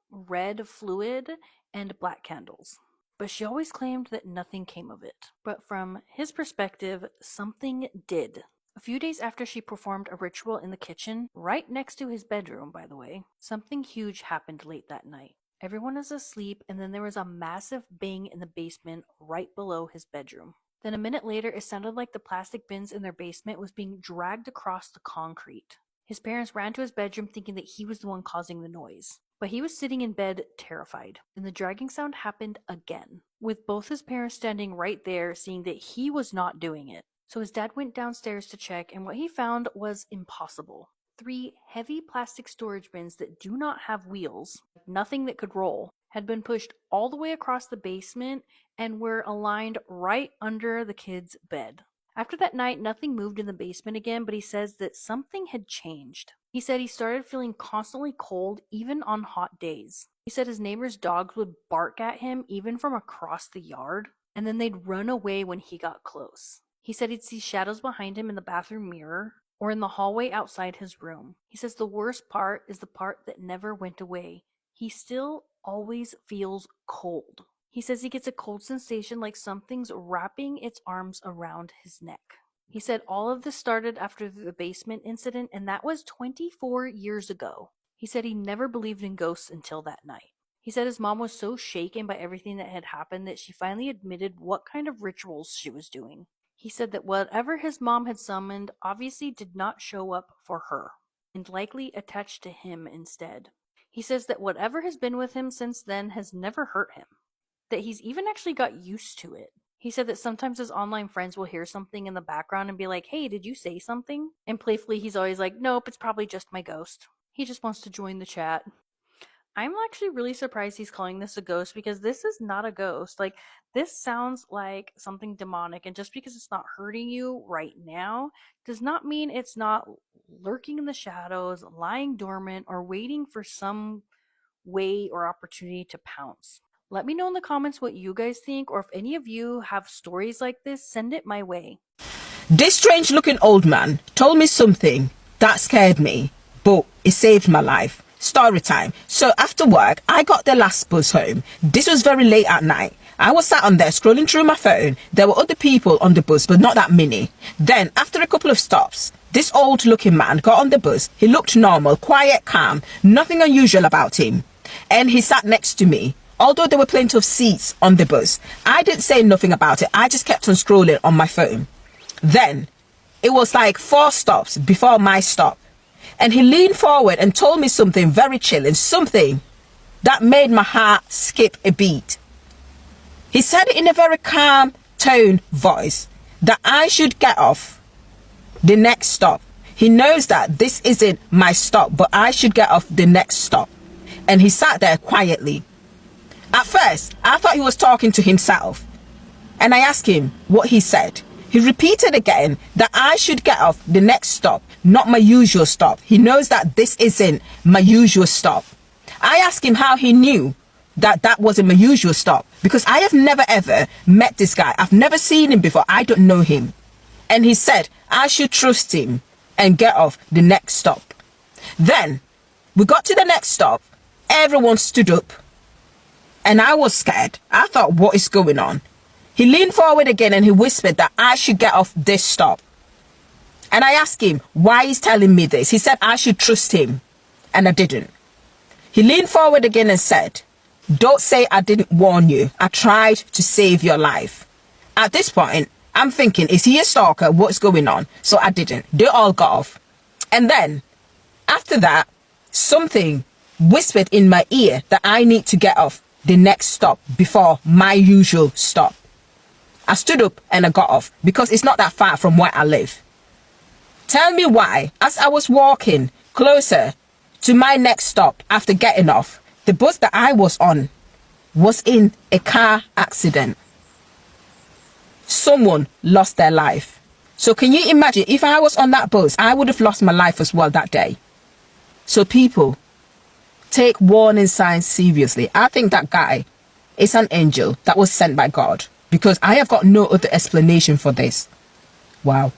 [SPEAKER 3] red fluid and black candles. But she always claimed that nothing came of it. But from his perspective, something did. A few days after she performed a ritual in the kitchen, right next to his bedroom, by the way, something huge happened late that night. Everyone was asleep, and then there was a massive bang in the basement right below his bedroom. Then a minute later, it sounded like the plastic bins in their basement was being dragged across the concrete. His parents ran to his bedroom thinking that he was the one causing the noise. But he was sitting in bed, terrified. And the dragging sound happened again, with both his parents standing right there, seeing that he was not doing it. So his dad went downstairs to check, and what he found was impossible. 3 heavy plastic storage bins that do not have wheels, nothing that could roll, had been pushed all the way across the basement and were aligned right under the kid's bed. After that night, nothing moved in the basement again, but he says that something had changed. He said he started feeling constantly cold even on hot days. He said his neighbor's dogs would bark at him even from across the yard, and then they'd run away when he got close. He said he'd see shadows behind him in the bathroom mirror or in the hallway outside his room. He says the worst part is the part that never went away. He still always feels cold. He says he gets a cold sensation like something's wrapping its arms around his neck. He said all of this started after the basement incident, and that was 24 years ago. He said he never believed in ghosts until that night. He said his mom was so shaken by everything that had happened that she finally admitted what kind of rituals she was doing. He said that whatever his mom had summoned obviously did not show up for her, and likely attached to him instead. He says that whatever has been with him since then has never hurt him, that he's even actually got used to it. He said that sometimes his online friends will hear something in the background and be like, hey, did you say something? And playfully he's always like, nope, it's probably just my ghost. He just wants to join the chat. I'm actually really surprised he's calling this a ghost, because this is not a ghost. Like, this sounds like something demonic, and just because it's not hurting you right now does not mean it's not lurking in the shadows, lying dormant, or waiting for some way or opportunity to pounce. Let me know in the comments what you guys think, or if any of you have stories like this, send it my way.
[SPEAKER 12] This strange looking old man told me something that scared me, but it saved my life. Story time. So after work, I got the last bus home. This was very late at night. I was sat on there scrolling through my phone. There were other people on the bus, but not that many. Then, after a couple of stops, this old looking man got on the bus. He looked normal, quiet, calm, nothing unusual about him. And he sat next to me. Although there were plenty of seats on the bus, I didn't say nothing about it. I just kept on scrolling on my phone. Then, it was like 4 stops before my stop. And he leaned forward and told me something very chilling, something that made my heart skip a beat. He said in a very calm tone voice that I should get off the next stop. He knows that this isn't my stop, but I should get off the next stop. And he sat there quietly. At first, I thought he was talking to himself. And I asked him what he said. He repeated again that I should get off the next stop, not my usual stop. He knows that this isn't my usual stop. I asked him how he knew that that wasn't my usual stop, because I have never ever met this guy. I've never seen him before. I don't know him. And he said I should trust him and get off the next stop. Then we got to the next stop. Everyone stood up. And I was scared. I thought, what is going on? He leaned forward again and he whispered that I should get off this stop. And I asked him why he's telling me this. He said I should trust him. And I didn't. He leaned forward again and said, don't say I didn't warn you. I tried to save your life. At this point, I'm thinking, is he a stalker? What's going on? So I didn't. They all got off. And then, after that, something whispered in my ear that I need to get off the next stop before my usual stop. I stood up and I got off because it's not that far from where I live. Tell me why, as I was walking closer to my next stop after getting off, the bus that I was on was in a car accident. Someone lost their life. So can you imagine, if I was on that bus, I would have lost my life as well that day. So people, take warning signs seriously. I think that guy is an angel that was sent by God, because I have got no other explanation for this. Wow.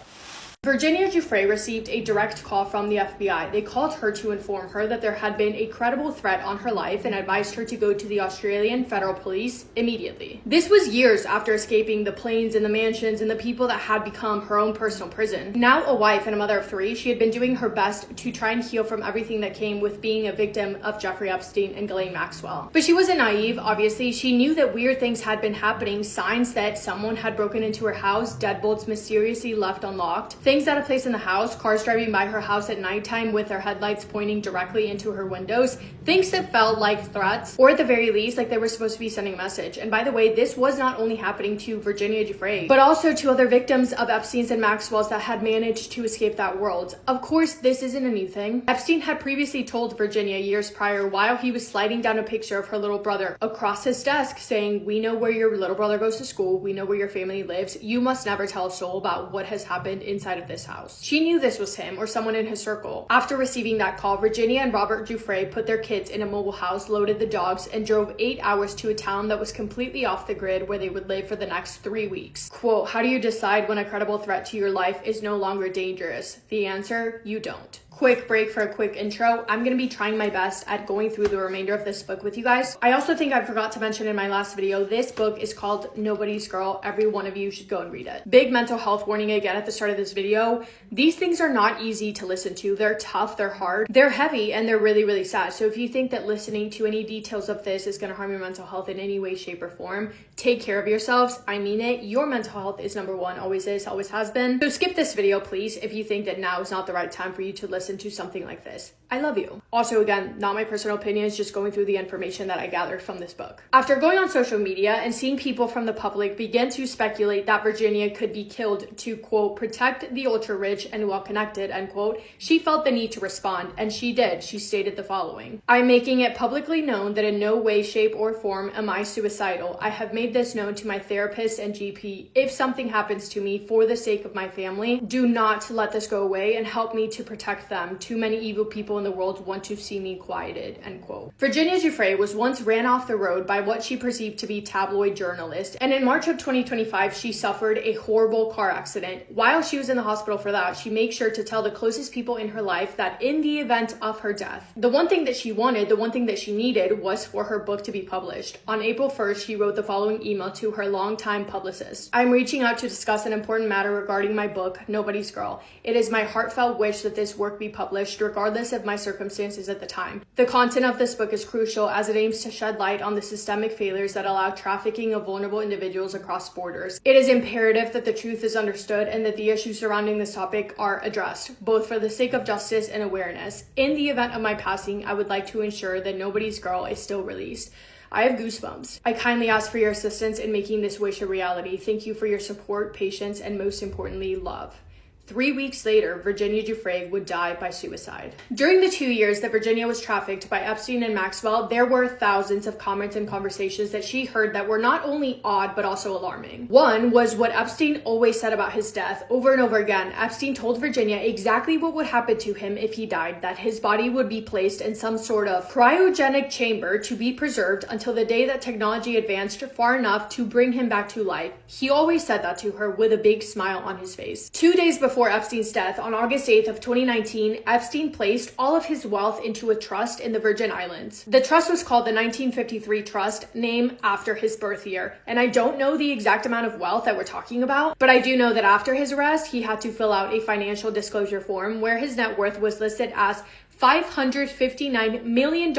[SPEAKER 13] Virginia Giuffre received a direct call from the FBI. They called her to inform her that there had been a credible threat on her life and advised her to go to the Australian Federal Police immediately. This was years after escaping the planes and the mansions and the people that had become her own personal prison. Now a wife and a mother of 3, she had been doing her best to try and heal from everything that came with being a victim of Jeffrey Epstein and Ghislaine Maxwell. But she wasn't naive, obviously. She knew that weird things had been happening, signs that someone had broken into her house, deadbolts mysteriously left unlocked, things out of place in the house, cars driving by her house at nighttime with their headlights pointing directly into her windows, things that felt like threats, or at the very least, like they were supposed to be sending a message. And by the way, this was not only happening to Virginia Giuffre, but also to other victims of Epstein's and Maxwell's that had managed to escape that world. Of course, this isn't a new thing. Epstein had previously told Virginia years prior, while he was sliding down a picture of her little brother across his desk, saying, we know where your little brother goes to school, we know where your family lives, you must never tell a soul about what has happened inside of this house. She knew this was him or someone in his circle. After receiving that call, Virginia and Robert Giuffre put their kids in a mobile house, loaded the dogs, and drove 8 hours to a town that was completely off the grid where they would live for the next 3 weeks. Quote, how do you decide when a credible threat to your life is no longer dangerous? The answer, you don't. Quick break for a quick intro. I'm going to be trying my best at going through the remainder of this book with you guys. I also think I forgot to mention in my last video, this book is called Nobody's Girl. Every one of you should go and read it. Big mental health warning again at the start of this video. These things are not easy to listen to. They're tough, they're hard, they're heavy, and they're really, really sad. So if you think that listening to any details of this is going to harm your mental health in any way, shape, or form, take care of yourselves. I mean it. Your mental health is number one, always is, always has been. So skip this video, please, if you think that now is not the right time for you to listen to something like this. I love you. Also, again, not my personal opinions, just going through the information that I gathered from this book. After going on social media and seeing people from the public begin to speculate that Virginia could be killed to, quote, protect the ultra-rich and well-connected, end quote, she felt the need to respond, and she did. She stated the following. I'm making it publicly known that in no way, shape, or form am I suicidal. I have made this known to my therapist and GP. If something happens to me for the sake of my family, do not let this go away and help me to protect them. Too many evil people in the world want to see me quieted, end quote. Virginia Giuffre was once ran off the road by what she perceived to be tabloid journalists, and in March of 2025, she suffered a horrible car accident. While she was in the hospital for that, she made sure to tell the closest people in her life that in the event of her death, the one thing that she wanted, the one thing that she needed was for her book to be published. On April 1st, she wrote the following email to her longtime publicist. I'm reaching out to discuss an important matter regarding my book, Nobody's Girl. It is my heartfelt wish that this work be published, regardless of my circumstances at the time. The content of this book is crucial as it aims to shed light on the systemic failures that allow trafficking of vulnerable individuals across borders. It is imperative that the truth is understood and that the issues surrounding this topic are addressed, both for the sake of justice and awareness. In the event of my passing, I would like to ensure that Nobody's Girl is still released. I have goosebumps. I kindly ask for your assistance in making this wish a reality. Thank you for your support, patience, and most importantly, love. 3 weeks later, Virginia Giuffre would die by suicide. During the 2 years that Virginia was trafficked by Epstein and Maxwell, there were thousands of comments and conversations that she heard that were not only odd, but also alarming. One was what Epstein always said about his death. Over and over again, Epstein told Virginia exactly what would happen to him if he died, that his body would be placed in some sort of cryogenic chamber to be preserved until the day that technology advanced far enough to bring him back to life. He always said that to her with a big smile on his face. 2 days before Epstein's death, on August 8th of 2019, Epstein placed all of his wealth into a trust in the Virgin Islands. The trust was called the 1953 Trust, named after his birth year. And I don't know the exact amount of wealth that we're talking about, but I do know that after his arrest, he had to fill out a financial disclosure form where his net worth was listed as $559 million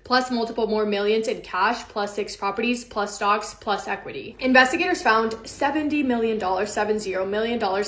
[SPEAKER 13] plus multiple more millions in cash, plus 6 properties, plus stocks, plus equity. Investigators found $70 million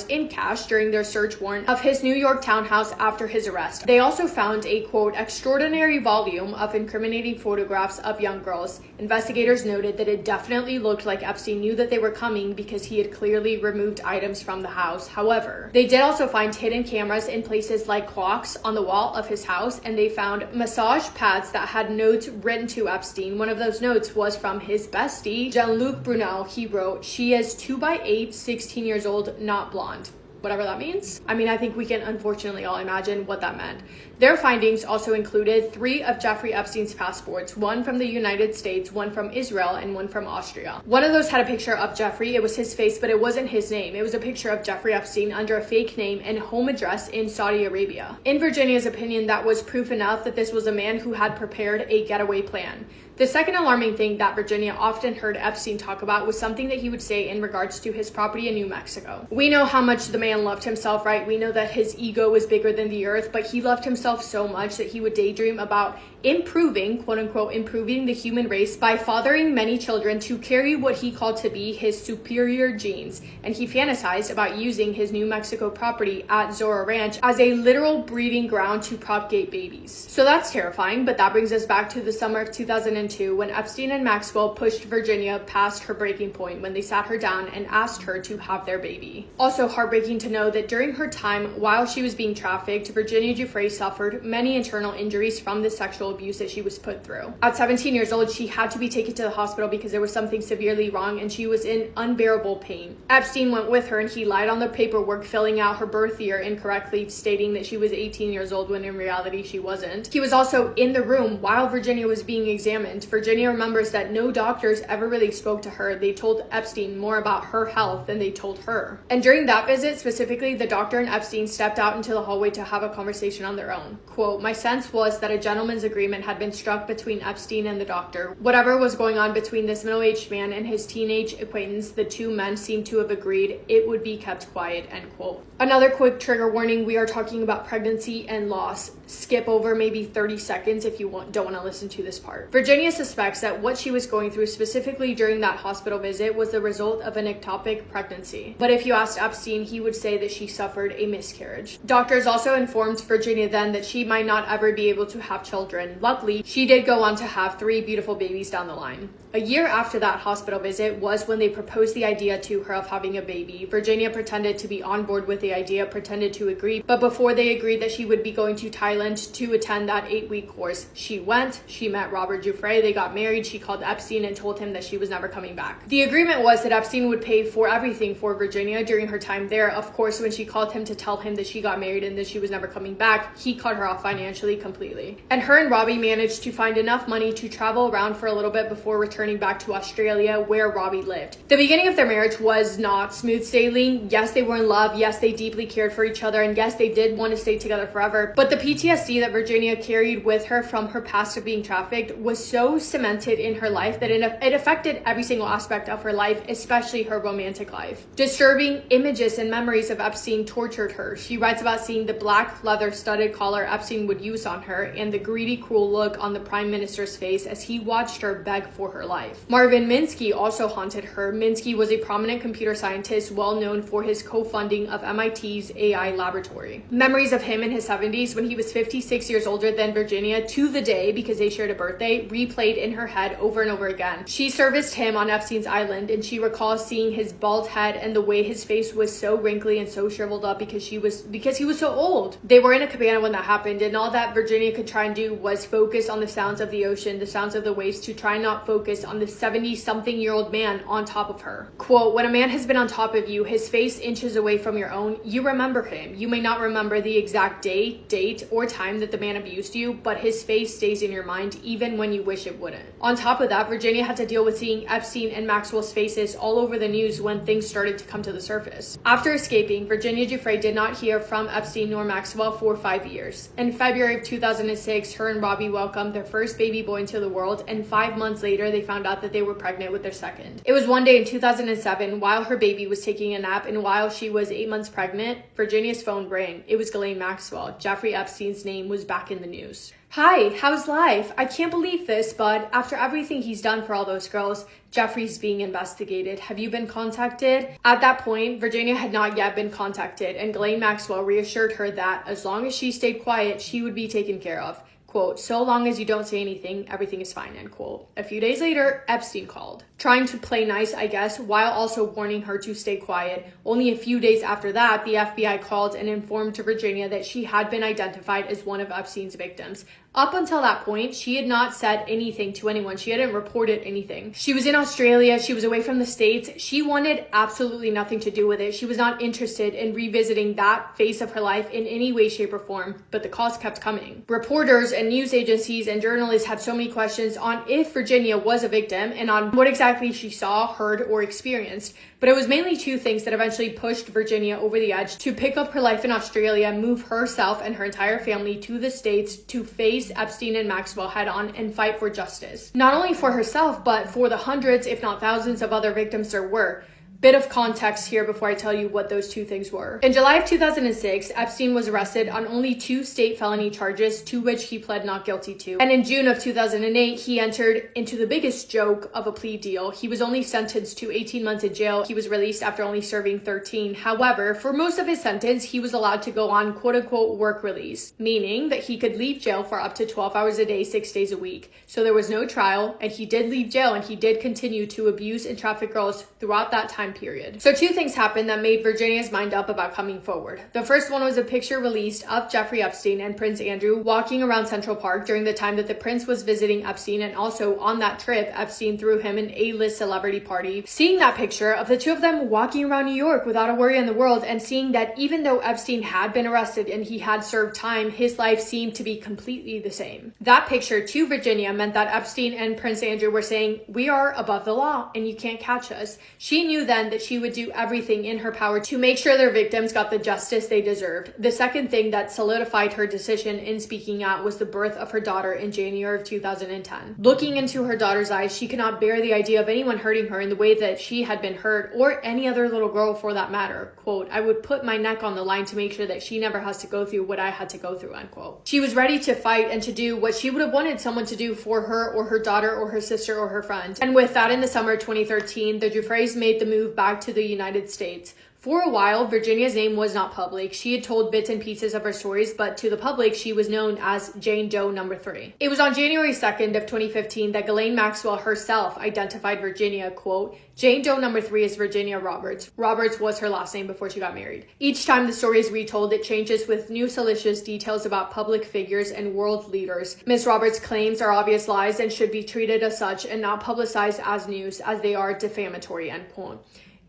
[SPEAKER 13] in cash during their search warrant of his New York townhouse after his arrest. They also found a, quote, extraordinary volume of incriminating photographs of young girls. Investigators noted that it definitely looked like Epstein knew that they were coming because he had clearly removed items from the house. However, they did also find hidden cameras in places like clocks on the wall of his house, and they found massage pads that had notes written to Epstein. One of those notes was from his bestie, Jean-Luc Brunel. He wrote, "She is 2x8, 16 years old, not blonde." Whatever that means. I mean, I think we can unfortunately all imagine what that meant. Their findings also included 3 of Jeffrey Epstein's passports, one from the United States, one from Israel, and one from Austria. One of those had a picture of Jeffrey. It was his face, but it wasn't his name. It was a picture of Jeffrey Epstein under a fake name and home address in Saudi Arabia. In Virginia's opinion, that was proof enough that this was a man who had prepared a getaway plan. The second alarming thing that Virginia often heard Epstein talk about was something that he would say in regards to his property in New Mexico. We know how much the man loved himself, right? We know that his ego was bigger than the earth, but he loved himself so much that he would daydream about improving, quote unquote, improving the human race by fathering many children to carry what he called to be his superior genes. And he fantasized about using his New Mexico property at Zorro Ranch as a literal breeding ground to propagate babies. So that's terrifying, but that brings us back to the summer of 2002 when Epstein and Maxwell pushed Virginia past her breaking point when they sat her down and asked her to have their baby. Also heartbreaking to know that during her time while she was being trafficked, Virginia Giuffre suffered many internal injuries from this sexual mental abuse that she was put through. At 17 years old, she had to be taken to the hospital because there was something severely wrong and she was in unbearable pain. Epstein went with her and he lied on the paperwork, filling out her birth year incorrectly, stating that she was 18 years old when in reality she wasn't. He was also in the room while Virginia was being examined. Virginia remembers that no doctors ever really spoke to her. They told Epstein more about her health than they told her. And during that visit specifically, the doctor and Epstein stepped out into the hallway to have a conversation on their own. Quote, "My sense was that a gentleman's agreement had been struck between Epstein and the doctor. Whatever was going on between this middle-aged man and his teenage acquaintance, the two men seemed to have agreed it would be kept quiet," end quote. Another quick trigger warning, we are talking about pregnancy and loss. Skip over maybe 30 seconds if you don't want to listen to this part. Virginia suspects that what she was going through specifically during that hospital visit was the result of an ectopic pregnancy. But if you asked Epstein, he would say that she suffered a miscarriage. Doctors also informed Virginia then that she might not ever be able to have children. Luckily, she did go on to have 3 beautiful babies down the line. A year after that hospital visit was when they proposed the idea to her of having a baby. Virginia pretended to be on board with the idea, pretended to agree, but before they agreed that she would be going to Thailand to attend that 8-week course, she went, she met Robert Giuffre, they got married, she called Epstein and told him that she was never coming back. The agreement was that Epstein would pay for everything for Virginia during her time there. Of course, when she called him to tell him that she got married and that she was never coming back, he cut her off financially completely. And her and Robbie managed to find enough money to travel around for a little bit before returning back to Australia where Robbie lived. The beginning of their marriage was not smooth sailing. Yes, they were in love. Yes, they deeply cared for each other. And yes, they did want to stay together forever. But the PTSD that Virginia carried with her from her past of being trafficked was so cemented in her life that it affected every single aspect of her life, especially her romantic life. Disturbing images and memories of Epstein tortured her. She writes about seeing the black leather studded collar Epstein would use on her and the greedy, cruel look on the prime minister's face as he watched her beg for her life. Marvin Minsky also haunted her. Minsky was a prominent computer scientist well known for his co-funding of MIT's AI laboratory. Memories of him in his 70s when he was 56 years older than Virginia to the day because they shared a birthday replayed in her head over and over again. She serviced him on Epstein's island and she recalls seeing his bald head and the way his face was so wrinkly and so shriveled up because he was so old. They were in a cabana when that happened and all that Virginia could try and do was focus on the sounds of the ocean, the sounds of the waves, to try not focus on the 70-something-year-old man on top of her. Quote, "When a man has been on top of you, his face inches away from your own, you remember him. You may not remember the exact day, date, or time that the man abused you, but his face stays in your mind even when you wish it wouldn't." On top of that, Virginia had to deal with seeing Epstein and Maxwell's faces all over the news when things started to come to the surface. After escaping, Virginia Giuffre did not hear from Epstein nor Maxwell for 5 years. In February of 2006, her and Robbie welcomed their first baby boy into the world, and 5 months later, they found out that they were pregnant with their second. It was one day in 2007, while her baby was taking a nap and while she was 8 months pregnant, Virginia's phone rang. It was Ghislaine Maxwell. Jeffrey Epstein's name was back in the news. "Hi, how's life? I can't believe this, but after everything he's done for all those girls, Jeffrey's being investigated. Have you been contacted?" At that point, Virginia had not yet been contacted, and Ghislaine Maxwell reassured her that as long as she stayed quiet, she would be taken care of. Quote, "So long as you don't say anything, everything is fine," end quote. A few days later, Epstein called, trying to play nice, I guess, while also warning her to stay quiet. Only a few days after that, the FBI called and informed to Virginia that she had been identified as one of Epstein's victims. Up until that point, she had not said anything to anyone. She hadn't reported anything. She was in Australia. She was away from the States. She wanted absolutely nothing to do with it. She was not interested in revisiting that phase of her life in any way, shape, or form, but the calls kept coming. Reporters and news agencies and journalists had so many questions on if Virginia was a victim and on what exactly she saw, heard, or experienced. But it was mainly 2 things that eventually pushed Virginia over the edge to pick up her life in Australia, move herself and her entire family to the States to face Epstein and Maxwell head on and fight for justice. Not only for herself, but for the hundreds, if not thousands of other victims there were. Bit of context here before I tell you what those 2 things were. In July of 2006, Epstein was arrested on only 2 state felony charges to which he pled not guilty to. And in June of 2008, he entered into the biggest joke of a plea deal. He was only sentenced to 18 months in jail. He was released after only serving 13. However, for most of his sentence, he was allowed to go on quote-unquote work release, meaning that he could leave jail for up to 12 hours a day, 6 days a week. So there was no trial, and he did leave jail and he did continue to abuse and traffic girls throughout that time time period. So 2 things happened that made Virginia's mind up about coming forward. The first one was a picture released of Jeffrey Epstein and Prince Andrew walking around Central Park during the time that the prince was visiting Epstein, and also on that trip, Epstein threw him an A-list celebrity party. Seeing that picture of the 2 of them walking around New York without a worry in the world, and seeing that even though Epstein had been arrested and he had served time, his life seemed to be completely the same. That picture to Virginia meant that Epstein and Prince Andrew were saying, "We are above the law and you can't catch us." She knew then that she would do everything in her power to make sure their victims got the justice they deserved. The second thing that solidified her decision in speaking out was the birth of her daughter in January of 2010. Looking into her daughter's eyes, she could not bear the idea of anyone hurting her in the way that she had been hurt, or any other little girl for that matter. Quote, "I would put my neck on the line to make sure that she never has to go through what I had to go through," unquote. She was ready to fight and to do what she would have wanted someone to do for her or her daughter or her sister or her friend. And with that, in the summer of 2013, the Giuffres made the move back to the United States. For a while, Virginia's name was not public. She had told bits and pieces of her stories, but to the public, she was known as Jane Doe number 3. It was on January 2nd of 2015 that Ghislaine Maxwell herself identified Virginia, quote, "Jane Doe number 3 is Virginia Roberts." Roberts was her last name before she got married. Each time the story is retold, it changes with new salacious details about public figures and world leaders. Ms. Roberts' claims are obvious lies and should be treated as such and not publicized as news, as they are defamatory, end quote.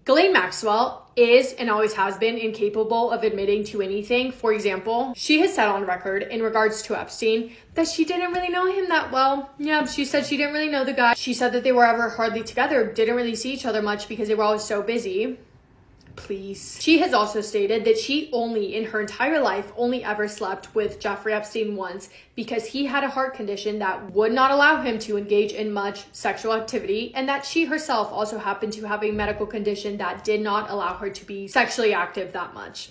[SPEAKER 13] Ghislaine Maxwell is and always has been incapable of admitting to anything. For example, she has said on record in regards to Epstein that she didn't really know him that well. Yeah, she said she didn't really know the guy. She said that they were ever hardly together, didn't really see each other much because they were always so busy. Please. She has also stated that she only, in her entire life, only ever slept with Jeffrey Epstein once because he had a heart condition that would not allow him to engage in much sexual activity, and that she herself also happened to have a medical condition that did not allow her to be sexually active that much.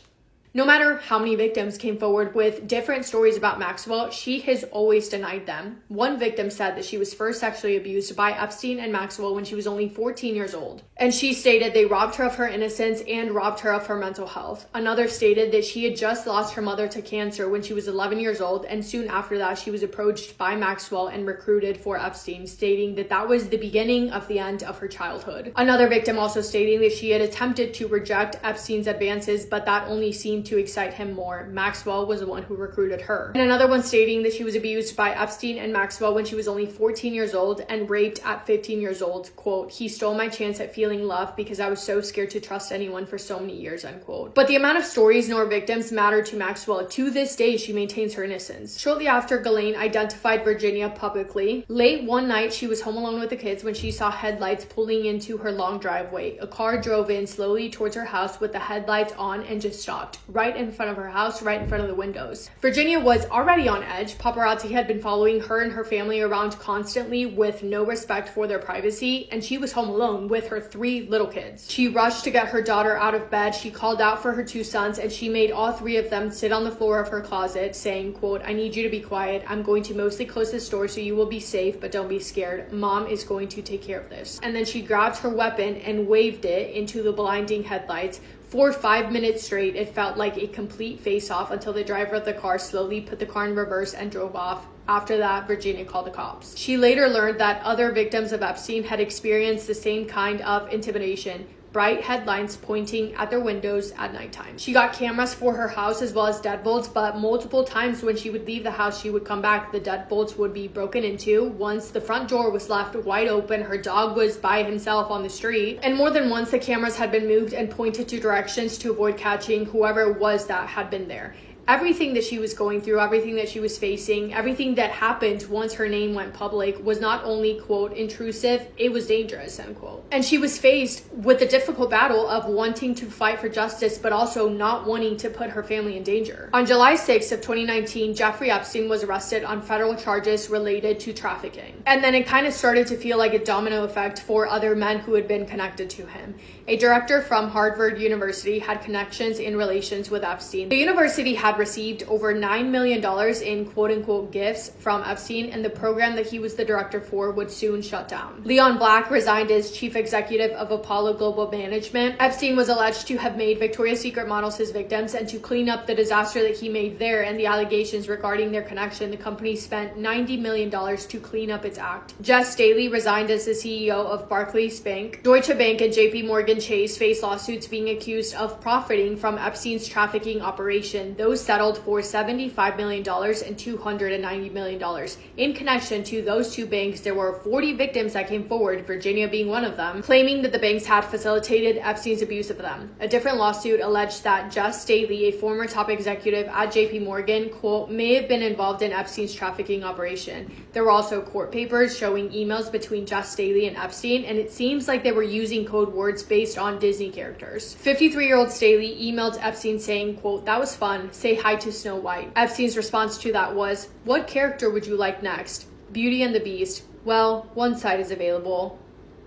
[SPEAKER 13] No matter how many victims came forward with different stories about Maxwell, she has always denied them. One victim said that she was first sexually abused by Epstein and Maxwell when she was only 14 years old. And she stated they robbed her of her innocence and robbed her of her mental health. Another stated that she had just lost her mother to cancer when she was 11 years old, and soon after that she was approached by Maxwell and recruited for Epstein, stating that that was the beginning of the end of her childhood. Another victim also stating that she had attempted to reject Epstein's advances, but that only seemed to excite him more. Maxwell was the one who recruited her. And another one stating that she was abused by Epstein and Maxwell when she was only 14 years old and raped at 15 years old. Quote, "He stole my chance at feeling love because I was so scared to trust anyone for so many years," unquote. But the amount of stories nor victims mattered to Maxwell. To this day, she maintains her innocence. Shortly after Ghislaine identified Virginia publicly, late one night she was home alone with the kids when she saw headlights pulling into her long driveway. A car drove in slowly towards her house with the headlights on and just stopped right in front of her house, right in front of the windows. Virginia was already on edge. Paparazzi had been following her and her family around constantly with no respect for their privacy, and she was home alone with her 3 little kids. She rushed to get her daughter out of bed. She called out for her 2 sons, and she made all 3 of them sit on the floor of her closet, saying, quote, "I need you to be quiet. I'm going to mostly close this door so you will be safe, but don't be scared. Mom is going to take care of this." And then she grabbed her weapon and waved it into the blinding headlights. For 5 minutes straight, it felt like a complete face-off until the driver of the car slowly put the car in reverse and drove off. After that, Virginia called the cops. She later learned that other victims of Epstein had experienced the same kind of intimidation. Bright headlights pointing at their windows at nighttime. She got cameras for her house as well as deadbolts, but multiple times when she would leave the house, she would come back, the deadbolts would be broken into. Once the front door was left wide open, her dog was by himself on the street, and more than once the cameras had been moved and pointed to directions to avoid catching whoever it was that had been there. Everything that she was going through, everything that she was facing, everything that happened once her name went public was not only, quote, intrusive, it was dangerous, unquote. And she was faced with the difficult battle of wanting to fight for justice, but also not wanting to put her family in danger. On July 6th of 2019, Jeffrey Epstein was arrested on federal charges related to trafficking. And then it kind of started to feel like a domino effect for other men who had been connected to him. A director from Harvard University had connections in relations with Epstein. The university had received over $9 million in quote-unquote gifts from Epstein, and the program that he was the director for would soon shut down. Leon Black resigned as chief executive of Apollo Global Management. Epstein was alleged to have made Victoria's Secret models his victims, and to clean up the disaster that he made there and the allegations regarding their connection, the company spent $90 million to clean up its act. Jess Staley resigned as the CEO of Barclays Bank. Deutsche Bank and JP Morgan Chase faced lawsuits being accused of profiting from Epstein's trafficking operation. Those settled for $75 million and $290 million. In connection to those two banks, there were 40 victims that came forward, Virginia being one of them, claiming that the banks had facilitated Epstein's abuse of them. A different lawsuit alleged that Jess Staley, a former top executive at JP Morgan, quote, may have been involved in Epstein's trafficking operation. There were also court papers showing emails between Jess Staley and Epstein, and it seems like they were using code words based on Disney characters. 53-year-old Staley emailed Epstein saying, quote, that was fun, say hi to Snow White. Epstein's response to that was, what character would you like next? Beauty and the Beast. Well, one side is available.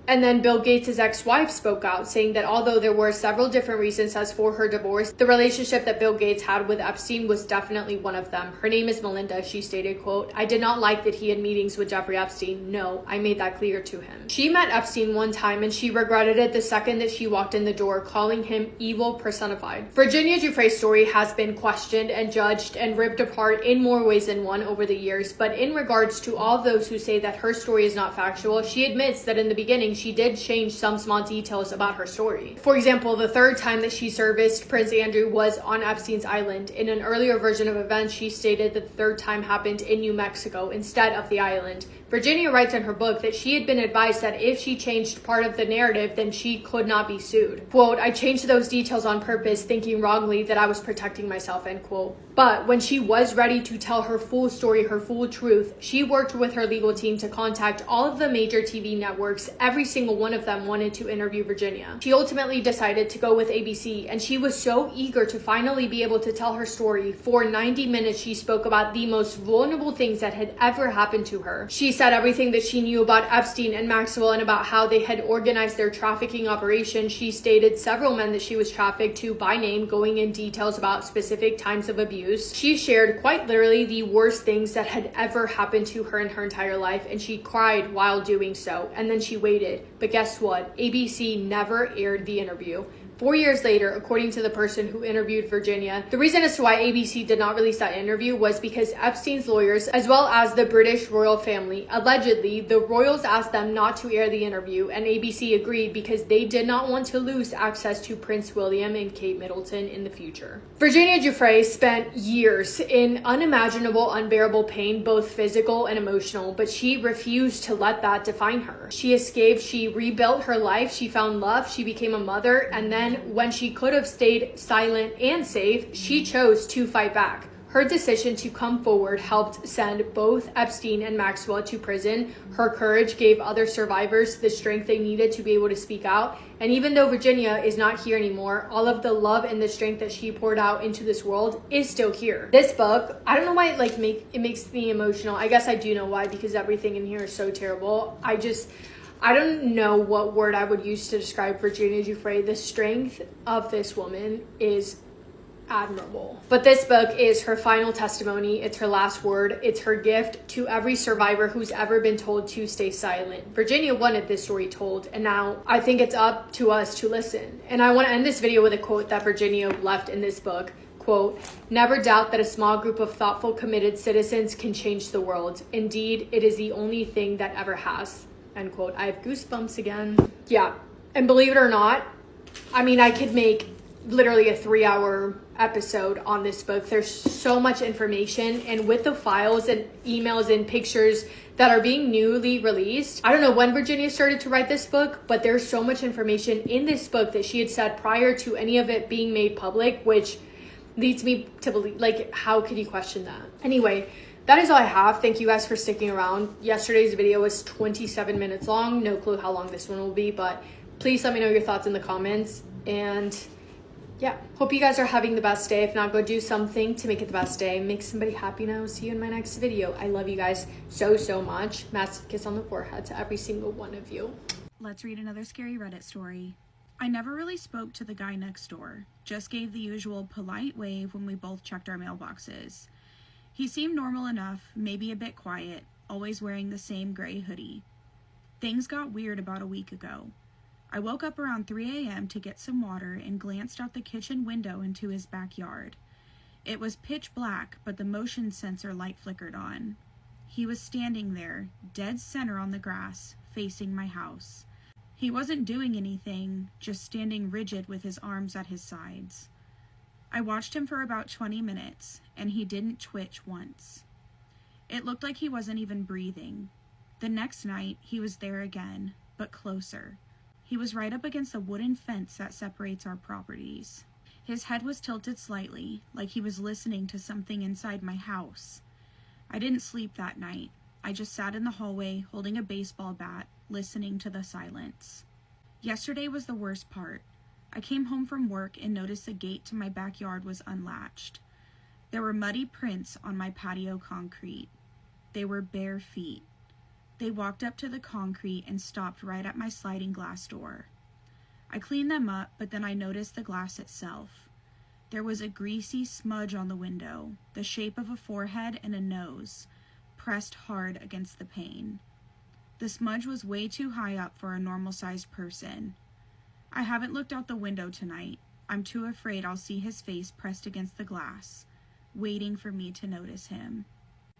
[SPEAKER 13] And then Bill Gates' ex-wife spoke out, saying that although there were several different reasons as for her divorce, the relationship that Bill Gates had with Epstein was definitely one of them. Her name is Melinda. She stated, quote, I did not like that he had meetings with Jeffrey Epstein. No, I made that clear to him. She met Epstein one time and she regretted it the second that she walked in the door, calling him evil personified. Virginia Giuffre's story has been questioned and judged and ripped apart in more ways than one over the years, but in regards to all those who say that her story is not factual, she admits that in the beginning she did change some small details about her story. For example, the third time that she serviced Prince Andrew was on Epstein's Island. In an earlier version of events, she stated that the third time happened in New Mexico instead of the island. Virginia writes in her book that she had been advised that if she changed part of the narrative, then she could not be sued. Quote, I changed those details on purpose, thinking wrongly that I was protecting myself, end quote. But when she was ready to tell her full story, her full truth, she worked with her legal team to contact all of the major TV networks. Every single one of them wanted to interview Virginia. She ultimately decided to go with ABC, and she was so eager to finally be able to tell her story. For 90 minutes, she spoke about the most vulnerable things that had ever happened to her. She said everything that she knew about Epstein and Maxwell and about how they had organized their trafficking operation. She stated several men that she was trafficked to by name, going in details about specific times of abuse. She shared quite literally the worst things that had ever happened to her in her entire life, and she cried while doing so, and then she waited. But guess what? ABC never aired the interview. 4 years later, according to the person who interviewed Virginia, the reason as to why ABC did not release that interview was because Epstein's lawyers, as well as the British royal family, allegedly, the royals asked them not to air the interview, and ABC agreed because they did not want to lose access to Prince William and Kate Middleton in the future. Virginia Giuffre spent years in unimaginable, unbearable pain, both physical and emotional, but she refused to let that define her. She escaped, she rebuilt her life, she found love, she became a mother, and then when she could have stayed silent and safe, she chose to fight back. Her decision to come forward helped send both Epstein and Maxwell to prison. Her courage gave other survivors the strength they needed to be able to speak out. And even though Virginia is not here anymore, all of the love and the strength that she poured out into this world is still here. This book, I don't know why it makes me emotional. I guess I do know why, because everything in here is so terrible. I don't know what word I would use to describe Virginia Giuffre. The strength of this woman is admirable. But this book is her final testimony. It's her last word. It's her gift to every survivor who's ever been told to stay silent. Virginia wanted this story told, and now I think it's up to us to listen. And I want to end this video with a quote that Virginia left in this book. Quote, never doubt that a small group of thoughtful, committed citizens can change the world. Indeed, it is the only thing that ever has. End quote. I have goosebumps again. Yeah. And believe it or not, I mean, I could make literally a 3-hour episode on this book. There's so much information, and with the files and emails and pictures that are being newly released, I don't know when Virginia started to write this book, but there's so much information in this book that she had said prior to any of it being made public, which leads me to believe, like, how could you question that? Anyway, that is all I have. Thank you guys for sticking around. Yesterday's video was 27 minutes long. No clue how long this one will be, but please let me know your thoughts in the comments. And yeah, hope you guys are having the best day. If not, go do something to make it the best day. Make somebody happy, and I will see you in my next video. I love you guys so, so much. Massive kiss on the forehead to every single one of you.
[SPEAKER 8] Let's read another scary Reddit story. I never really spoke to the guy next door, just gave the usual polite wave when we both checked our mailboxes. He seemed normal enough, maybe a bit quiet, always wearing the same gray hoodie. Things got weird about a week ago. I woke up around 3 a.m. to get some water and glanced out the kitchen window into his backyard. It was pitch black, but the motion sensor light flickered on. He was standing there, dead center on the grass, facing my house. He wasn't doing anything, just standing rigid with his arms at his sides. I watched him for about 20 minutes, and he didn't twitch once. It looked like he wasn't even breathing. The next night, he was there again, but closer. He was right up against the wooden fence that separates our properties. His head was tilted slightly, like he was listening to something inside my house. I didn't sleep that night. I just sat in the hallway, holding a baseball bat, listening to the silence. Yesterday was the worst part. I came home from work and noticed the gate to my backyard was unlatched. There were muddy prints on my patio concrete. They were bare feet. They walked up to the concrete and stopped right at my sliding glass door. I cleaned them up, but then I noticed the glass itself. There was a greasy smudge on the window, the shape of a forehead and a nose, pressed hard against the pane. The smudge was way too high up for a normal-sized person. I haven't looked out the window tonight. I'm too afraid I'll see his face pressed against the glass, waiting for me to notice him.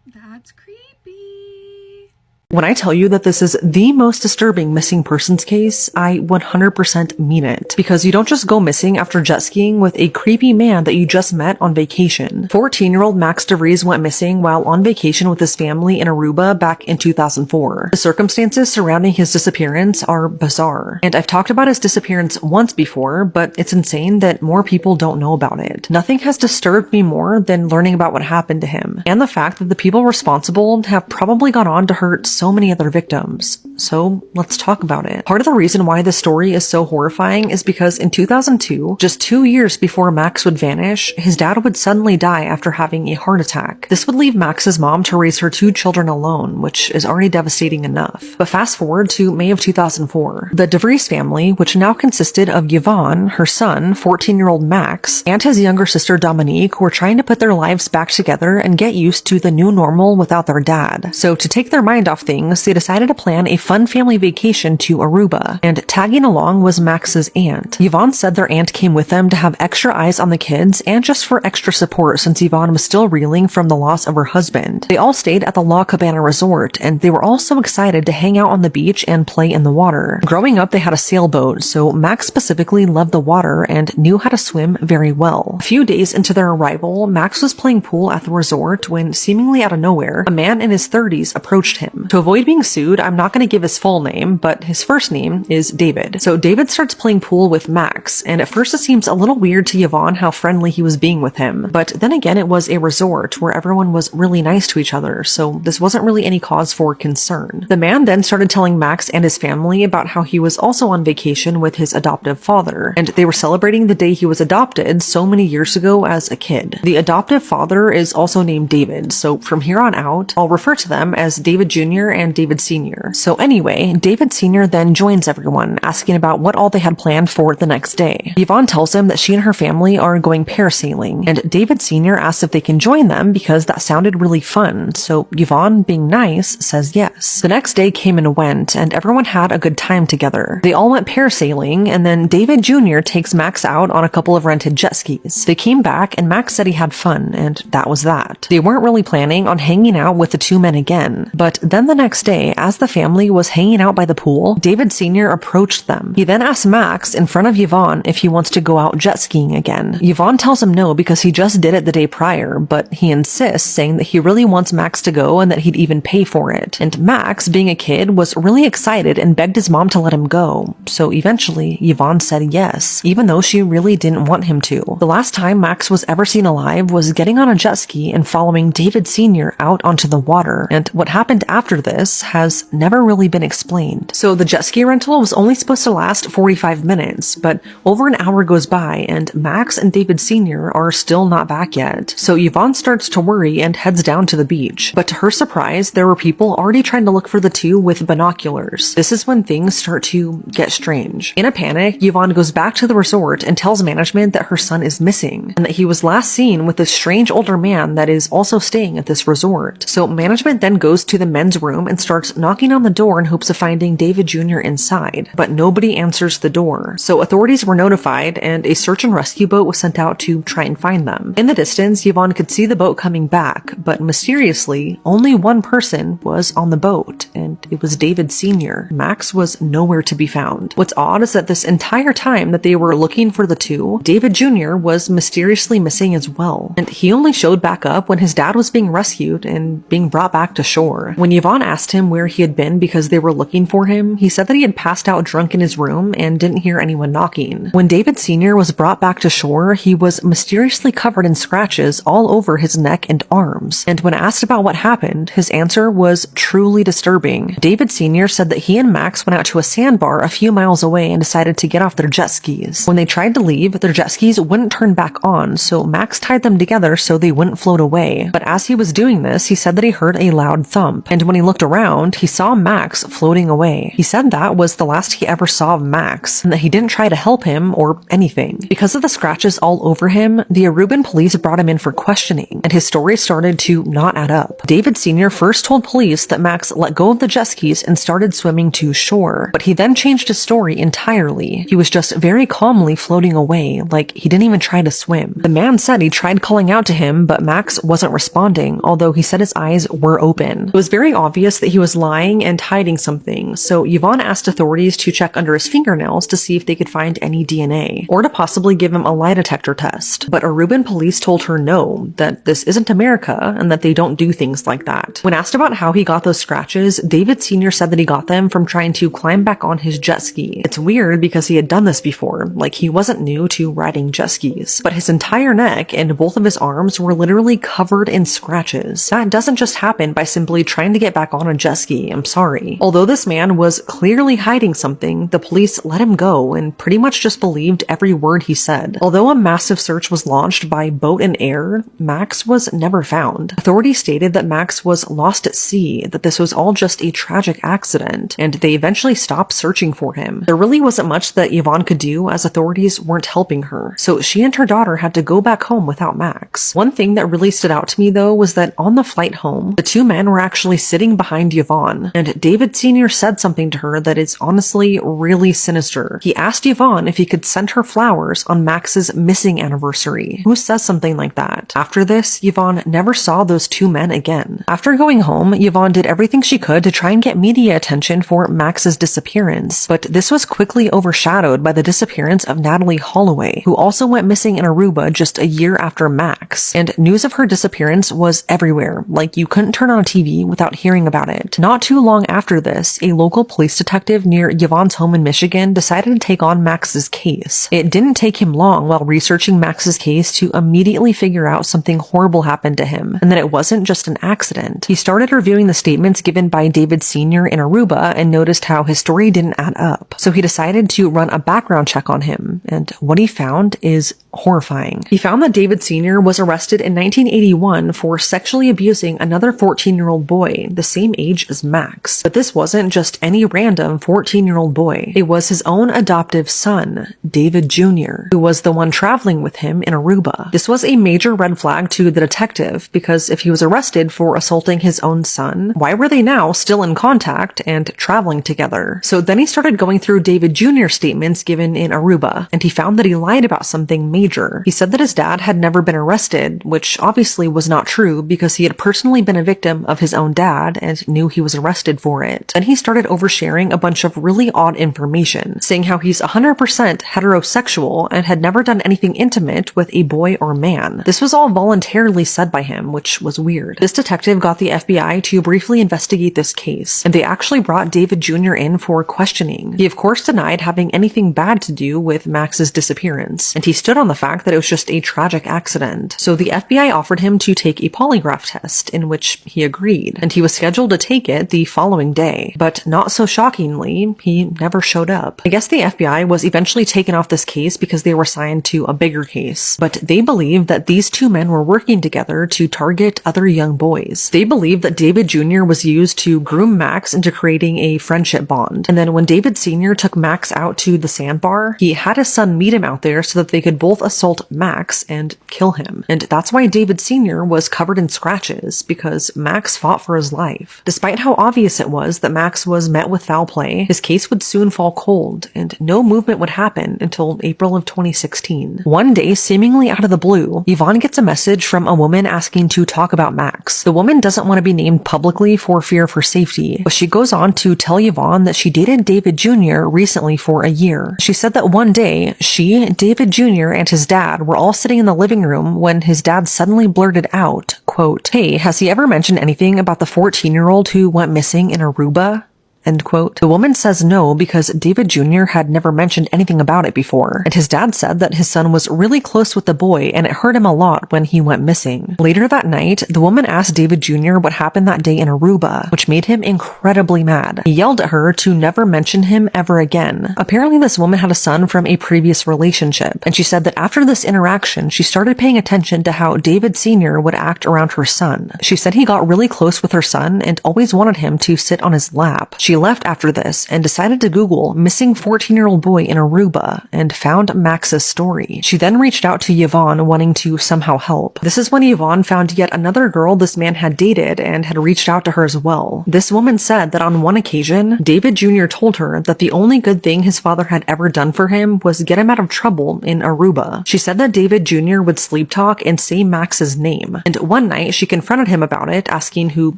[SPEAKER 8] That's creepy.
[SPEAKER 14] When I tell you that this is the most disturbing missing persons case, I 100% mean it. Because you don't just go missing after jet skiing with a creepy man that you just met on vacation. 14-year-old Max DeVries went missing while on vacation with his family in Aruba back in 2004. The circumstances surrounding his disappearance are bizarre. And I've talked about his disappearance once before, but it's insane that more people don't know about it. Nothing has disturbed me more than learning about what happened to him, and the fact that the people responsible have probably gone on to hurt so many other victims. So let's talk about it. Part of the reason why this story is so horrifying is because in 2002, just 2 years before Max would vanish, his dad would suddenly die after having a heart attack. This would leave Max's mom to raise her 2 children alone, which is already devastating enough. But fast forward to May of 2004. The DeVries family, which now consisted of Yvonne, her son, 14-year-old Max, and his younger sister Dominique, were trying to put their lives back together and get used to the new normal without their dad. So to take their mind off things, they decided to plan a fun family vacation to Aruba, and tagging along was Max's aunt. Yvonne said their aunt came with them to have extra eyes on the kids and just for extra support since Yvonne was still reeling from the loss of her husband. They all stayed at the La Cabana Resort, and they were all so excited to hang out on the beach and play in the water. Growing up, they had a sailboat, so Max specifically loved the water and knew how to swim very well. A few days into their arrival, Max was playing pool at the resort when, seemingly out of nowhere, a man in his 30s approached him. To avoid being sued, I'm not going to give his full name, but his first name is David. So David starts playing pool with Max, and at first it seems a little weird to Yvonne how friendly he was being with him. But then again, it was a resort where everyone was really nice to each other, so this wasn't really any cause for concern. The man then started telling Max and his family about how he was also on vacation with his adoptive father, and they were celebrating the day he was adopted so many years ago as a kid. The adoptive father is also named David, so from here on out, I'll refer to them as David Jr. and David Sr. So anyway, David Sr. then joins everyone, asking about what all they had planned for the next day. Yvonne tells him that she and her family are going parasailing, and David Sr. asks if they can join them because that sounded really fun, so Yvonne, being nice, says yes. The next day came and went, and everyone had a good time together. They all went parasailing, and then David Jr. takes Max out on a couple of rented jet skis. They came back, and Max said he had fun, and that was that. They weren't really planning on hanging out with the two men again, but then the next day, as the family was hanging out by the pool, David Sr. approached them. He then asked Max in front of Yvonne if he wants to go out jet skiing again. Yvonne tells him no because he just did it the day prior, but he insists, saying that he really wants Max to go and that he'd even pay for it. And Max, being a kid, was really excited and begged his mom to let him go. So eventually, Yvonne said yes, even though she really didn't want him to. The last time Max was ever seen alive was getting on a jet ski and following David Sr. out onto the water, and what happened after this has never really really been explained. So the jet ski rental was only supposed to last 45 minutes, but over an hour goes by and Max and David Sr. are still not back yet. So Yvonne starts to worry and heads down to the beach. But to her surprise, there were people already trying to look for the two with binoculars. This is when things start to get strange. In a panic, Yvonne goes back to the resort and tells management that her son is missing and that he was last seen with this strange older man that is also staying at this resort. So management then goes to the men's room and starts knocking on the door in hopes of finding David Jr. inside, but nobody answers the door. So authorities were notified and a search and rescue boat was sent out to try and find them. In the distance, Yvonne could see the boat coming back, but mysteriously, only one person was on the boat, and it was David Sr. Max was nowhere to be found. What's odd is that this entire time that they were looking for the two, David Jr. was mysteriously missing as well, and he only showed back up when his dad was being rescued and being brought back to shore. When Yvonne asked him where he had been because they were looking for him, he said that he had passed out drunk in his room and didn't hear anyone knocking. When David Sr. was brought back to shore, he was mysteriously covered in scratches all over his neck and arms, and when asked about what happened, his answer was truly disturbing. David Sr. said that he and Max went out to a sandbar a few miles away and decided to get off their jet skis. When they tried to leave, their jet skis wouldn't turn back on, so Max tied them together so they wouldn't float away. But as he was doing this, he said that he heard a loud thump, and when he looked around, he saw Max floating away. He said that was the last he ever saw of Max, and that he didn't try to help him or anything. Because of the scratches all over him, the Aruban police brought him in for questioning, and his story started to not add up. David Sr. first told police that Max let go of the jet skis and started swimming to shore, but he then changed his story entirely. He was just very calmly floating away, like he didn't even try to swim. The man said he tried calling out to him, but Max wasn't responding, although he said his eyes were open. It was very obvious that he was lying and hiding something, so Yvonne asked authorities to check under his fingernails to see if they could find any DNA, or to possibly give him a lie detector test. But Aruban police told her no, that this isn't America, and that they don't do things like that. When asked about how he got those scratches, David Sr. said that he got them from trying to climb back on his jet ski. It's weird because he had done this before, like he wasn't new to riding jet skis, but his entire neck and both of his arms were literally covered in scratches. That doesn't just happen by simply trying to get back on a jet ski, I'm sorry. Although this man was clearly hiding something, the police let him go and pretty much just believed every word he said. Although a massive search was launched by boat and air, Max was never found. Authorities stated that Max was lost at sea, that this was all just a tragic accident, and they eventually stopped searching for him. There really wasn't much that Yvonne could do as authorities weren't helping her, so she and her daughter had to go back home without Max. One thing that really stood out to me though was that on the flight home, the two men were actually sitting behind Yvonne, and David Sr. said something to her that is honestly really sinister. He asked Yvonne if he could send her flowers on Max's missing anniversary. Who says something like that? After this, Yvonne never saw those two men again. After going home, Yvonne did everything she could to try and get media attention for Max's disappearance, but this was quickly overshadowed by the disappearance of Natalie Holloway, who also went missing in Aruba just a year after Max, and news of her disappearance was everywhere, like you couldn't turn on a TV without hearing about it. Not too long after this, a local police detective near Yvonne's home in Michigan decided to take on Max's case. It didn't take him long while researching Max's case to immediately figure out something horrible happened to him, and that it wasn't just an accident. He started reviewing the statements given by David Sr. in Aruba and noticed how his story didn't add up. So he decided to run a background check on him, and what he found is horrifying. He found that David Sr. was arrested in 1981 for sexually abusing another 14-year-old boy, the same age as Max. But this wasn't just any random 14-year-old boy. It was his own adoptive son, David Jr., who was the one traveling with him in Aruba. This was a major red flag to the detective, because if he was arrested for assaulting his own son, why were they now still in contact and traveling together? So then he started going through David Jr.'s statements given in Aruba, and he found that he lied about something major. He said that his dad had never been arrested, which obviously was not true because he had personally been a victim of his own dad and knew he was arrested for it. Then he started oversharing a bunch of really odd information, saying how he's 100% heterosexual and had never done anything intimate with a boy or man. This was all voluntarily said by him, which was weird. This detective got the FBI to briefly investigate this case, and they actually brought David Jr. in for questioning. He of course denied having anything bad to do with Max's disappearance, and he stood on the the fact that it was just a tragic accident. So the FBI offered him to take a polygraph test, in which he agreed, and he was scheduled to take it the following day. But not so shockingly, he never showed up. I guess the FBI was eventually taken off this case because they were assigned to a bigger case, but they believed that these two men were working together to target other young boys. They believed that David Jr. was used to groom Max into creating a friendship bond, and then when David Sr. took Max out to the sandbar, he had his son meet him out there so that they could both assault Max and kill him. And that's why David Sr. was covered in scratches, because Max fought for his life. Despite how obvious it was that Max was met with foul play, his case would soon fall cold, and no movement would happen until April of 2016. One day, seemingly out of the blue, Yvonne gets a message from a woman asking to talk about Max. The woman doesn't want to be named publicly for fear of her safety, but she goes on to tell Yvonne that she dated David Jr. recently for a year. She said that one day, she, David Jr., and his dad were all sitting in the living room when his dad suddenly blurted out, quote, "Hey, has he ever mentioned anything about the 14-year-old who went missing in Aruba?" End quote. The woman says no because David Jr. had never mentioned anything about it before, and his dad said that his son was really close with the boy and it hurt him a lot when he went missing. Later that night, the woman asked David Jr. what happened that day in Aruba, which made him incredibly mad. He yelled at her to never mention him ever again. Apparently this woman had a son from a previous relationship, and she said that after this interaction, she started paying attention to how David Sr. would act around her son. She said he got really close with her son and always wanted him to sit on his lap. She left after this and decided to Google missing 14-year-old boy in Aruba and found Max's story. She then reached out to Yvonne wanting to somehow help. This is when Yvonne found yet another girl this man had dated and had reached out to her as well. This woman said that on one occasion, David Jr. told her that the only good thing his father had ever done for him was get him out of trouble in Aruba. She said that David Jr. would sleep talk and say Max's name, and one night she confronted him about it, asking who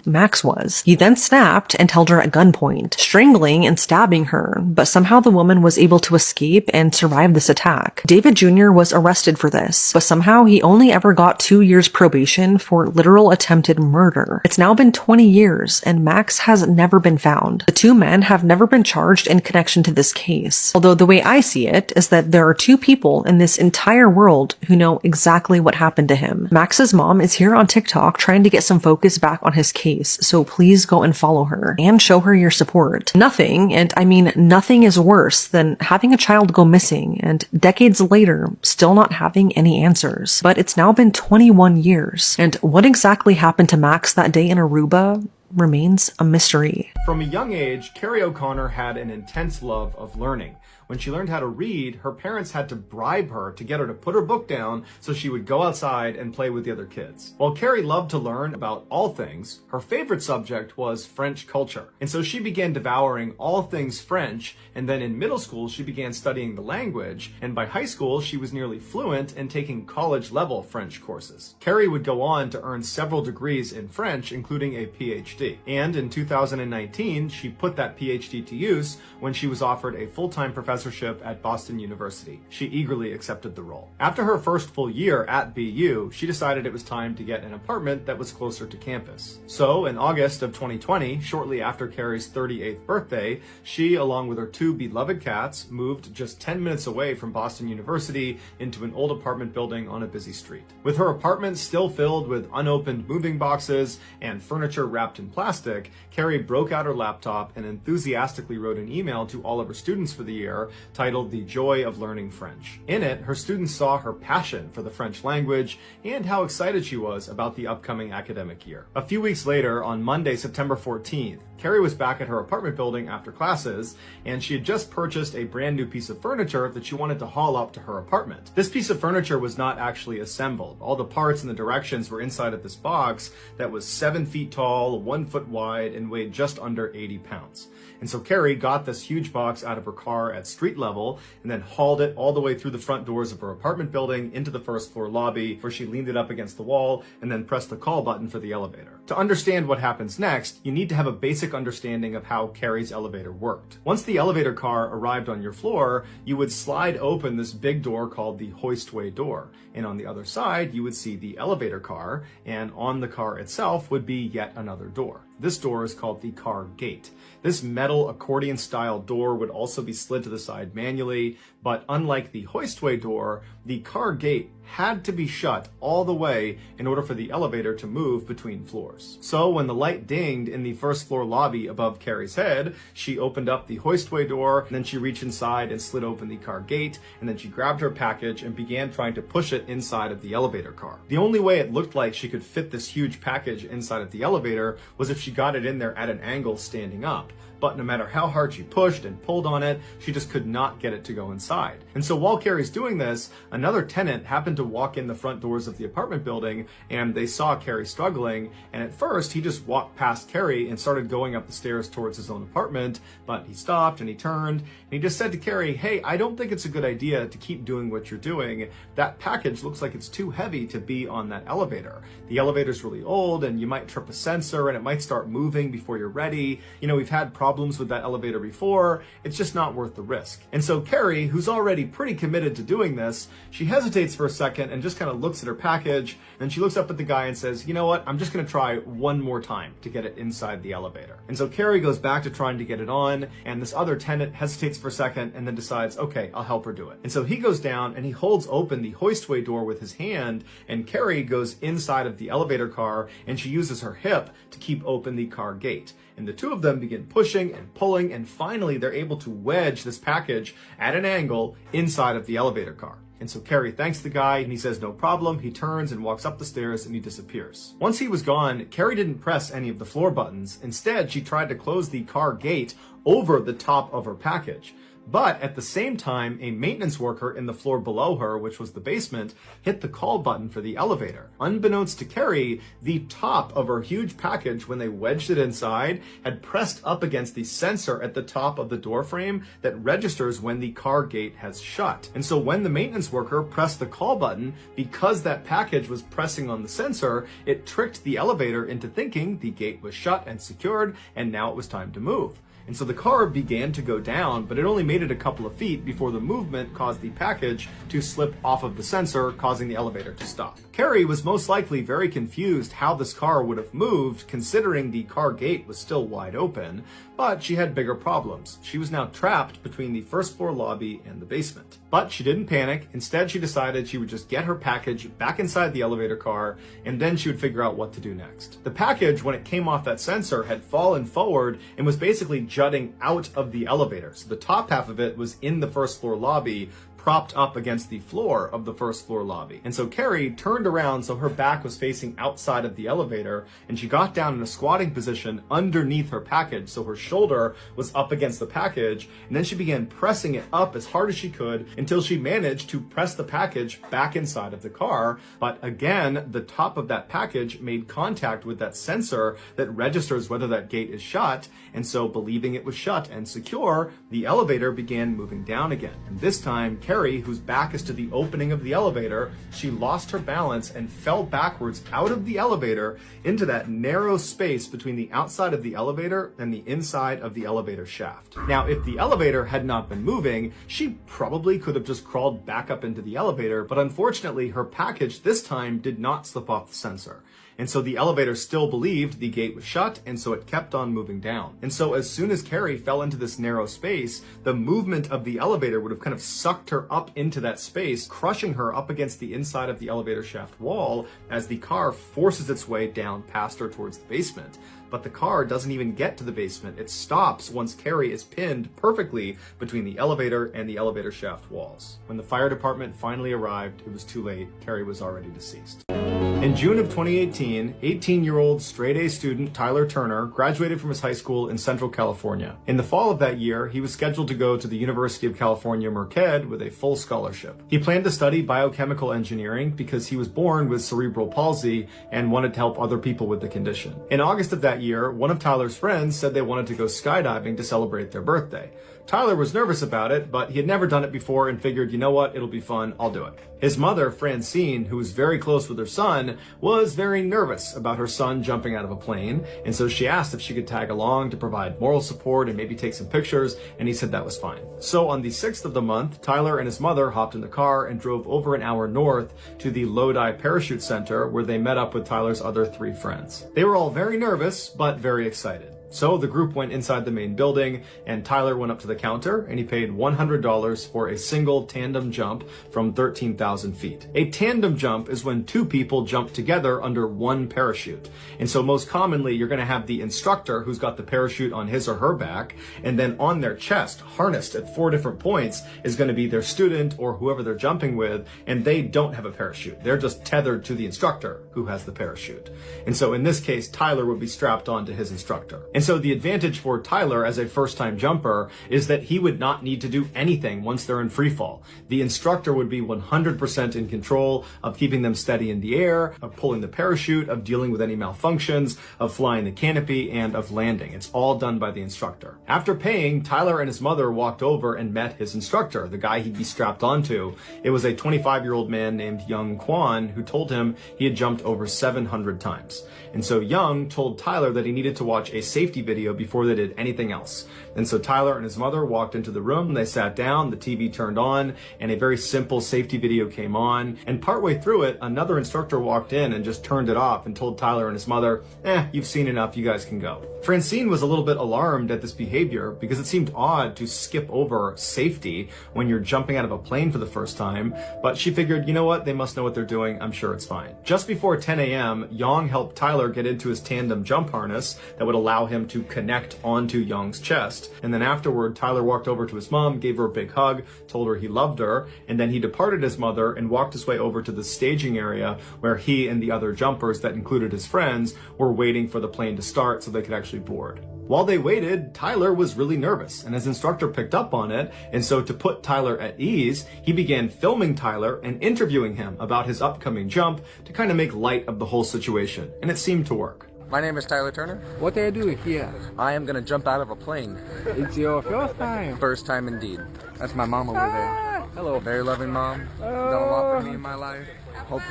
[SPEAKER 14] Max was. He then snapped and held her at gunpoint, strangling and stabbing her, but somehow the woman was able to escape and survive this attack. David Jr. was arrested for this, but somehow he only ever got 2 years probation for literal attempted murder. It's now been 20 years, and Max has never been found. The two men have never been charged in connection to this case, although the way I see it is that there are two people in this entire world who know exactly what happened to him. Max's mom is here on TikTok trying to get some focus back on his case, so please go and follow her and show her your support. Nothing, and I mean nothing, is worse than having a child go missing and decades later still not having any answers. But it's now been 21 years, and what exactly happened to Max that day in Aruba remains a mystery.
[SPEAKER 15] From a young age, Carrie O'Connor had an intense love of learning. When she learned how to read, her parents had to bribe her to get her to put her book down so she would go outside and play with the other kids. While Carrie loved to learn about all things, her favorite subject was French culture. And so she began devouring all things French, and then in middle school she began studying the language, and by high school she was nearly fluent and taking college-level French courses. Carrie would go on to earn several degrees in French, including a PhD. And in 2019, she put that PhD to use when she was offered a full-time professorship at Boston University. She eagerly accepted the role. After her first full year at BU, she decided it was time to get an apartment that was closer to campus. So in August of 2020, shortly after Carrie's 38th birthday, she, along with her two beloved cats, moved just 10 minutes away from Boston University into an old apartment building on a busy street. With her apartment still filled with unopened moving boxes and furniture wrapped in plastic, Carrie broke out her laptop and enthusiastically wrote an email to all of her students for the year titled The Joy of Learning French. In it, her students saw her passion for the French language and how excited she was about the upcoming academic year. A few weeks later, on Monday, September 14th, Carrie was back at her apartment building after classes, and she had just purchased a brand new piece of furniture that she wanted to haul up to her apartment. This piece of furniture was not actually assembled. All the parts and the directions were inside of this box that was 7 feet tall, 1 foot wide, and weighed just under 80 pounds. And so Carrie got this huge box out of her car at street level and then hauled it all the way through the front doors of her apartment building into the first floor lobby, where she leaned it up against the wall and then pressed the call button for the elevator. To understand what happens next, you need to have a basic understanding of how Carrie's elevator worked. Once the elevator car arrived on your floor, you would slide open this big door called the hoistway door. And on the other side, you would see the elevator car, and on the car itself would be yet another door. This door is called the car gate. This metal accordion-style door would also be slid to the side manually, but unlike the hoistway door, the car gate had to be shut all the way in order for the elevator to move between floors. So when the light dinged in the first floor lobby above Carrie's head, she opened up the hoistway door, and then she reached inside and slid open the car gate, and then she grabbed her package and began trying to push it inside of the elevator car. The only way it looked like she could fit this huge package inside of the elevator was if she got it in there at an angle standing up. But no matter how hard she pushed and pulled on it, she just could not get it to go inside. And so while Carrie's doing this, another tenant happened to walk in the front doors of the apartment building, and they saw Carrie struggling, and at first he just walked past Carrie and started going up the stairs towards his own apartment, but he stopped and he turned, and he just said to Carrie, "Hey, I don't think it's a good idea to keep doing what you're doing. That package looks like it's too heavy to be on that elevator. The elevator's really old, and you might trip a sensor, and it might start moving before you're ready. You know, we've had problems with that elevator before. It's just not worth the risk." And so Carrie, who's already pretty committed to doing this, she hesitates for a second and just kind of looks at her package, and she looks up at the guy and says, "You know what, I'm just going to try one more time to get it inside the elevator." And so Carrie goes back to trying to get it on, and this other tenant hesitates for a second and then decides, okay, I'll help her do it. And so he goes down and he holds open the hoistway door with his hand, and Carrie goes inside of the elevator car, and she uses her hip to keep open the car gate. And the two of them begin pushing and pulling, and finally they're able to wedge this package at an angle inside of the elevator car. And so Carrie thanks the guy, and he says no problem. He turns and walks up the stairs, and he disappears. Once he was gone, Carrie didn't press any of the floor buttons. Instead, she tried to close the car gate over the top of her package. But at the same time, a maintenance worker in the floor below her, which was the basement, hit the call button for the elevator. Unbeknownst to Carrie, the top of her huge package, when they wedged it inside, had pressed up against the sensor at the top of the door frame that registers when the car gate has shut. And so when the maintenance worker pressed the call button, because that package was pressing on the sensor, it tricked the elevator into thinking the gate was shut and secured, and now it was time to move. And so the car began to go down, but it only made it a couple of feet before the movement caused the package to slip off of the sensor, causing the elevator to stop. Carrie was most likely very confused how this car would have moved, considering the car gate was still wide open, but she had bigger problems. She was now trapped between the first floor lobby and the basement. But she didn't panic. Instead, she decided she would just get her package back inside the elevator car, and then she would figure out what to do next. The package, when it came off that sensor, had fallen forward and was basically jutting out of the elevator. So the top half of it was in the first floor lobby, propped up against the floor of the first floor lobby. And so Carrie turned around so her back was facing outside of the elevator, and she got down in a squatting position underneath her package, so her shoulder was up against the package, and then she began pressing it up as hard as she could until she managed to press the package back inside of the car. But again, the top of that package made contact with that sensor that registers whether that gate is shut, and so believing it was shut and secure, the elevator began moving down again. And this time, Carrie, whose back is to the opening of the elevator, she lost her balance and fell backwards out of the elevator into that narrow space between the outside of the elevator and the inside of the elevator shaft. Now, if the elevator had not been moving, she probably could have just crawled back up into the elevator, but unfortunately, her package this time did not slip off the sensor. And so the elevator still believed the gate was shut, and so it kept on moving down. And so as soon as Carrie fell into this narrow space, the movement of the elevator would have kind of sucked her up into that space, crushing her up against the inside of the elevator shaft wall as the car forces its way down past her towards the basement. But the car doesn't even get to the basement. It stops once Carrie is pinned perfectly between the elevator and the elevator shaft walls. When the fire department finally arrived, it was too late. Carrie was already deceased. In June of 2018, 18-year-old straight-A student Tyler Turner graduated from his high school in Central California. In the fall of that year, he was scheduled to go to the University of California, Merced with a full scholarship. He planned to study biochemical engineering because he was born with cerebral palsy and wanted to help other people with the condition. In August of that year, one of Tyler's friends said they wanted to go skydiving to celebrate their birthday. Tyler was nervous about it, but he had never done it before and figured, you know what, it'll be fun, I'll do it. His mother, Francine, who was very close with her son, was very nervous about her son jumping out of a plane, and so she asked if she could tag along to provide moral support and maybe take some pictures, and he said that was fine. So on the 6th of the month, Tyler and his mother hopped in the car and drove over an hour north to the Lodi Parachute Center, where they met up with Tyler's other 3 friends. They were all very nervous, but very excited. So the group went inside the main building, and Tyler went up to the counter and he paid $100 for a single tandem jump from 13,000 feet. A tandem jump is when 2 people jump together under one parachute. And so most commonly, you're going to have the instructor who's got the parachute on his or her back, and then on their chest, harnessed at 4 different points, is going to be their student or whoever they're jumping with, and they don't have a parachute. They're just tethered to the instructor who has the parachute. And so in this case, Tyler would be strapped onto his instructor. And so the advantage for Tyler as a first-time jumper is that he would not need to do anything once they're in free fall. The instructor would be 100% in control of keeping them steady in the air, of pulling the parachute, of dealing with any malfunctions, of flying the canopy, and of landing. It's all done by the instructor. After paying, Tyler and his mother walked over and met his instructor, the guy he'd be strapped onto. It was a 25-year-old man named Young Kwan who told him he had jumped over 700 times. And so Young told Tyler that he needed to watch a safety video before they did anything else. And so Tyler and his mother walked into the room, they sat down, the TV turned on, and a very simple safety video came on. And partway through it, another instructor walked in and just turned it off and told Tyler and his mother, you've seen enough, you guys can go. Francine was a little bit alarmed at this behavior because it seemed odd to skip over safety when you're jumping out of a plane for the first time, but she figured, you know what, they must know what they're doing, I'm sure it's fine. Just before 10 a.m., Young helped Tyler get into his tandem jump harness that would allow him to connect onto Young's chest. And then afterward, Tyler walked over to his mom, gave her a big hug, told her he loved her, and then he departed his mother and walked his way over to the staging area where he and the other jumpers, that included his friends, were waiting for the plane to start so they could actually board. While they waited, Tyler was really nervous, and his instructor picked up on it, and so to put Tyler at ease, he began filming Tyler and interviewing him about his upcoming jump to kind of make light of the whole situation, and it seemed to work.
[SPEAKER 16] My name is Tyler Turner.
[SPEAKER 17] What do you do here?
[SPEAKER 16] I am going to jump out of a plane.
[SPEAKER 17] It's your first time?
[SPEAKER 16] First time indeed. That's my mom over there.
[SPEAKER 17] Hello.
[SPEAKER 16] Very loving mom. Done a lot for me in my life. Hope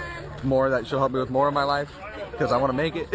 [SPEAKER 16] more that she'll help me with more of my life, because I want to make it.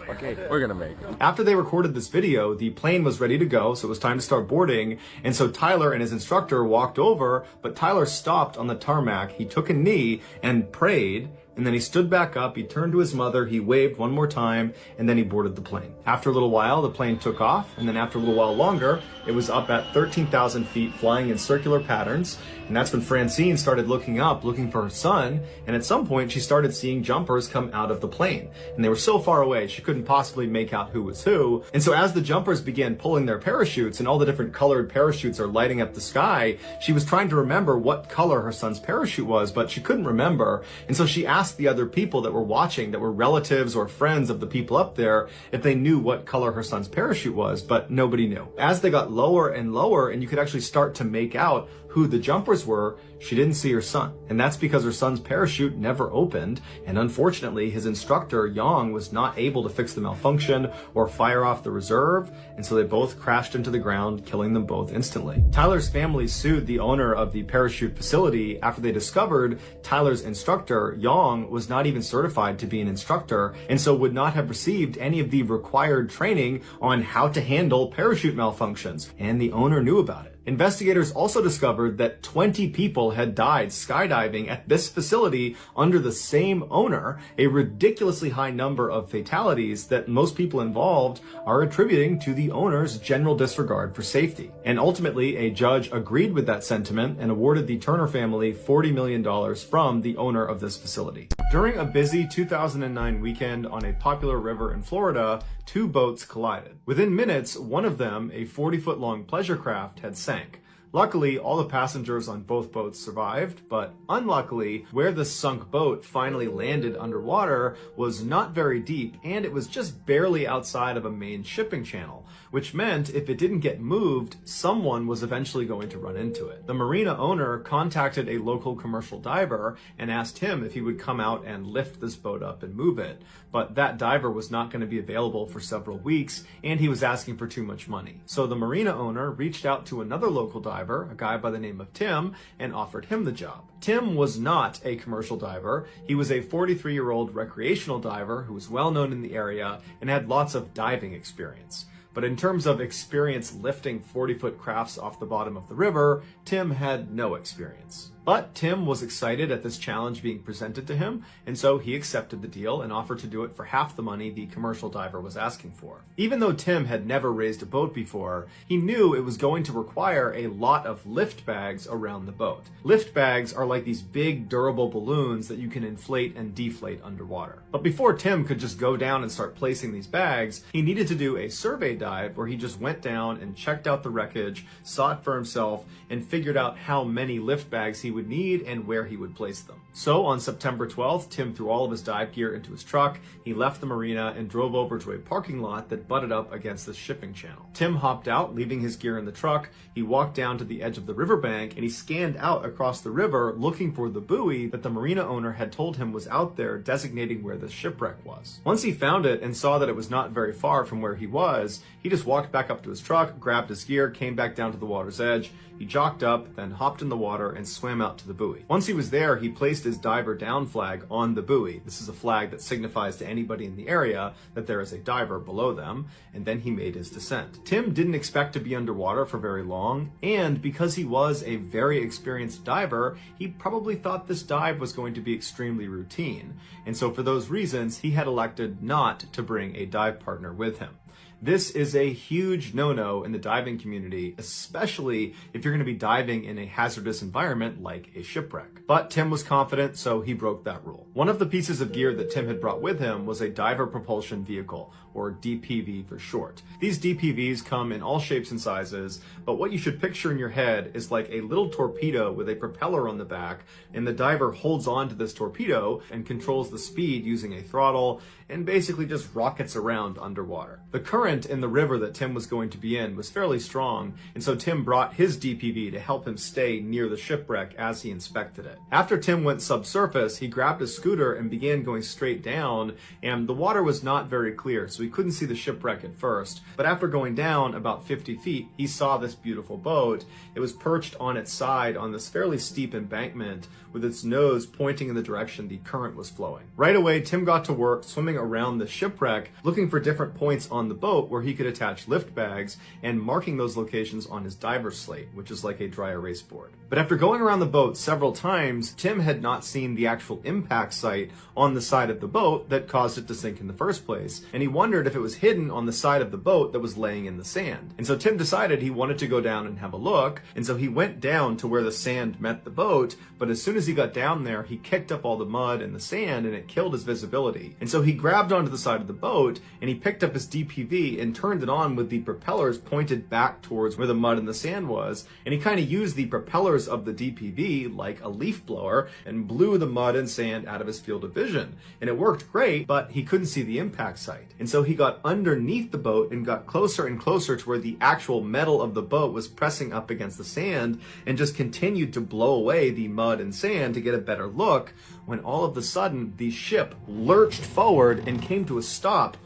[SPEAKER 16] Okay, we're going to make it.
[SPEAKER 15] After they recorded this video, the plane was ready to go, so it was time to start boarding. And so Tyler and his instructor walked over, but Tyler stopped on the tarmac. He took a knee and prayed. And then he stood back up, he turned to his mother, he waved one more time, and then he boarded the plane. After a little while, the plane took off, and then after a little while longer, it was up at 13,000 feet, flying in circular patterns. And that's when Francine started looking up, looking for her son, and at some point she started seeing jumpers come out of the plane. And they were so far away, she couldn't possibly make out who was who. And so as the jumpers began pulling their parachutes, and all the different colored parachutes are lighting up the sky, she was trying to remember what color her son's parachute was, but she couldn't remember. And so she asked the other people that were watching, that were relatives or friends of the people up there, if they knew what color her son's parachute was, but nobody knew. As they got lower and lower, and you could actually start to make out who the jumpers were, she didn't see her son. And that's because her son's parachute never opened, and unfortunately his instructor, Yang, was not able to fix the malfunction or fire off the reserve, and so they both crashed into the ground, killing them both instantly. Tyler's family sued the owner of the parachute facility after they discovered Tyler's instructor, Yang, was not even certified to be an instructor, and so would not have received any of the required training on how to handle parachute malfunctions, and the owner knew about it. Investigators also discovered that 20 people had died skydiving at this facility under the same owner, a ridiculously high number of fatalities that most people involved are attributing to the owner's general disregard for safety. And ultimately, a judge agreed with that sentiment and awarded the Turner family $40 million from the owner of this facility. During a busy 2009 weekend on a popular river in Florida, 2 boats collided. Within minutes, one of them, a 40-foot-long pleasure craft, had sank, Luckily, all the passengers on both boats survived, but unluckily, where the sunk boat finally landed underwater was not very deep, and it was just barely outside of a main shipping channel, which meant if it didn't get moved, someone was eventually going to run into it. The marina owner contacted a local commercial diver and asked him if he would come out and lift this boat up and move it, but that diver was not going to be available for several weeks, and he was asking for too much money. So the marina owner reached out to another local diver, a guy by the name of Tim, and offered him the job. Tim was not a commercial diver. He was a 43-year-old recreational diver who was well known in the area and had lots of diving experience. But in terms of experience lifting 40-foot crafts off the bottom of the river, Tim had no experience. But Tim was excited at this challenge being presented to him, and so he accepted the deal and offered to do it for half the money the commercial diver was asking for. Even though Tim had never raised a boat before, he knew it was going to require a lot of lift bags around the boat. Lift bags are like these big, durable balloons that you can inflate and deflate underwater. But before Tim could just go down and start placing these bags, he needed to do a survey dive where he just went down and checked out the wreckage, saw it for himself, and figured out how many lift bags he would need and where he would place them. So on September 12th, Tim threw all of his dive gear into his truck, he left the marina and drove over to a parking lot that butted up against the shipping channel. Tim hopped out, leaving his gear in the truck. He walked down to the edge of the riverbank and he scanned out across the river looking for the buoy that the marina owner had told him was out there, designating where the shipwreck was. Once he found it and saw that it was not very far from where he was, he just walked back up to his truck, grabbed his gear, came back down to the water's edge. He jocked up, then hopped in the water and swam out to the buoy. Once he was there, he placed his diver down flag on the buoy. This is a flag that signifies to anybody in the area that there is a diver below them, and then he made his descent. Tim didn't expect to be underwater for very long, and because he was a very experienced diver, he probably thought this dive was going to be extremely routine. And so for those reasons, he had elected not to bring a dive partner with him. This is a huge no-no in the diving community, especially if you're going to be diving in a hazardous environment like a shipwreck. But Tim was confident, so he broke that rule. One of the pieces of gear that Tim had brought with him was a diver propulsion vehicle, or DPV for short. These DPVs come in all shapes and sizes, but what you should picture in your head is like a little torpedo with a propeller on the back, and the diver holds on to this torpedo and controls the speed using a throttle, and basically just rockets around underwater. The current in the river that Tim was going to be in was fairly strong, and so Tim brought his DPV to help him stay near the shipwreck as he inspected it. After Tim went subsurface, he grabbed a scooter and began going straight down, and the water was not very clear, so he couldn't see the shipwreck at first. But after going down about 50 feet, he saw this beautiful boat. It was perched on its side on this fairly steep embankment with its nose pointing in the direction the current was flowing. Right away, Tim got to work swimming around the shipwreck, looking for different points on the boat where he could attach lift bags and marking those locations on his diver's slate, which is like a dry erase board. But after going around the boat several times, Tim had not seen the actual impact site on the side of the boat that caused it to sink in the first place, and he wondered if it was hidden on the side of the boat that was laying in the sand. And so Tim decided he wanted to go down and have a look, and so he went down to where the sand met the boat, but as soon as he got down there, he kicked up all the mud and the sand, and it killed his visibility. And so he grabbed onto the side of the boat, and he picked up his DPV and turned it on with the propellers pointed back towards where the mud and the sand was, and he kind of used the propellers of the DPV like a leaf blower and blew the mud and sand out of his field of vision. And it worked great, but he couldn't see the impact site. And so he got underneath the boat and got closer and closer to where the actual metal of the boat was pressing up against the sand, and just continued to blow away the mud and sand to get a better look, when all of a sudden the ship lurched forward and came to a stop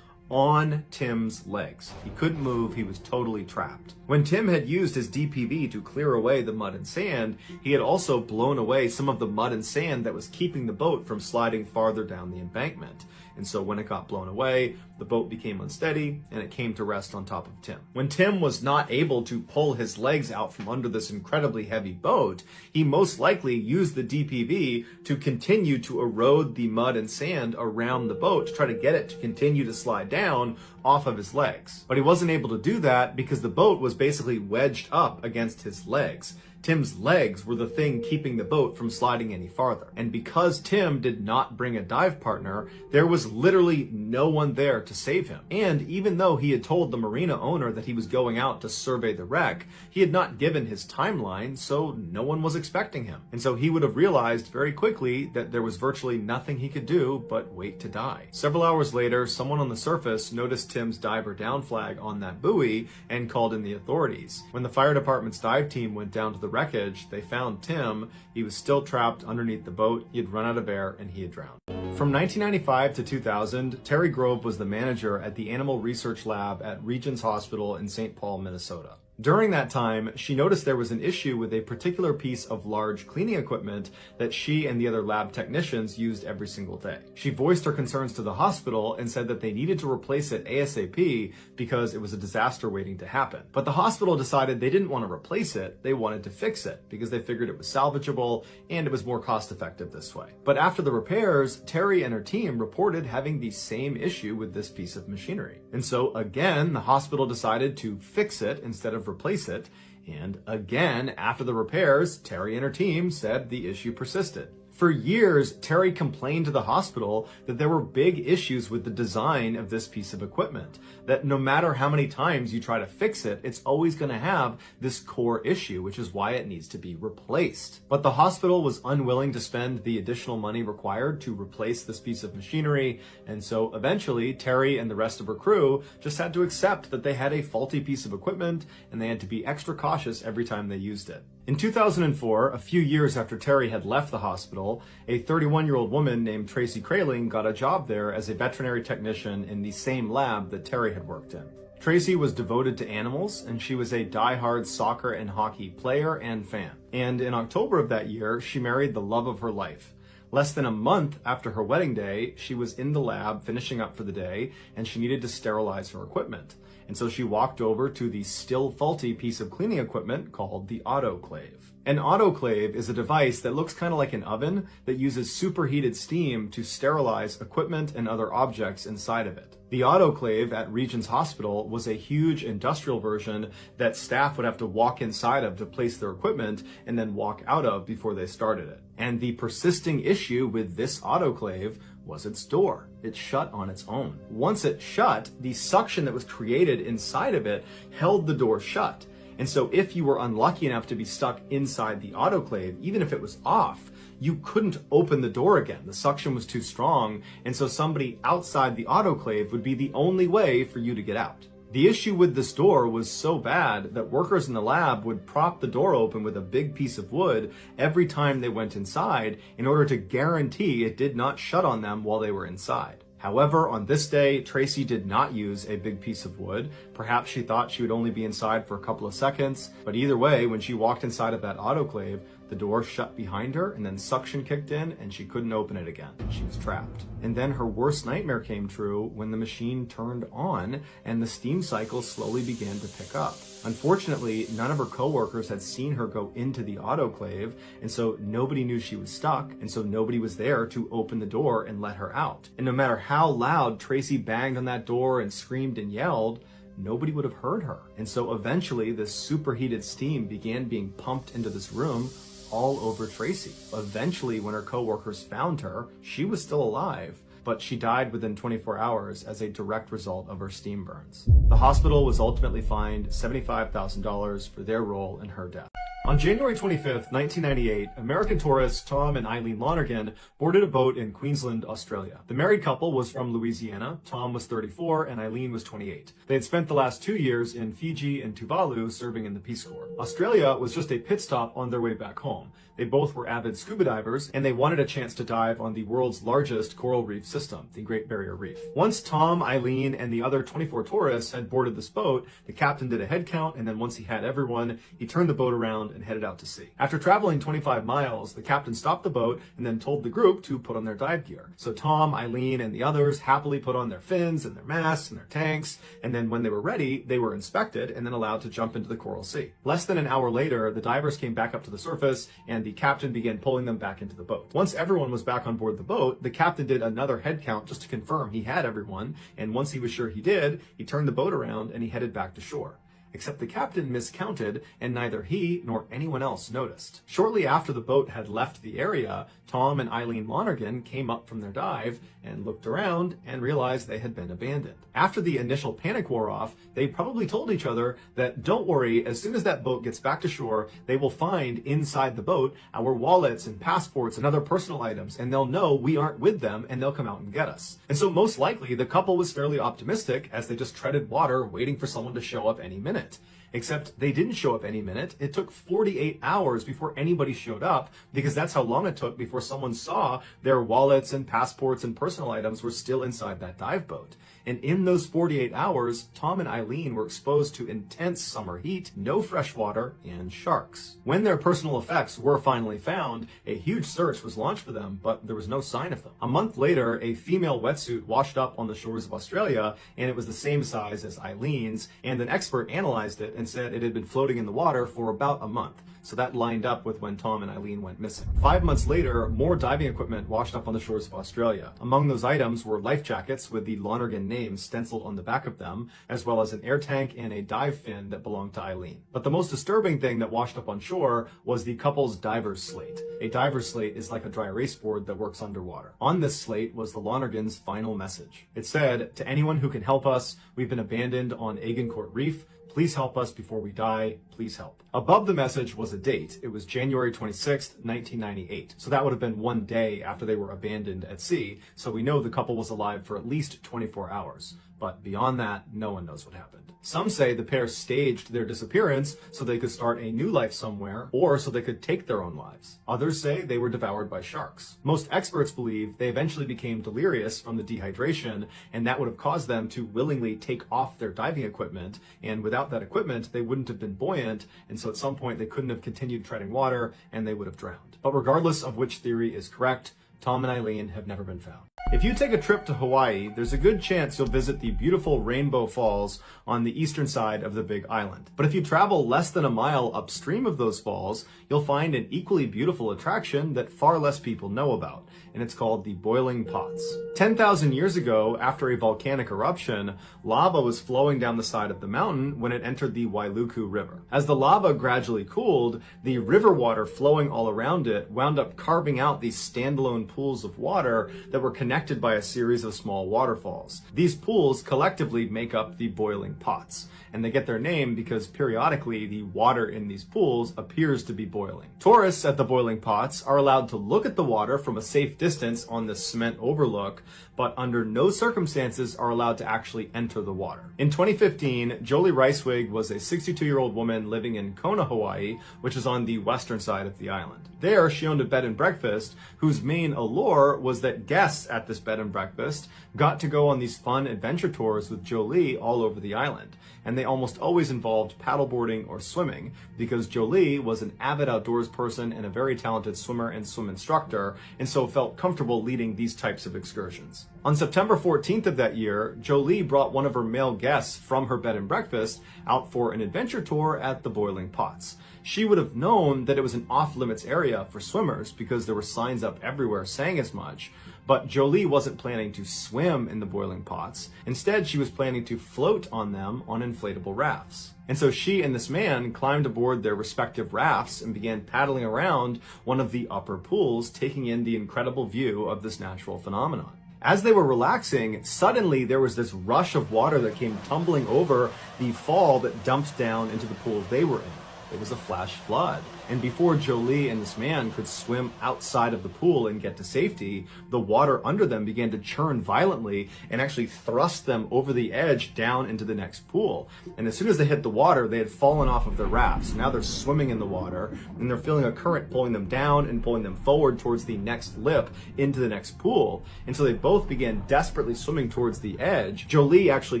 [SPEAKER 15] on Tim's legs. He couldn't move, he was totally trapped. When Tim had used his DPV to clear away the mud and sand, he had also blown away some of the mud and sand that was keeping the boat from sliding farther down the embankment. And so when it got blown away, the boat became unsteady and it came to rest on top of Tim. When Tim was not able to pull his legs out from under this incredibly heavy boat, he most likely used the DPV to continue to erode the mud and sand around the boat to try to get it to continue to slide down off of his legs. But he wasn't able to do that because the boat was basically wedged up against his legs. Tim's legs were the thing keeping the boat from sliding any farther. And because Tim did not bring a dive partner, there was literally no one there to save him. And even though he had told the marina owner that he was going out to survey the wreck, he had not given his timeline, so no one was expecting him. And so he would have realized very quickly that there was virtually nothing he could do but wait to die. Several hours later, someone on the surface noticed Tim's diver down flag on that buoy and called in the authorities. When the fire department's dive team went down to the wreckage, they found Tim. He was still trapped underneath the boat. He had run out of air and he had drowned. From 1995 to 2000, Terry Grove was the manager at the Animal Research Lab at Regions Hospital in St. Paul, Minnesota. During that time, she noticed there was an issue with a particular piece of large cleaning equipment that she and the other lab technicians used every single day. She voiced her concerns to the hospital and said that they needed to replace it ASAP because it was a disaster waiting to happen. But the hospital decided they didn't want to replace it, they wanted to fix it because they figured it was salvageable and it was more cost effective this way. But after the repairs, Terry and her team reported having the same issue with this piece of machinery. And so again, the hospital decided to fix it instead of replace it, and again, after the repairs, Terry and her team said the issue persisted. For years, Terry complained to the hospital that there were big issues with the design of this piece of equipment, that no matter how many times you try to fix it, it's always going to have this core issue, which is why it needs to be replaced. But the hospital was unwilling to spend the additional money required to replace this piece of machinery, and so eventually Terry and the rest of her crew just had to accept that they had a faulty piece of equipment and they had to be extra cautious every time they used it. In 2004, a few years after Terry had left the hospital, a 31-year-old woman named Tracy Kraling got a job there as a veterinary technician in the same lab that Terry had worked in. Tracy was devoted to animals, and she was a die-hard soccer and hockey player and fan. And in October of that year, she married the love of her life. Less than a month after her wedding day, she was in the lab finishing up for the day, and she needed to sterilize her equipment. And so she walked over to the still faulty piece of cleaning equipment called the autoclave. An autoclave is a device that looks kind of like an oven that uses superheated steam to sterilize equipment and other objects inside of it. The autoclave at Regions Hospital was a huge industrial version that staff would have to walk inside of to place their equipment and then walk out of before they started it. And the persisting issue with this autoclave was its door. It shut on its own. Once it shut, the suction that was created inside of it held the door shut. And so if you were unlucky enough to be stuck inside the autoclave, even if it was off, you couldn't open the door again. The suction was too strong, and so somebody outside the autoclave would be the only way for you to get out. The issue with this door was so bad that workers in the lab would prop the door open with a big piece of wood every time they went inside in order to guarantee it did not shut on them while they were inside. However, on this day, Tracy did not use a big piece of wood. Perhaps she thought she would only be inside for a couple of seconds, but either way, when she walked inside of that autoclave, the door shut behind her and then suction kicked in and she couldn't open it again. She was trapped. And then her worst nightmare came true when the machine turned on and the steam cycle slowly began to pick up. Unfortunately, none of her coworkers had seen her go into the autoclave, and so nobody knew she was stuck, and so nobody was there to open the door and let her out. And no matter how loud Tracy banged on that door and screamed and yelled, nobody would have heard her. And so eventually this superheated steam began being pumped into this room all over Tracy. Eventually, when her coworkers found her, she was still alive, but she died within 24 hours as a direct result of her steam burns. The hospital was ultimately fined $75,000 for their role in her death. On January 25th, 1998, American tourists Tom and Eileen Lonergan boarded a boat in Queensland, Australia. The married couple was from Louisiana. Tom was 34 and Eileen was 28. They had spent the last 2 years in Fiji and Tuvalu serving in the Peace Corps. Australia was just a pit stop on their way back home. They both were avid scuba divers, and they wanted a chance to dive on the world's largest coral reef system, the Great Barrier Reef. Once Tom, Eileen, and the other 24 tourists had boarded this boat, the captain did a head count, and then once he had everyone, he turned the boat around and headed out to sea. After traveling 25 miles, the captain stopped the boat and then told the group to put on their dive gear. So Tom, Eileen, and the others happily put on their fins and their masks and their tanks, and then when they were ready, they were inspected and then allowed to jump into the coral sea. Less than an hour later, the divers came back up to the surface and the captain began pulling them back into the boat. Once everyone was back on board the boat, the captain did another head count just to confirm he had everyone, and once he was sure he did, he turned the boat around and he headed back to shore. except the captain miscounted and neither he nor anyone else noticed. Shortly after the boat had left the area, Tom and Eileen Lonergan came up from their dive and looked around and realized they had been abandoned. After the initial panic wore off, they probably told each other that don't worry, as soon as that boat gets back to shore, they will find inside the boat our wallets and passports and other personal items, and they'll know we aren't with them and they'll come out and get us. And so most likely the couple was fairly optimistic as they just treaded water waiting for someone to show up any minute. Except they didn't show up any minute. It took 48 hours before anybody showed up, because that's how long it took before someone saw their wallets and passports and personal items were still inside that dive boat. And in those 48 hours, Tom and Eileen were exposed to intense summer heat, no fresh water, and sharks. When their personal effects were finally found, a huge search was launched for them, but there was no sign of them. A month later, a female wetsuit washed up on the shores of Australia, and it was the same size as Eileen's, and an expert analyzed it and said it had been floating in the water for about a month. So that lined up with when Tom and Eileen went missing. 5 months later, more diving equipment washed up on the shores of Australia. Among those items were life jackets with the Lonergan name stenciled on the back of them, as well as an air tank and a dive fin that belonged to Eileen. But the most disturbing thing that washed up on shore was the couple's diver's slate. A diver's slate is like a dry erase board that works underwater. On this slate was the Lonergans' final message. It said, "To anyone who can help us, we've been abandoned on Agincourt Reef. Please help us before we die. Please help." Above the message was a date. It was January 26th, 1998. So that would have been one day after they were abandoned at sea. So we know the couple was alive for at least 24 hours. But beyond that, no one knows what happened. Some say the pair staged their disappearance so they could start a new life somewhere, or so they could take their own lives. Others say they were devoured by sharks. Most experts believe they eventually became delirious from the dehydration, and that would have caused them to willingly take off their diving equipment, and without that equipment, they wouldn't have been buoyant, and so at some point they couldn't have continued treading water, and they would have drowned. But regardless of which theory is correct, Tom and Eileen have never been found. If you take a trip to Hawaii, there's a good chance you'll visit the beautiful Rainbow Falls on the eastern side of the Big Island. But if you travel less than a mile upstream of those falls, you'll find an equally beautiful attraction that far less people know about, and it's called the Boiling Pots. 10,000 years ago, after a volcanic eruption, lava was flowing down the side of the mountain when it entered the Wailuku River. As the lava gradually cooled, the river water flowing all around it wound up carving out these standalone pools of water that were connected by a series of small waterfalls. These pools collectively make up the Boiling Pots, and they get their name because periodically the water in these pools appears to be boiling. Tourists at the Boiling Pots are allowed to look at the water from a safe distance on the cement overlook, but under no circumstances are allowed to actually enter the water. In 2015, Jolie Ricewig was a 62-year-old woman living in Kona, Hawaii, which is on the western side of the island. There, she owned a bed and breakfast whose main allure was that guests at this bed and breakfast got to go on these fun adventure tours with Jolie all over the island. And they almost always involved paddleboarding or swimming, because Jolie was an avid outdoors person and a very talented swimmer and swim instructor, and so felt comfortable leading these types of excursions. On September 14th of that year, Jolie brought one of her male guests from her bed and breakfast out for an adventure tour at the Boiling Pots. She would have known that it was an off-limits area for swimmers because there were signs up everywhere saying as much, but Jolie wasn't planning to swim in the Boiling Pots. Instead, she was planning to float on them on inflatable rafts. And so she and this man climbed aboard their respective rafts and began paddling around one of the upper pools, taking in the incredible view of this natural phenomenon. As they were relaxing, suddenly there was this rush of water that came tumbling over the fall that dumped down into the pool they were in. It was a flash flood. And before Jolie and this man could swim outside of the pool and get to safety, the water under them began to churn violently and actually thrust them over the edge down into the next pool. And as soon as they hit the water, they had fallen off of their rafts. Now they're swimming in the water, and they're feeling a current pulling them down and pulling them forward towards the next lip into the next pool. And so they both began desperately swimming towards the edge. Jolie actually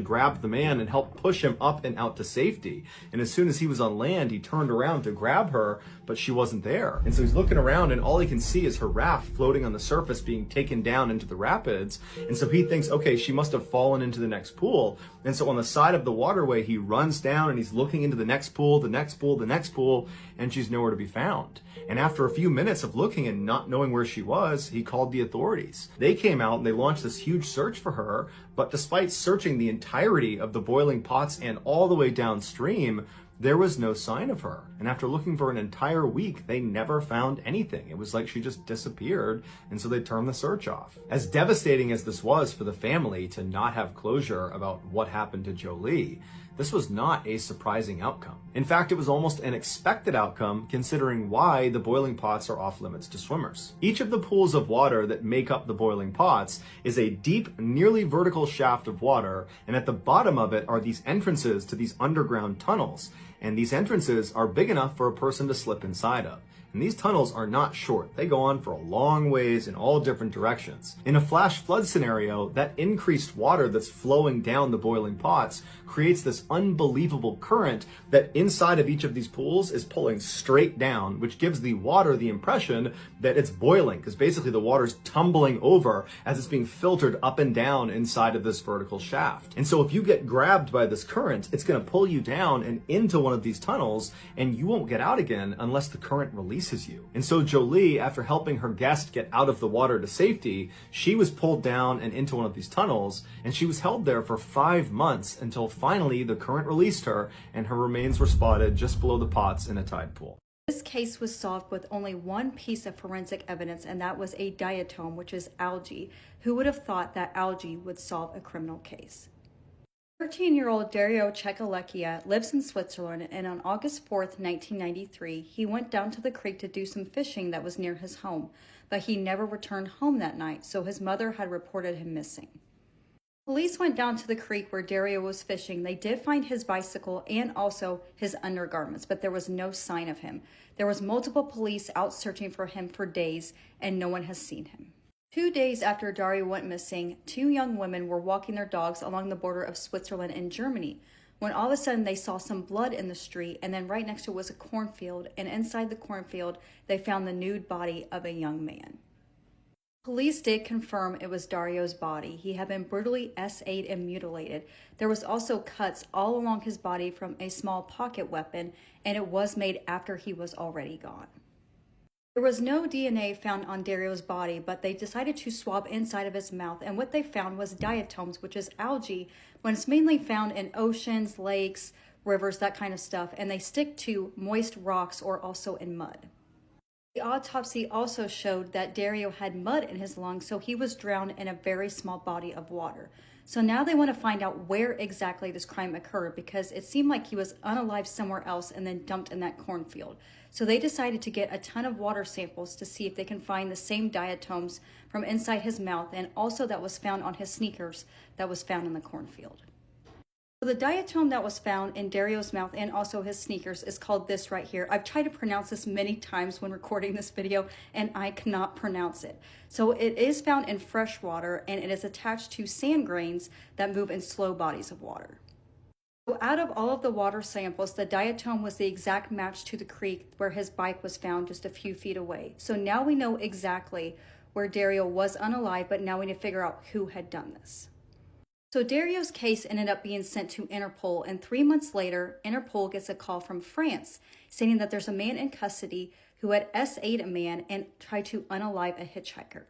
[SPEAKER 15] grabbed the man and helped push him up and out to safety. And as soon as he was on land, he turned around to grab her, but she wasn't there. And so he's looking around and all he can see is her raft floating on the surface being taken down into the rapids. And so he thinks, okay, she must have fallen into the next pool. And so on the side of the waterway, he runs down and he's looking into the next pool, the next pool, the next pool, and she's nowhere to be found. And after a few minutes of looking and not knowing where she was, he called the authorities. They came out and they launched this huge search for her, but despite searching the entirety of the boiling pots and all the way downstream, there was no sign of her. And after looking for an entire week, they never found anything. It was like she just disappeared, and so they turned the search off. As devastating as this was for the family to not have closure about what happened to Jolie, this was not a surprising outcome. In fact, it was almost an expected outcome considering why the boiling pots are off limits to swimmers. Each of the pools of water that make up the boiling pots is a deep, nearly vertical shaft of water, and at the bottom of it are these entrances to these underground tunnels. And these entrances are big enough for a person to slip inside of. And these tunnels are not short. They go on for a long ways in all different directions. In a flash flood scenario, that increased water that's flowing down the boiling pots creates this unbelievable current that inside of each of these pools is pulling straight down, which gives the water the impression that it's boiling, because basically the water's tumbling over as it's being filtered up and down inside of this vertical shaft. And so if you get grabbed by this current, it's going to pull you down and into one of these tunnels, and you won't get out again unless the current releases you. And so Jolie, after helping her guest get out of the water to safety, she was pulled down and into one of these tunnels, and she was held there for 5 months until finally the current released her and her remains were spotted just below the pots in a tide pool.
[SPEAKER 10] This case was solved with only one piece of forensic evidence, and that was a diatom, which is algae. Who would have thought that algae would solve a criminal case? 13-year-old Dario Ceccalecchia lives in Switzerland, and on August 4th, 1993, he went down to the creek to do some fishing that was near his home, but he never returned home that night, so his mother had reported him missing. Police went down to the creek where Dario was fishing. They did find his bicycle and also his undergarments, but there was no sign of him. There was multiple police out searching for him for days, and no one has seen him. 2 days after Dario went missing, 2 young women were walking their dogs along the border of Switzerland and Germany, when all of a sudden they saw some blood in the street, and then right next to it was a cornfield, and inside the cornfield they found the nude body of a young man. Police did confirm it was Dario's body. He had been brutally SA'd and mutilated. There was also cuts all along his body from a small pocket weapon, and it was made after he was already gone. There was no DNA found on Dario's body, but they decided to swab inside of his mouth, and what they found was diatoms, which is algae, when it's mainly found in oceans, lakes, rivers, that kind of stuff, and they stick to moist rocks or also in mud. The autopsy also showed that Dario had mud in his lungs, so he was drowned in a very small body of water. So now they want to find out where exactly this crime occurred, because it seemed like he was unalived somewhere else and then dumped in that cornfield. So they decided to get a ton of water samples to see if they can find the same diatoms from inside his mouth, and also that was found on his sneakers that was found in the cornfield. So the diatom that was found in Dario's mouth and also his sneakers is called this right here. I've tried to pronounce this many times when recording this video, and I cannot pronounce it. So it is found in fresh water, and it is attached to sand grains that move in slow bodies of water. So out of all of the water samples, the diatom was the exact match to the creek where his bike was found just a few feet away. So now we know exactly where Dario was unalive, but now we need to figure out who had done this. So Dario's case ended up being sent to Interpol, and 3 months later, Interpol gets a call from France stating that there's a man in custody who had SA'd a man and tried to unalive a hitchhiker.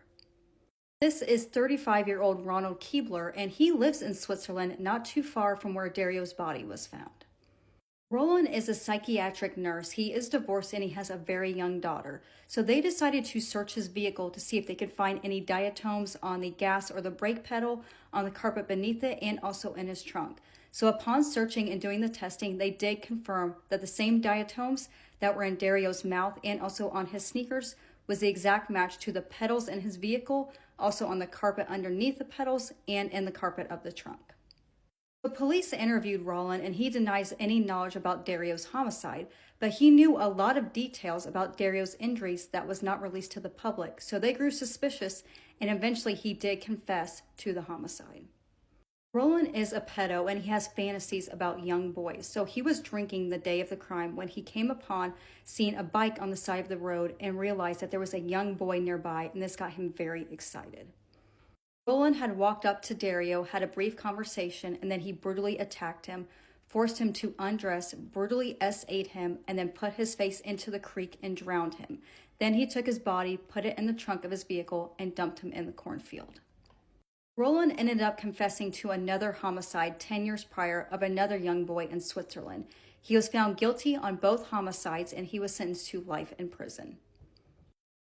[SPEAKER 10] This is 35-year-old Ronald Keebler, and he lives in Switzerland, not too far from where Dario's body was found. Roland is a psychiatric nurse. He is divorced and he has a very young daughter. So they decided to search his vehicle to see if they could find any diatoms on the gas or the brake pedal, on the carpet beneath it, and also in his trunk. So upon searching and doing the testing, they did confirm that the same diatoms that were in Dario's mouth and also on his sneakers was the exact match to the pedals in his vehicle, also on the carpet underneath the pedals and in the carpet of the trunk. The police interviewed Roland, and he denies any knowledge about Dario's homicide, but he knew a lot of details about Dario's injuries that was not released to the public, so they grew suspicious, and eventually he did confess to the homicide.
[SPEAKER 18] Roland is a pedo and he has fantasies about young boys. So he was drinking the day of the crime when he came upon seeing a bike on the side of the road and realized that there was a young boy nearby, and this got him very excited. Roland had walked up to Dario, had a brief conversation, and then he brutally attacked him, forced him to undress, brutally S8'd him, and then put his face into the creek and drowned him. Then he took his body, put it in the trunk of his vehicle, and dumped him in the cornfield. Roland ended up confessing to another homicide 10 years prior of another young boy in Switzerland. He was found guilty on both homicides and he was sentenced to life in prison.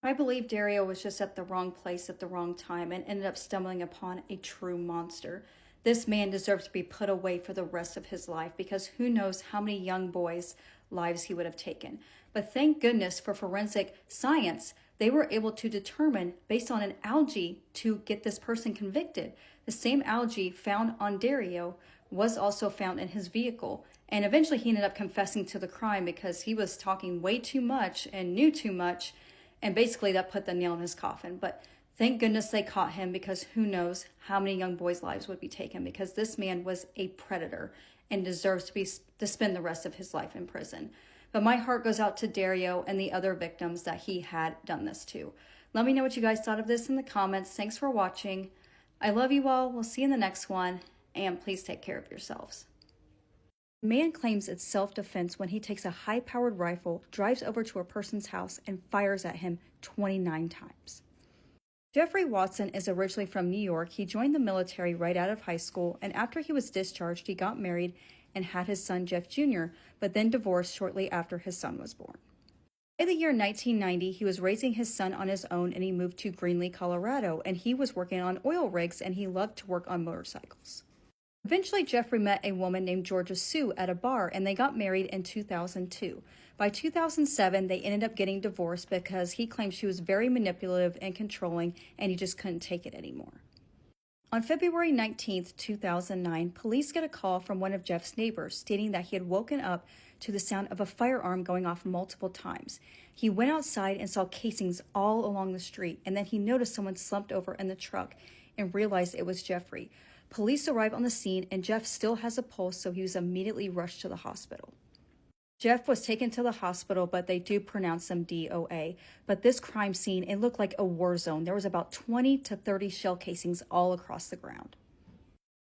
[SPEAKER 18] I believe Dario was just at the wrong place at the wrong time and ended up stumbling upon a true monster. This man deserves to be put away for the rest of his life because who knows how many young boys' lives he would have taken. But thank goodness for forensic science, they were able to determine based on an algae to get this person convicted. The same algae found on Dario was also found in his vehicle. And eventually he ended up confessing to the crime because he was talking way too much and knew too much. And basically that put the nail in his coffin. But thank goodness they caught him because who knows how many young boys' lives would be taken, because this man was a predator and deserves to spend the rest of his life in prison. But my heart goes out to Dario and the other victims that he had done this to. Let me know what you guys thought of this in the comments. Thanks for watching. I love you all. We'll see you in the next one. And please take care of yourselves. Man claims it's self-defense when he takes a high-powered rifle, drives over to a person's house, and fires at him 29 times. Jeffrey Watson is originally from New York. He joined the military right out of high school, and after he was discharged, he got married and had his son Jeff Jr., but then divorced shortly after his son was born. In the year 1990, he was raising his son on his own, and he moved to Greenlee, Colorado, and he was working on oil rigs, and he loved to work on motorcycles. Eventually, Jeffrey met a woman named Georgia Sue at a bar, and they got married in 2002. By 2007, they ended up getting divorced because he claimed she was very manipulative and controlling, and he just couldn't take it anymore. On February 19, 2009, police get a call from one of Jeff's neighbors stating that he had woken up to the sound of a firearm going off multiple times. He went outside and saw casings all along the street, and then he noticed someone slumped over in the truck and realized it was Jeffrey. Police arrive on the scene, and Jeff still has a pulse, so he was immediately rushed to the hospital. Jeff was taken to the hospital, but they do pronounce him DOA. But this crime scene, it looked like a war zone. There was about 20 to 30 shell casings all across the ground.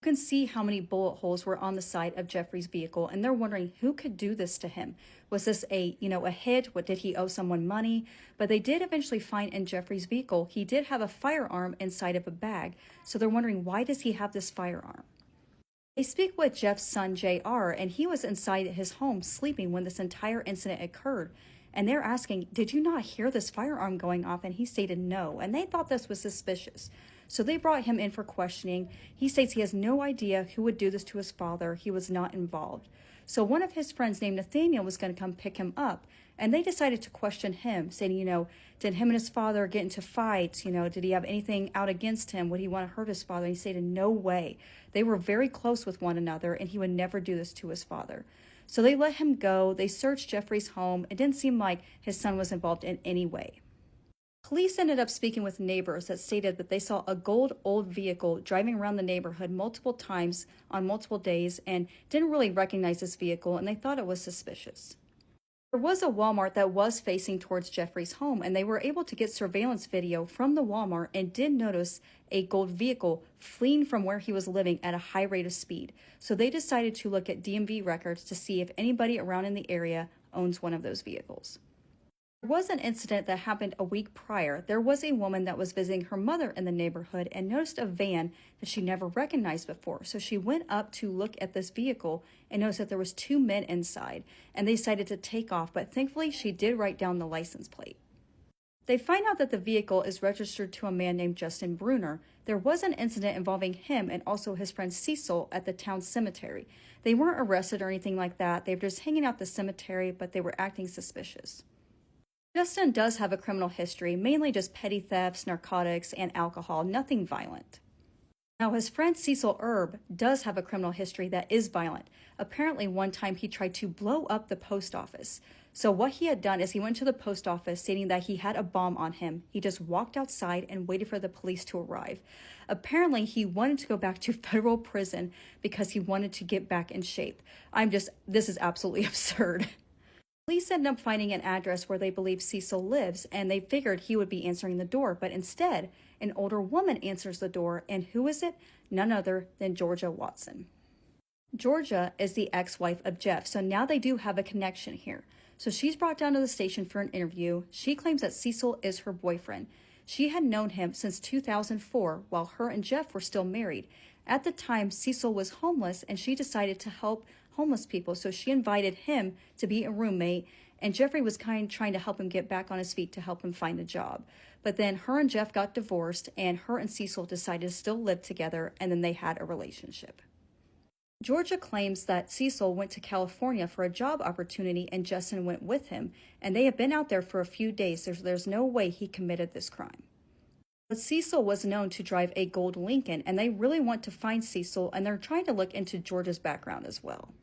[SPEAKER 18] You can see how many bullet holes were on the side of Jeffrey's vehicle, and they're wondering who could do this to him. Was this a hit? What, did he owe someone money? But they did eventually find in Jeffrey's vehicle, he did have a firearm inside of a bag. So they're wondering, why does he have this firearm? They speak with Jeff's son, JR, and he was inside his home sleeping when this entire incident occurred. And they're asking, did you not hear this firearm going off? And he stated no, and they thought this was suspicious. So they brought him in for questioning. He states he has no idea who would do this to his father. He was not involved. So one of his friends named Nathaniel was going to come pick him up, and they decided to question him, saying, did him and his father get into fights? Did he have anything out against him? Would he want to hurt his father? And he stated, no way. They were very close with one another, and he would never do this to his father. So they let him go. They searched Jeffrey's home. It didn't seem like his son was involved in any way. Police ended up speaking with neighbors that stated that they saw a gold old vehicle driving around the neighborhood multiple times on multiple days and didn't really recognize this vehicle, and they thought it was suspicious. There was a Walmart that was facing towards Jeffrey's home, and they were able to get surveillance video from the Walmart and did notice a gold vehicle fleeing from where he was living at a high rate of speed. So they decided to look at DMV records to see if anybody around in the area owns one of those vehicles. There was an incident that happened a week prior. There was a woman that was visiting her mother in the neighborhood and noticed a van that she never recognized before. So she went up to look at this vehicle and noticed that there was 2 men inside, and they decided to take off, but thankfully she did write down the license plate. They find out that the vehicle is registered to a man named Justin Bruner. There was an incident involving him and also his friend Cecil at the town cemetery. They weren't arrested or anything like that. They were just hanging out the cemetery, but they were acting suspicious. Justin does have a criminal history, mainly just petty thefts, narcotics, and alcohol, nothing violent. Now, his friend Cecil Erb does have a criminal history that is violent. Apparently, one time he tried to blow up the post office. So what he had done is he went to the post office stating that he had a bomb on him. He just walked outside and waited for the police to arrive. Apparently, he wanted to go back to federal prison because he wanted to get back in shape. This is absolutely absurd. Police end up finding an address where they believe Cecil lives, and they figured he would be answering the door, but instead, an older woman answers the door, and who is it? None other than Georgia Watson. Georgia is the ex-wife of Jeff, so now they do have a connection here. So she's brought down to the station for an interview. She claims that Cecil is her boyfriend. She had known him since 2004 while her and Jeff were still married. At the time, Cecil was homeless and she decided to help homeless people, so she invited him to be a roommate, and Jeffrey was trying to help him get back on his feet to help him find a job. But then her and Jeff got divorced, and her and Cecil decided to still live together, and then they had a relationship. Georgia claims that Cecil went to California for a job opportunity and Justin went with him, and they have been out there for a few days. There's no way he committed this crime. But Cecil was known to drive a gold Lincoln, and they really want to find Cecil, and they're trying to look into Georgia's background as well.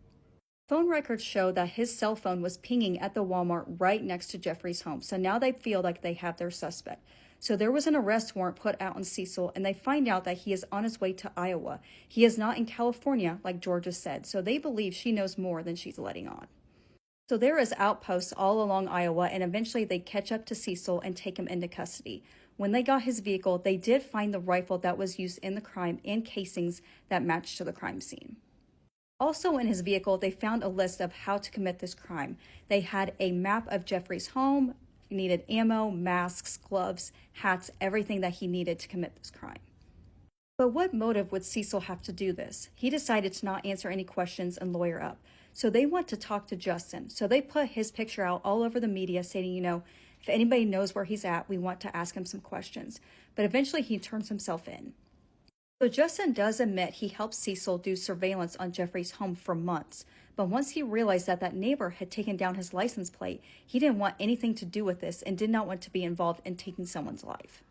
[SPEAKER 18] Phone records show that his cell phone was pinging at the Walmart right next to Jeffrey's home, so now they feel like they have their suspect. So there was an arrest warrant put out on Cecil, and they find out that he is on his way to Iowa. He is not in California, like Georgia said, so they believe she knows more than she's letting on. So there is outposts all along Iowa, and eventually they catch up to Cecil and take him into custody. When they got his vehicle, they did find the rifle that was used in the crime and casings that matched to the crime scene. Also in his vehicle, they found a list of how to commit this crime. They had a map of Jeffrey's home, needed ammo, masks, gloves, hats, everything that he needed to commit this crime. But what motive would Cecil have to do this? He decided to not answer any questions and lawyer up. So they want to talk to Justin. So they put his picture out all over the media stating, if anybody knows where he's at, we want to ask him some questions. But eventually he turns himself in. So Justin does admit he helped Cecil do surveillance on Jeffrey's home for months, but once he realized that that neighbor had taken down his license plate, he didn't want anything to do with this and did not want to be involved in taking someone's life.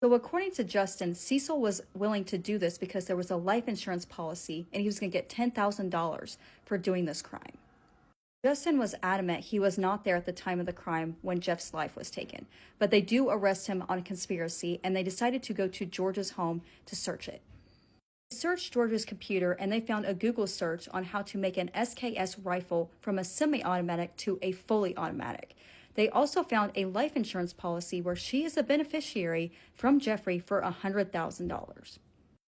[SPEAKER 18] So according to Justin, Cecil was willing to do this because there was a life insurance policy and he was going to get $10,000 for doing this crime. Justin was adamant he was not there at the time of the crime when Jeff's life was taken, but they do arrest him on conspiracy, and they decided to go to Georgia's home to search it. They searched Georgia's computer, and they found a Google search on how to make an SKS rifle from a semi-automatic to a fully automatic. They also found a life insurance policy where she is a beneficiary from Jeffrey for $100,000.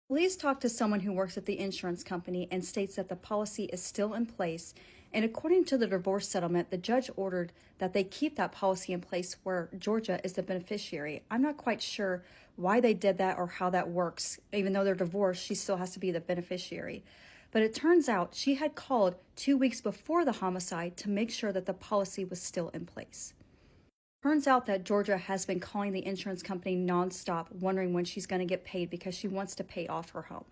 [SPEAKER 18] Police talked to someone who works at the insurance company and states that the policy is still in place. And according to the divorce settlement, the judge ordered that they keep that policy in place where Georgia is the beneficiary. I'm not quite sure why they did that or how that works. Even though they're divorced, she still has to be the beneficiary. But it turns out she had called 2 weeks before the homicide to make sure that the policy was still in place. Turns out that Georgia has been calling the insurance company nonstop, wondering when she's going to get paid because she wants to pay off her home.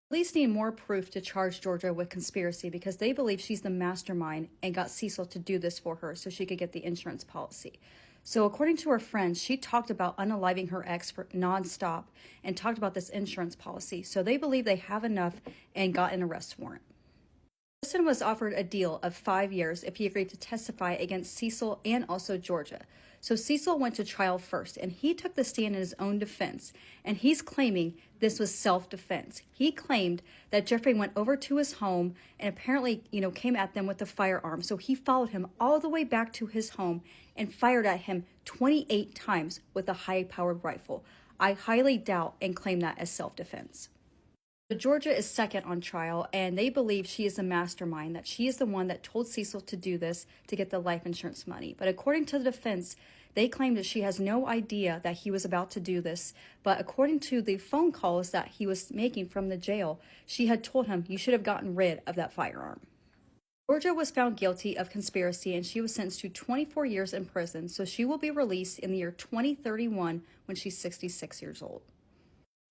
[SPEAKER 18] Police need more proof to charge Georgia with conspiracy because they believe she's the mastermind and got Cecil to do this for her so she could get the insurance policy. So according to her friends, she talked about unaliving her ex for nonstop and talked about this insurance policy. So they believe they have enough and got an arrest warrant. Justin was offered a deal of 5 years if he agreed to testify against Cecil and also Georgia. So Cecil went to trial first, and he took the stand in his own defense, and he's claiming this was self-defense. He claimed that Jeffrey went over to his home and apparently, came at them with a firearm. So he followed him all the way back to his home and fired at him 28 times with a high-powered rifle. I highly doubt and claim that as self-defense. So Georgia is second on trial, and they believe she is the mastermind, that she is the one that told Cecil to do this to get the life insurance money. But according to the defense, they claim that she has no idea that he was about to do this. But according to the phone calls that he was making from the jail, she had told him, you should have gotten rid of that firearm. Georgia was found guilty of conspiracy, and she was sentenced to 24 years in prison, so she will be released in the year 2031 when she's 66 years old.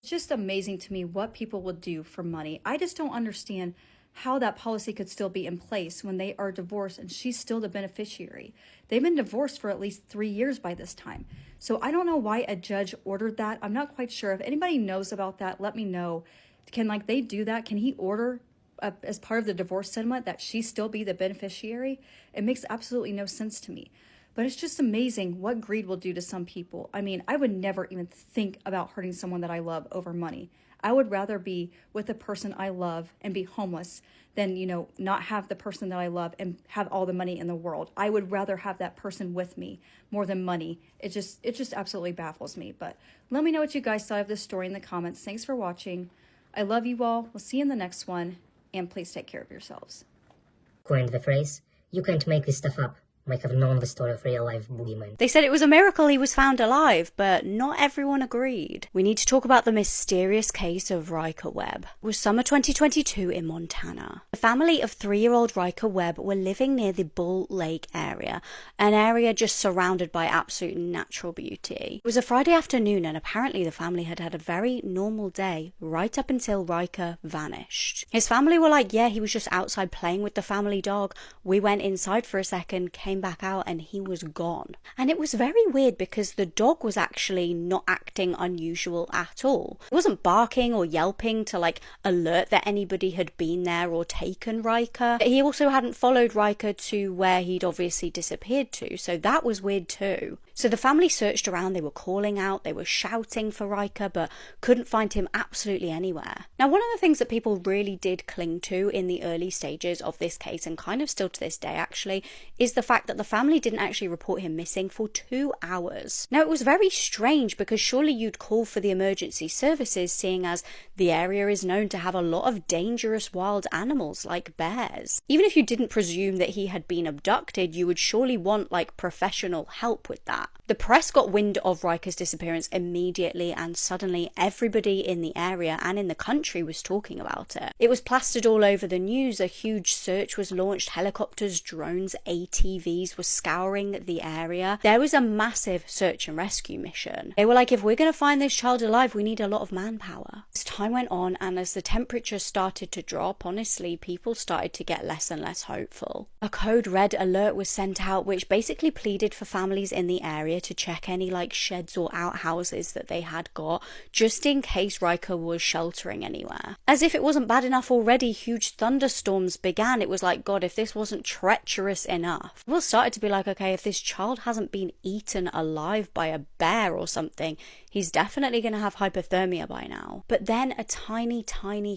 [SPEAKER 18] It's just amazing to me what people will do for money. I just don't understand how that policy could still be in place when they are divorced and she's still the beneficiary. They've been divorced for at least 3 years by this time. So I don't know why a judge ordered that. I'm not quite sure. If anybody knows about that, let me know. Can they do that? Can he order as part of the divorce settlement, that she still be the beneficiary. It makes absolutely no sense to me. But it's just amazing what greed will do to some people. I mean, I would never even think about hurting someone that I love over money. I would rather be with the person I love and be homeless than, not have the person that I love and have all the money in the world. I would rather have that person with me more than money. It just absolutely baffles me. But let me know what you guys thought of this story in the comments. Thanks for watching. I love you all. We'll see you in the next one. And please take care of yourselves.
[SPEAKER 19] Coined the phrase, "You can't make this stuff up," might have known the story of real-life boogeyman.
[SPEAKER 20] They said it was a miracle he was found alive, but not everyone agreed. We need to talk about the mysterious case of Riker Webb. It was summer 2022 in Montana. The family of 3-year-old Riker Webb were living near the Bull Lake area, an area just surrounded by absolute natural beauty. It was a Friday afternoon, and apparently the family had had a very normal day right up until Riker vanished. His family were like, yeah, he was just outside playing with the family dog. We went inside for a second, came back out, and he was gone. And it was very weird because the dog was actually not acting unusual at all. It wasn't barking or yelping to alert that anybody had been there or taken Riker. He also hadn't followed Riker to where he'd obviously disappeared to, so that was weird too. So the family searched around, they were calling out, they were shouting for Riker, but couldn't find him absolutely anywhere. Now, one of the things that people really did cling to in the early stages of this case, and kind of still to this day actually, is the fact that the family didn't actually report him missing for 2 hours. Now, it was very strange because surely you'd call for the emergency services, seeing as the area is known to have a lot of dangerous wild animals like bears. Even if you didn't presume that he had been abducted, you would surely want professional help with that. The press got wind of Riker's disappearance immediately, and suddenly everybody in the area and in the country was talking about it. It was plastered all over the news. A huge search was launched. Helicopters, drones, ATVs were scouring the area. There was a massive search and rescue mission. They were like, if we're going to find this child alive, we need a lot of manpower. As time went on and as the temperature started to drop, honestly, people started to get less and less hopeful. A code red alert was sent out, which basically pleaded for families in the area to check any sheds or outhouses that they had got, just in case Riker was sheltering anywhere. As if it wasn't bad enough already, huge thunderstorms began. It was like, God, if this wasn't treacherous enough. People started to be like, okay, if this child hasn't been eaten alive by a bear or something, he's definitely going to have hypothermia by now. But then a tiny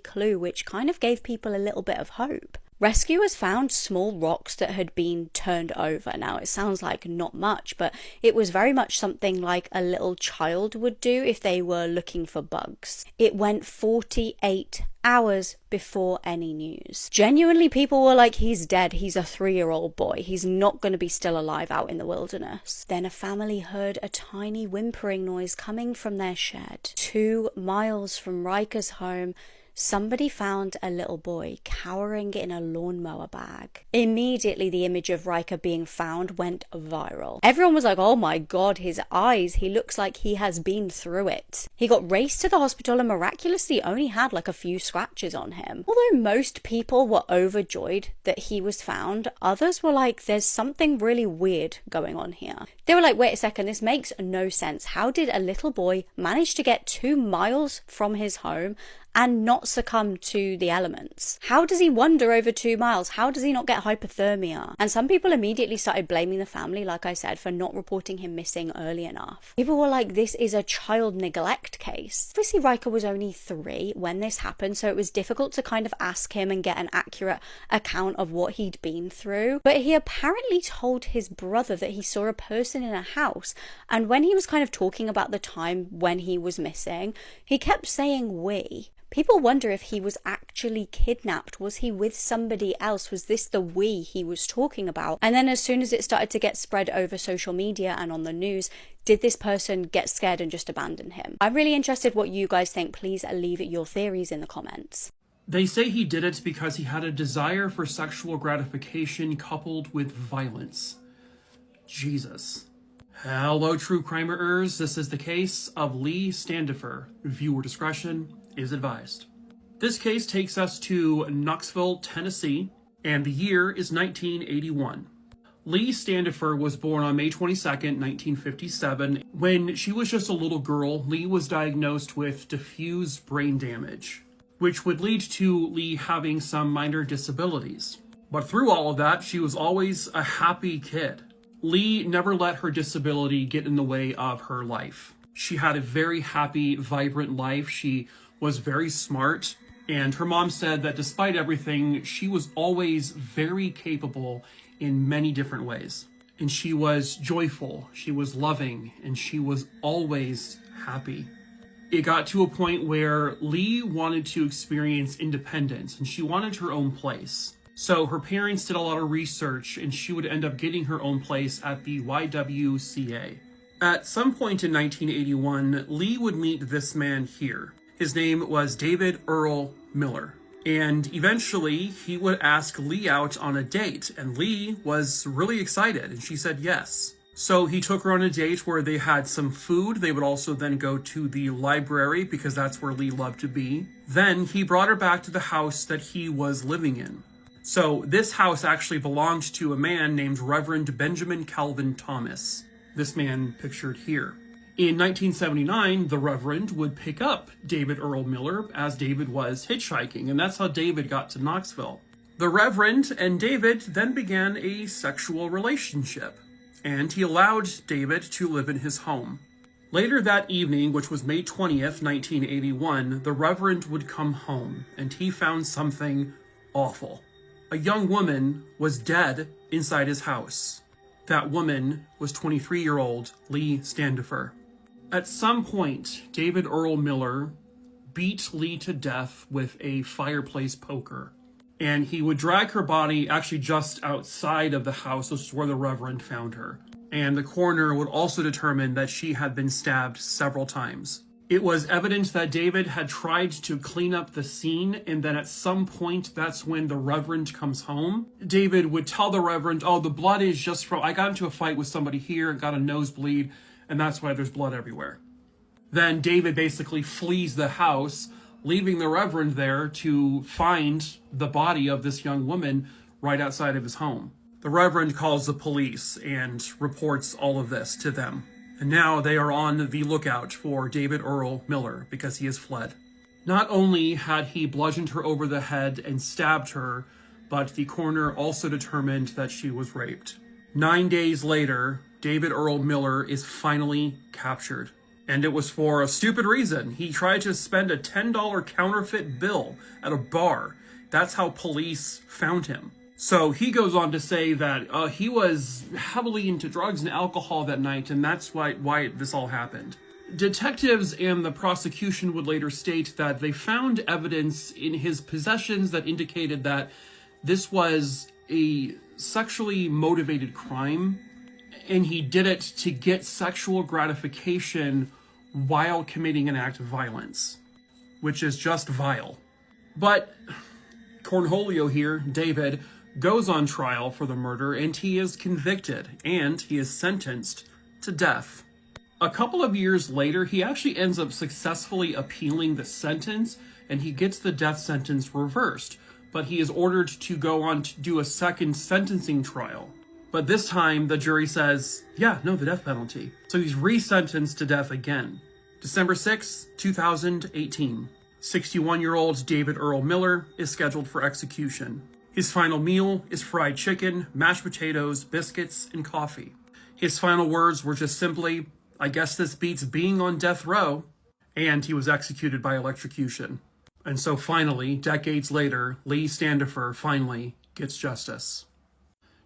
[SPEAKER 20] clue, which kind of gave people a little bit of hope. Rescuers found small rocks that had been turned over. Now, it sounds like not much, but it was very much something like a little child would do if they were looking for bugs. It went 48 hours before any news. Genuinely, people were like, he's dead. He's a 3-year-old boy. He's not going to be still alive out in the wilderness. Then a family heard a tiny whimpering noise coming from their shed. 2 miles from Riker's home, somebody found a little boy cowering in a lawnmower bag. Immediately, the image of Riker being found went viral. Everyone was like, oh my God, his eyes, he looks like he has been through it. He got raced to the hospital and miraculously only had a few scratches on him. Although most people were overjoyed that he was found, others were like, there's something really weird going on here. They were like, wait a second, this makes no sense. How did a little boy manage to get 2 miles from his home and not succumb to the elements? How does he wander over 2 miles? How does he not get hypothermia? And some people immediately started blaming the family, like I said, for not reporting him missing early enough. People were like, this is a child neglect case. Obviously, Riker was only 3 when this happened, so it was difficult to kind of ask him and get an accurate account of what he'd been through. But he apparently told his brother that he saw a person in a house, and when he was kind of talking about the time when he was missing, he kept saying we. People wonder if he was actually kidnapped. Was he with somebody else? Was this the we he was talking about? And then as soon as it started to get spread over social media and on the news, did this person get scared and just abandon him? I'm really interested what you guys think. Please leave your theories in the comments.
[SPEAKER 21] They say he did it because he had a desire for sexual gratification coupled with violence. Jesus. Hello, true crimers. This is the case of Lee Standifer. Viewer discretion is advised. This case takes us to Knoxville, Tennessee, and the year is 1981. Lee Standifer was born on May 22nd, 1957. When she was just a little girl, Lee was diagnosed with diffuse brain damage. which would lead to Lee having some minor disabilities. But through all of that, she was always a happy kid. Lee never let her disability get in the way of her life. She had a very happy, vibrant life. She was very smart, and her mom said that despite everything, she was always very capable in many different ways. And she was joyful, she was loving, and she was always happy. It got to a point where Lee wanted to experience independence, and she wanted her own place. So her parents did a lot of research, and she would end up getting her own place at the YWCA. At some point in 1981, Lee would meet this man here. His name was David Earl Miller. And eventually, he would ask Lee out on a date, and Lee was really excited, and she said yes. So he took her on a date where they had some food. They would also then go to the library, because that's where Lee loved to be. Then he brought her back to the house that he was living in. So this house actually belonged to a man named Reverend Benjamin Calvin Thomas. This man pictured here. In 1979, the Reverend would pick up David Earl Miller as David was hitchhiking, and that's how David got to Knoxville. The Reverend and David then began a sexual relationship, and he allowed David to live in his home. Later that evening, which was May 20th, 1981, the Reverend would come home, and he found something awful. A young woman was dead inside his house. That woman was 23-year-old Lee Standifer. At some point, David Earl Miller beat Lee to death with a fireplace poker. And he would drag her body actually just outside of the house, which is where the Reverend found her. And the coroner would also determine that she had been stabbed several times. It was evident that David had tried to clean up the scene, and then at some point, that's when the Reverend comes home. David would tell the Reverend, oh, the blood is just from, I got into a fight with somebody here, got a nosebleed, and that's why there's blood everywhere. Then David basically flees the house, leaving the Reverend there to find the body of this young woman right outside of his home. The Reverend calls the police and reports all of this to them. And now they are on the lookout for David Earl Miller because he has fled. Not only had he bludgeoned her over the head and stabbed her, but the coroner also determined that she was raped. 9 days later, David Earl Miller is finally captured. And it was for a stupid reason. He tried to spend a $10 counterfeit bill at a bar. That's how police found him. So he goes on to say that he was heavily into drugs and alcohol that night, and that's why this all happened. Detectives and the prosecution would later state that they found evidence in his possessions that indicated that this was a sexually motivated crime, and he did it to get sexual gratification while committing an act of violence, which is just vile. But Cornholio here, David, goes on trial for the murder, and he is convicted, and he is sentenced to death. A couple of years later, he actually ends up successfully appealing the sentence, and he gets the death sentence reversed, but he is ordered to go on to do a second sentencing trial. But this time, the jury says, yeah, no, the death penalty. So he's resentenced to death again. December 6, 2018. 61-year-old David Earl Miller is scheduled for execution. His final meal is fried chicken, mashed potatoes, biscuits, and coffee. His final words were just simply, I guess this beats being on death row, and he was executed by electrocution. And so finally, decades later, Lee Standifer finally gets justice.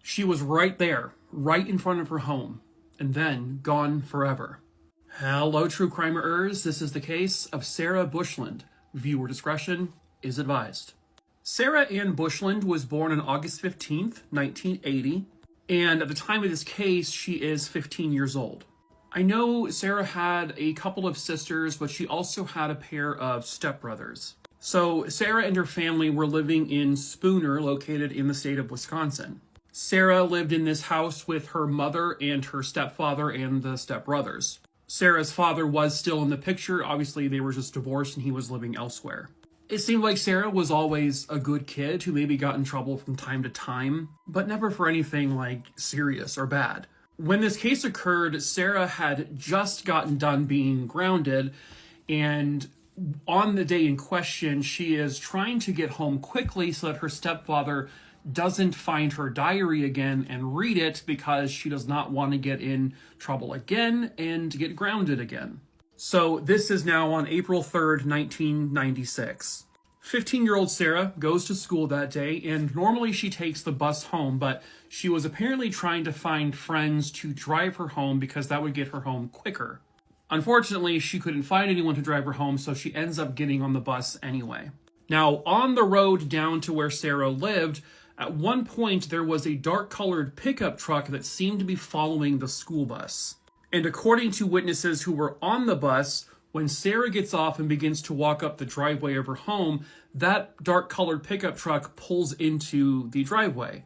[SPEAKER 21] She was right there, right in front of her home, and then gone forever. Hello, true crimerers. This is the case of Sarah Bushland. Viewer discretion is advised. Sarah Ann Bushland was born on August 15th, 1980, and at the time of this case, she is 15 years old. I know Sarah had a couple of sisters, but she also had a pair of stepbrothers. So Sarah and her family were living in Spooner, located in the state of Wisconsin. Sarah lived in this house with her mother and her stepfather and the stepbrothers. Sarah's father was still in the picture. Obviously, they were just divorced and he was living elsewhere. It seemed like Sarah was always a good kid who maybe got in trouble from time to time, but never for anything like serious or bad. When this case occurred, Sarah had just gotten done being grounded, and on the day in question, she is trying to get home quickly so that her stepfather doesn't find her diary again and read it, because she does not want to get in trouble again and get grounded again. So this is now on April 3rd, 1996. 15-year-old Sarah goes to school that day, and normally she takes the bus home, but she was apparently trying to find friends to drive her home because that would get her home quicker. Unfortunately, she couldn't find anyone to drive her home, so she ends up getting on the bus anyway. Now, on the road down to where Sarah lived, at one point there was a dark-colored pickup truck that seemed to be following the school bus. And according to witnesses who were on the bus, when Sarah gets off and begins to walk up the driveway of her home, that dark-colored pickup truck pulls into the driveway.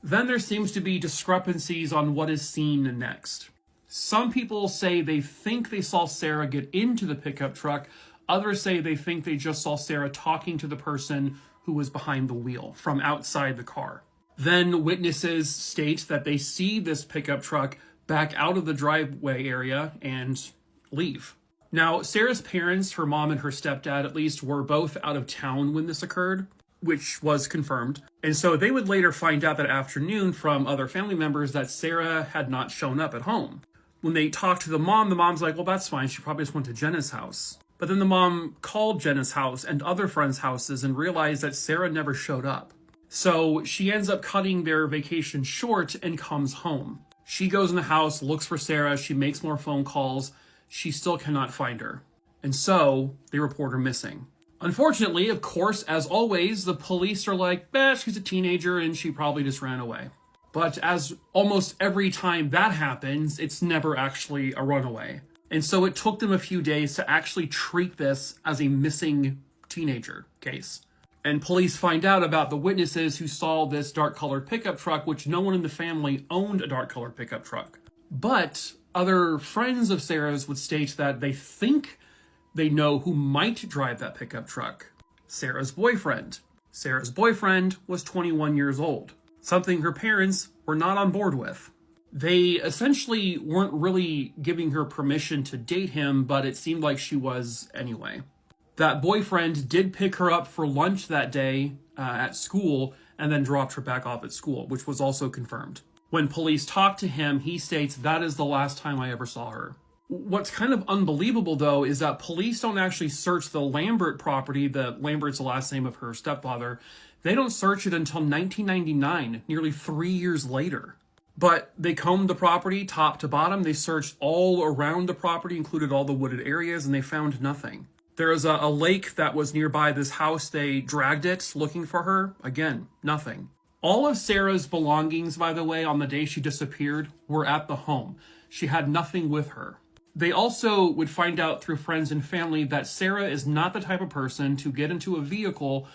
[SPEAKER 21] Then there seems to be discrepancies on what is seen next. Some people say they think they saw Sarah get into the pickup truck. Others say they think they just saw Sarah talking to the person who was behind the wheel from outside the car. Then witnesses state that they see this pickup truck back out of the driveway area and leave. Now, Sarah's parents, her mom and her stepdad at least, were both out of town when this occurred, which was confirmed. And so they would later find out that afternoon from other family members that Sarah had not shown up at home. When they talked to the mom's like, well, that's fine. She probably just went to Jenna's house. But then the mom called Jenna's house and other friends' houses and realized that Sarah never showed up. So she ends up cutting their vacation short and comes home. She goes in the house, looks for Sarah. She makes more phone calls. She still cannot find her. And so they report her missing. Unfortunately, of course, as always, the police are like, she's a teenager and she probably just ran away. But as almost every time that happens, it's never actually a runaway. And so it took them a few days to actually treat this as a missing teenager case. And police find out about the witnesses who saw this dark-colored pickup truck, which no one in the family owned a dark-colored pickup truck. But other friends of Sarah's would state that they think they know who might drive that pickup truck. Sarah's boyfriend. Sarah's boyfriend was 21 years old, something her parents were not on board with. They essentially weren't really giving her permission to date him, but it seemed like she was anyway. That boyfriend did pick her up for lunch that day at school and then dropped her back off at school, which was also confirmed. When police talked to him, he states, that is the last time I ever saw her. What's kind of unbelievable, though, is that police don't actually search the Lambert property. Lambert's the last name of her stepfather. They don't search it until 1999, nearly 3 years later. But they combed the property top to bottom. They searched all around the property, included all the wooded areas, and they found nothing. There is a lake that was nearby this house. They dragged it looking for her. Again, nothing. All of Sarah's belongings, by the way, on the day she disappeared, were at the home. She had nothing with her. They also would find out through friends and family that Sarah is not the type of person to get into a vehicle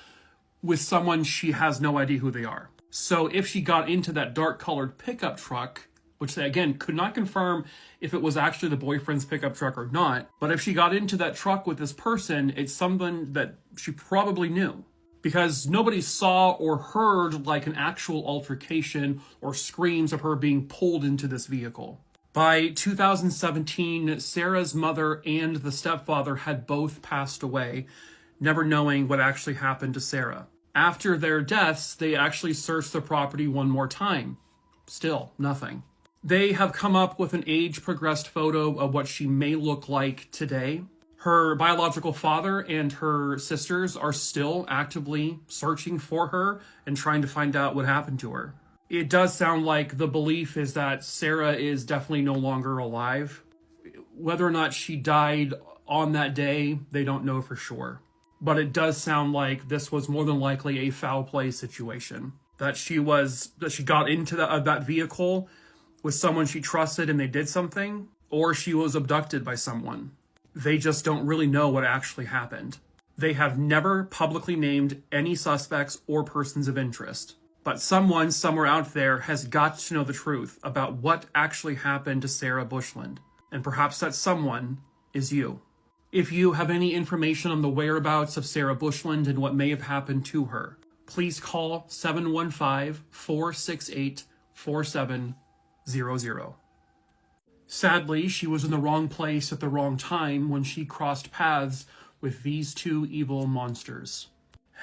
[SPEAKER 21] with someone she has no idea who they are. So if she got into that dark-colored pickup truck, which they, again, could not confirm if it was actually the boyfriend's pickup truck or not, but if she got into that truck with this person, it's someone that she probably knew. Because nobody saw or heard like an actual altercation or screams of her being pulled into this vehicle. By 2017, Sarah's mother and the stepfather had both passed away, never knowing what actually happened to Sarah. After their deaths, they actually searched the property one more time. Still, nothing. They have come up with an age-progressed photo of what she may look like today. Her biological father and her sisters are still actively searching for her and trying to find out what happened to her. It does sound like the belief is that Sarah is definitely no longer alive. Whether or not she died on that day, they don't know for sure. But it does sound like this was more than likely a foul play situation. That she got into that vehicle with someone she trusted and they did something, or she was abducted by someone. They just don't really know what actually happened. They have never publicly named any suspects or persons of interest. But someone somewhere out there has got to know the truth about what actually happened to Sarah Bushland. And perhaps that someone is you. If you have any information on the whereabouts of Sarah Bushland and what may have happened to her, please call 715-468-4700. Sadly, she was in the wrong place at the wrong time when she crossed paths with these two evil monsters.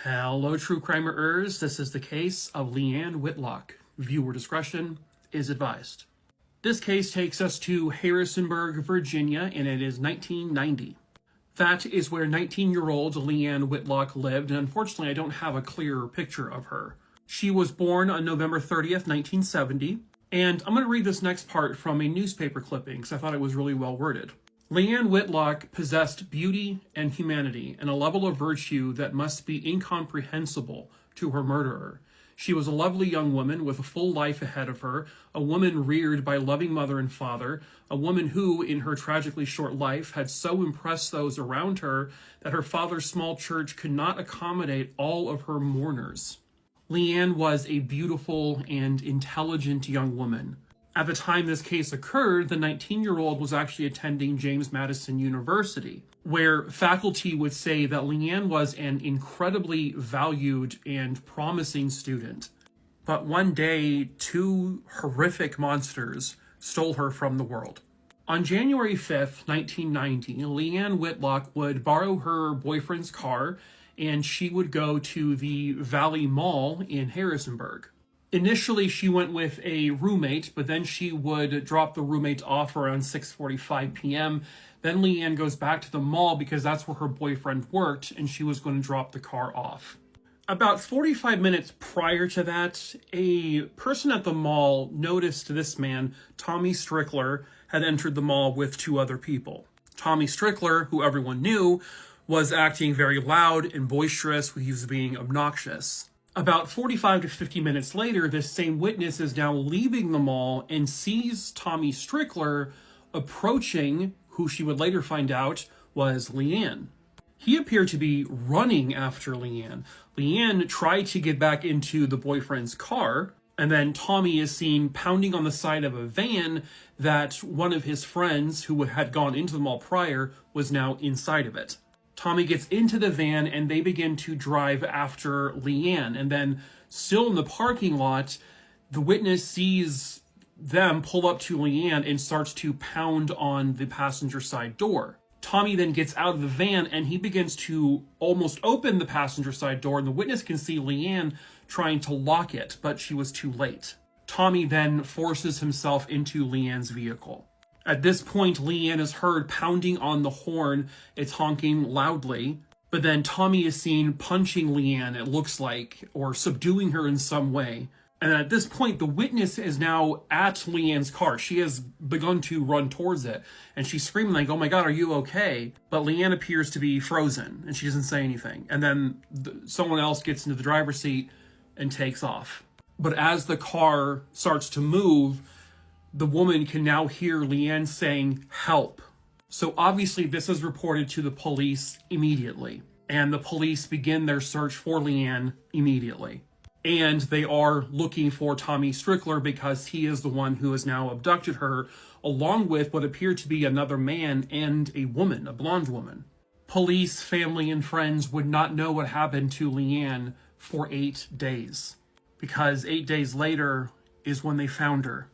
[SPEAKER 21] Hello, true crimers. This is the case of Leanne Whitlock. Viewer discretion is advised. This case takes us to Harrisonburg, Virginia, and it is 1990. That is where 19-year-old Leanne Whitlock lived, and unfortunately I don't have a clearer picture of her. She was born on November 30th, 1970, and I'm going to read this next part from a newspaper clipping because I thought it was really well worded. Leanne Whitlock possessed beauty and humanity and a level of virtue that must be incomprehensible to her murderer. She was a lovely young woman with a full life ahead of her, a woman reared by a loving mother and father, a woman who, in her tragically short life, had so impressed those around her that her father's small church could not accommodate all of her mourners. Leanne was a beautiful and intelligent young woman. At the time this case occurred, the 19-year-old was actually attending James Madison University, where faculty would say that Leanne was an incredibly valued and promising student. But one day, two horrific monsters stole her from the world. On January 5th, 1990, Leanne Whitlock would borrow her boyfriend's car and she would go to the Valley Mall in Harrisonburg. Initially, she went with a roommate, but then she would drop the roommate off around 6:45 p.m. Then Leanne goes back to the mall because that's where her boyfriend worked, and she was going to drop the car off. About 45 minutes prior to that, a person at the mall noticed this man, Tommy Strickler, had entered the mall with two other people. Tommy Strickler, who everyone knew, was acting very loud and boisterous. He was being obnoxious. About 45 to 50 minutes later, this same witness is now leaving the mall and sees Tommy Strickler approaching who she would later find out was Leanne. He appeared to be running after Leanne. Leanne tried to get back into the boyfriend's car, and then Tommy is seen pounding on the side of a van that one of his friends who had gone into the mall prior was now inside of it. Tommy gets into the van and they begin to drive after Leanne. And then, still in the parking lot, the witness sees them pull up to Leanne and starts to pound on the passenger side door. Tommy then gets out of the van and he begins to almost open the passenger side door, and the witness can see Leanne trying to lock it, but she was too late. Tommy then forces himself into Leanne's vehicle. At this point, Leanne is heard pounding on the horn. It's honking loudly. But then Tommy is seen punching Leanne, it looks like, or subduing her in some way. And at this point, the witness is now at Leanne's car. She has begun to run towards it. And she's screaming like, "Oh my God, are you okay?" But Leanne appears to be frozen and she doesn't say anything. And then someone else gets into the driver's seat and takes off. But as the car starts to move, the woman can now hear Leanne saying, "Help." So obviously this is reported to the police immediately. And the police begin their search for Leanne immediately. And they are looking for Tommy Strickler because he is the one who has now abducted her, along with what appeared to be another man and a woman, a blonde woman. Police, family, and friends would not know what happened to Leanne for 8 days. Because 8 days later is when they found her.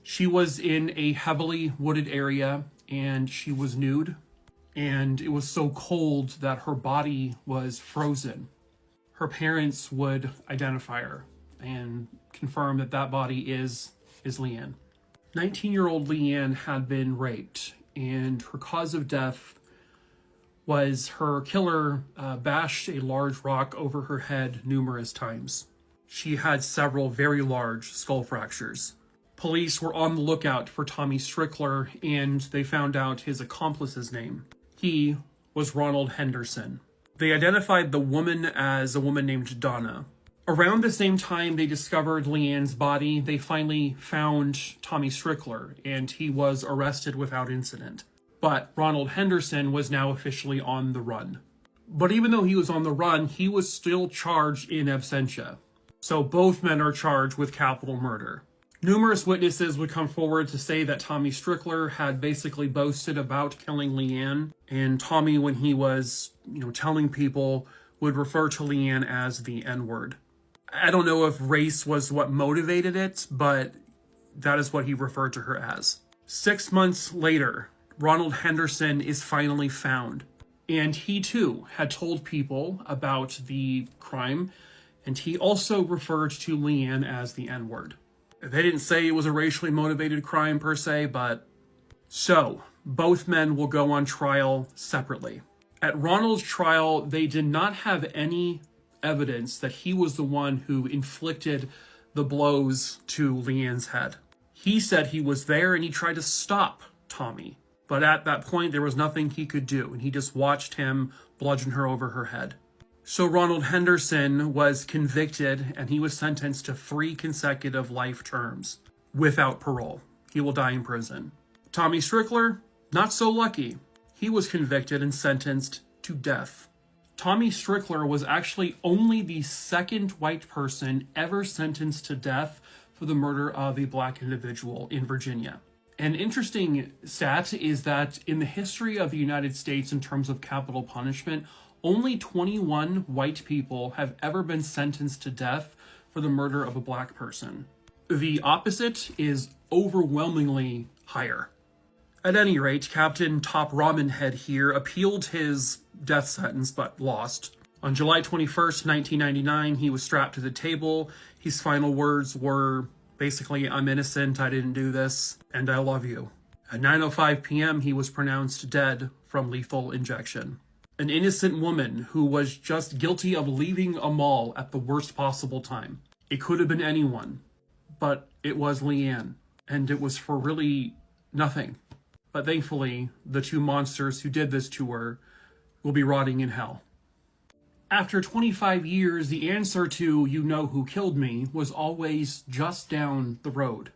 [SPEAKER 21] She was in a heavily wooded area and she was nude, and it was so cold that her body was frozen. Her parents would identify her and confirm that that body is Leanne. 19-year-old Leanne had been raped, and her cause of death was her killer bashed a large rock over her head numerous times. She had several very large skull fractures. Police were on the lookout for Tommy Strickler, and they found out his accomplice's name. He was Ronald Henderson. They identified the woman as a woman named Donna. Around the same time they discovered Leanne's body, they finally found Tommy Strickler, and he was arrested without incident. But Ronald Henderson was now officially on the run. But even though he was on the run, he was still charged in absentia. So both men are charged with capital murder. Numerous witnesses would come forward to say that Tommy Strickler had basically boasted about killing Leanne, and Tommy, when he was, telling people, would refer to Leanne as the N-word. I don't know if race was what motivated it, but that is what he referred to her as. 6 months later, Ronald Henderson is finally found, And he too had told people about the crime, and he also referred to Leanne as the N-word. They didn't say it was a racially motivated crime per se, but so both men will go on trial separately. At Ronald's trial, they did not have any evidence that he was the one who inflicted the blows to Leanne's head. He said he was there and he tried to stop Tommy, but at that point there was nothing he could do, and he just watched him bludgeon her over her head. So Ronald Henderson was convicted, and he was sentenced to 3 consecutive life terms without parole. He will die in prison. Tommy Strickler, not so lucky. He was convicted and sentenced to death. Tommy Strickler was actually only the second white person ever sentenced to death for the murder of a black individual in Virginia. An interesting stat is that in the history of the United States in terms of capital punishment, only 21 white people have ever been sentenced to death for the murder of a black person. The opposite is overwhelmingly higher. At any rate, Captain Top Ramen Head here appealed his death sentence but lost. On July 21st, 1999, he was strapped to the table. His final words were basically, "I'm innocent, I didn't do this, and I love you." At 9:05 p.m., he was pronounced dead from lethal injection. An innocent woman who was just guilty of leaving a mall at the worst possible time. It could have been anyone, but it was Leanne, and it was for really nothing. But thankfully, the 2 monsters who did this to her will be rotting in hell. After 25 years, the answer to "you know who killed me" was always just down the road.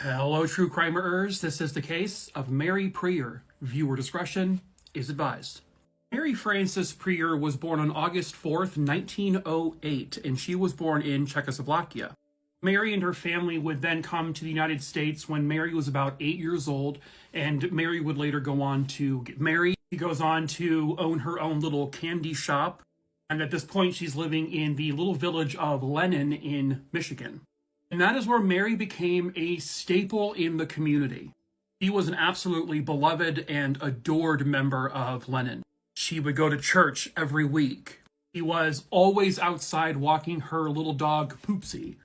[SPEAKER 21] Hello, true crimerers. This is the case of Mary Prieur. Viewer discretion is advised. Mary Frances Prieur was born on August 4th, 1908, and she was born in Czechoslovakia. Mary and her family would then come to the United States when Mary was about 8 years old, and Mary would later go on to get married. She goes on to own her own little candy shop, and at this point she's living in the little village of Lennon in Michigan. And that is where Mary became a staple in the community. She was an absolutely beloved and adored member of Lennon. She would go to church every week. She was always outside walking her little dog, Poopsie.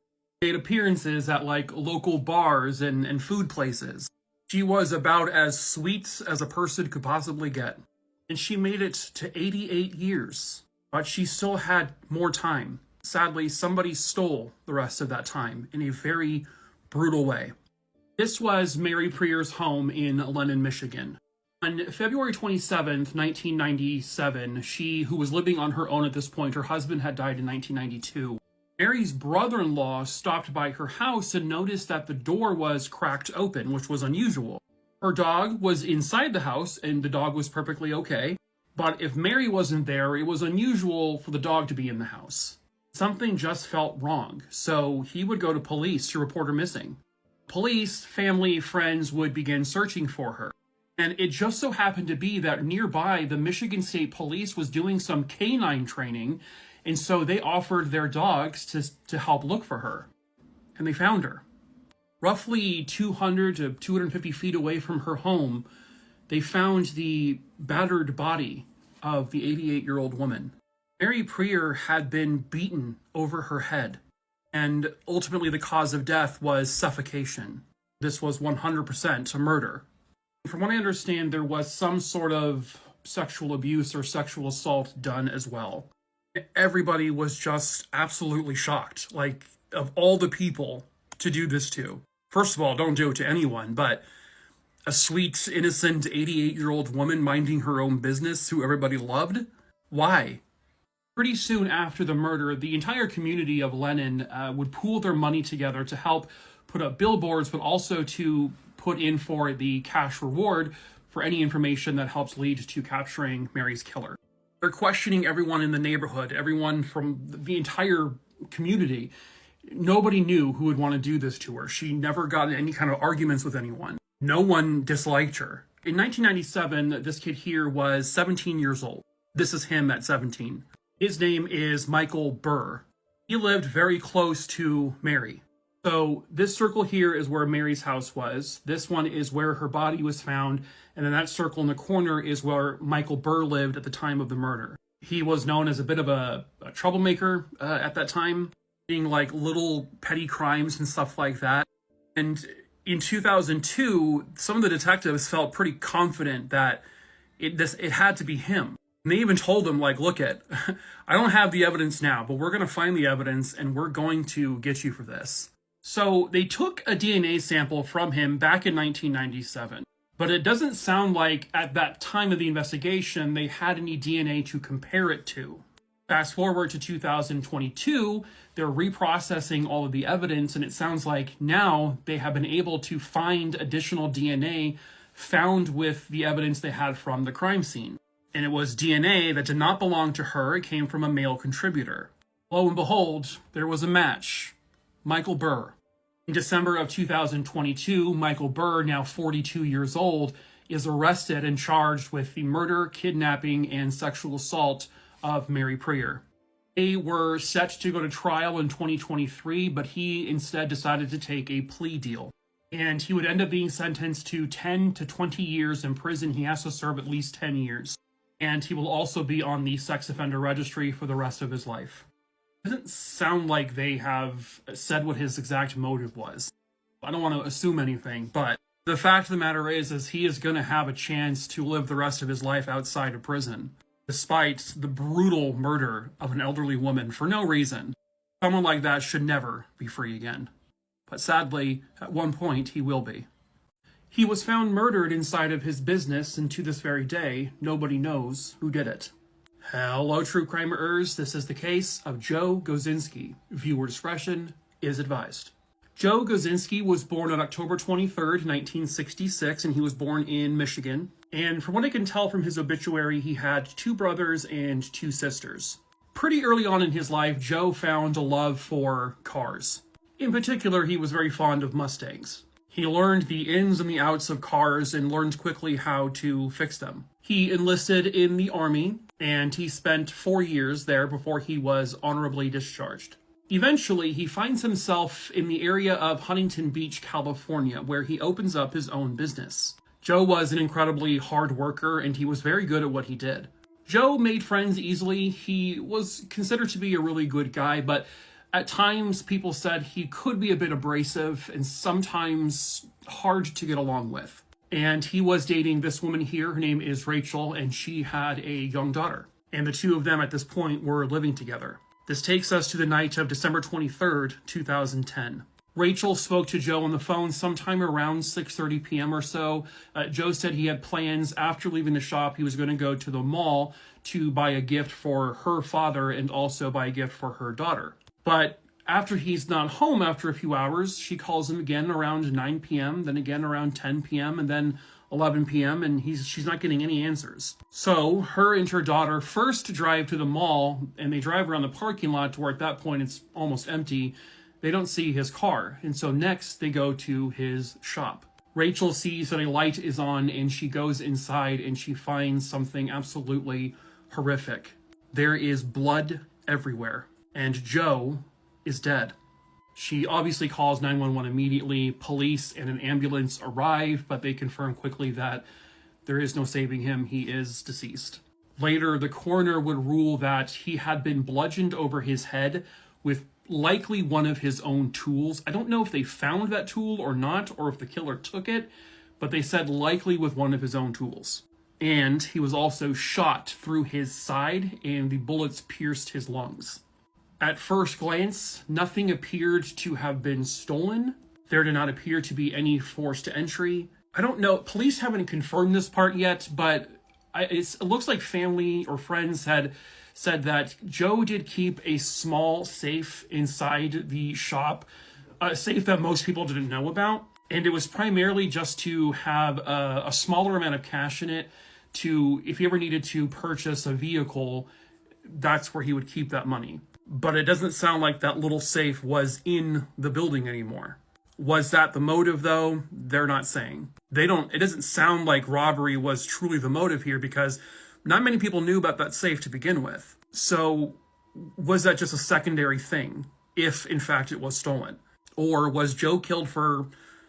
[SPEAKER 21] She made appearances at local bars and food places. She was about as sweet as a person could possibly get. And she made it to 88 years. But she still had more time. Sadly, somebody stole the rest of that time in a very brutal way. This was Mary Prieur's home in Lennon, Michigan. On February 27th, 1997, she, who was living on her own at this point, her husband had died in 1992. Mary's brother-in-law stopped by her house and noticed that the door was cracked open, which was unusual. Her dog was inside the house, and the dog was perfectly okay. But if Mary wasn't there, it was unusual for the dog to be in the house. Something just felt wrong, so he would go to police to report her missing. Police, family, friends would begin searching for her. And it just so happened to be that nearby, the Michigan State Police was doing some canine training, and so they offered their dogs to help look for her. And they found her. Roughly 200 to 250 feet away from her home, they found the battered body of the 88-year-old woman. Mary Prieur had been beaten over her head, and ultimately the cause of death was suffocation. This was 100% a murder. From what I understand, there was some sort of sexual abuse or sexual assault done as well. Everybody was just absolutely shocked. Of all the people to do this to. First of all, don't do it to anyone, but a sweet, innocent 88-year-old woman minding her own business who everybody loved? Why? Pretty soon after the murder, the entire community of Lennon would pool their money together to help put up billboards, but also to put in for the cash reward for any information that helps lead to capturing Mary's killer. They're questioning everyone in the neighborhood, everyone from the entire community. Nobody knew who would want to do this to her. She never got in any kind of arguments with anyone. No one disliked her. In 1997, this kid here was 17 years old. This is him at 17. His name is Michael Burr. He lived very close to Mary. So this circle here is where Mary's house was. This one is where her body was found. And then that circle in the corner is where Michael Burr lived at the time of the murder. He was known as a bit of a troublemaker at that time, being like little petty crimes and stuff like that. And in 2002, some of the detectives felt pretty confident that it had to be him. And they even told him, like, look I don't have the evidence now, but we're going to find the evidence and we're going to get you for this. So they took a DNA sample from him back in 1997, but it doesn't sound like at that time of the investigation they had any DNA to compare it to. Fast forward to 2022, they're reprocessing all of the evidence, and it sounds like now they have been able to find additional DNA found with the evidence they had from the crime scene. And it was DNA that did not belong to her. It came from a male contributor. Lo and behold, there was a match. Michael Burr. In December of 2022, Michael Burr, now 42 years old, is arrested and charged with the murder, kidnapping, and sexual assault of Mary Prieur. They were set to go to trial in 2023, but he instead decided to take a plea deal. And he would end up being sentenced to 10 to 20 years in prison. He has to serve at least 10 years. And he will also be on the sex offender registry for the rest of his life. It doesn't sound like they have said what his exact motive was. I don't want to assume anything, but the fact of the matter is he is going to have a chance to live the rest of his life outside of prison, despite the brutal murder of an elderly woman for no reason. Someone like that should never be free again. But sadly, at one point, he will be. He was found murdered inside of his business, and to this very day, nobody knows who did it. Hello, true crimeers. This is the case of Joe Gozinski. Viewer discretion is advised. Joe Gozinski was born on October 23rd, 1966, and he was born in Michigan. And from what I can tell from his obituary, he had 2 brothers and 2 sisters. Pretty early on in his life, Joe found a love for cars. In particular, he was very fond of Mustangs. He learned the ins and the outs of cars and learned quickly how to fix them. He enlisted in the Army, and he spent 4 years there before he was honorably discharged. Eventually, he finds himself in the area of Huntington Beach, California, where he opens up his own business. Joe was an incredibly hard worker, and he was very good at what he did. Joe made friends easily. He was considered to be a really good guy, but at times, people said he could be a bit abrasive and sometimes hard to get along with. And he was dating this woman here. Her name is Rachel, and she had a young daughter. And the two of them at this point were living together. This takes us to the night of December 23rd, 2010. Rachel spoke to Joe on the phone sometime around 6:30 p.m. or so. Joe said he had plans after leaving the shop. He was going to go to the mall to buy a gift for her father and also buy a gift for her daughter. But after he's not home after a few hours, she calls him again around 9 p.m., then again around 10 p.m., and then 11 p.m., and she's not getting any answers. So her and her daughter first drive to the mall, and they drive around the parking lot to where at that point it's almost empty. They don't see his car, and so next they go to his shop. Rachel sees that a light is on, and she goes inside, and she finds something absolutely horrific. There is blood everywhere. And Joe is dead. She obviously calls 911 immediately. Police and an ambulance arrive, but they confirm quickly that there is no saving him. He is deceased. Later, the coroner would rule that he had been bludgeoned over his head with likely one of his own tools. I don't know if they found that tool or not, or if the killer took it, but they said likely with one of his own tools. And he was also shot through his side, and the bullets pierced his lungs. At first glance, nothing appeared to have been stolen. There did not appear to be any forced entry. I don't know, police haven't confirmed this part yet, but it looks like family or friends had said that Joe did keep a small safe inside the shop, a safe that most people didn't know about. And it was primarily just to have a smaller amount of cash in it to, if he ever needed to purchase a vehicle, that's where he would keep that money. But it doesn't sound like that little safe was in the building anymore. Was that the motive, though? They're not saying. It doesn't sound like robbery was truly the motive here because not many people knew about that safe to begin with. So was that just a secondary thing, if in fact it was stolen? Or was Joe killed for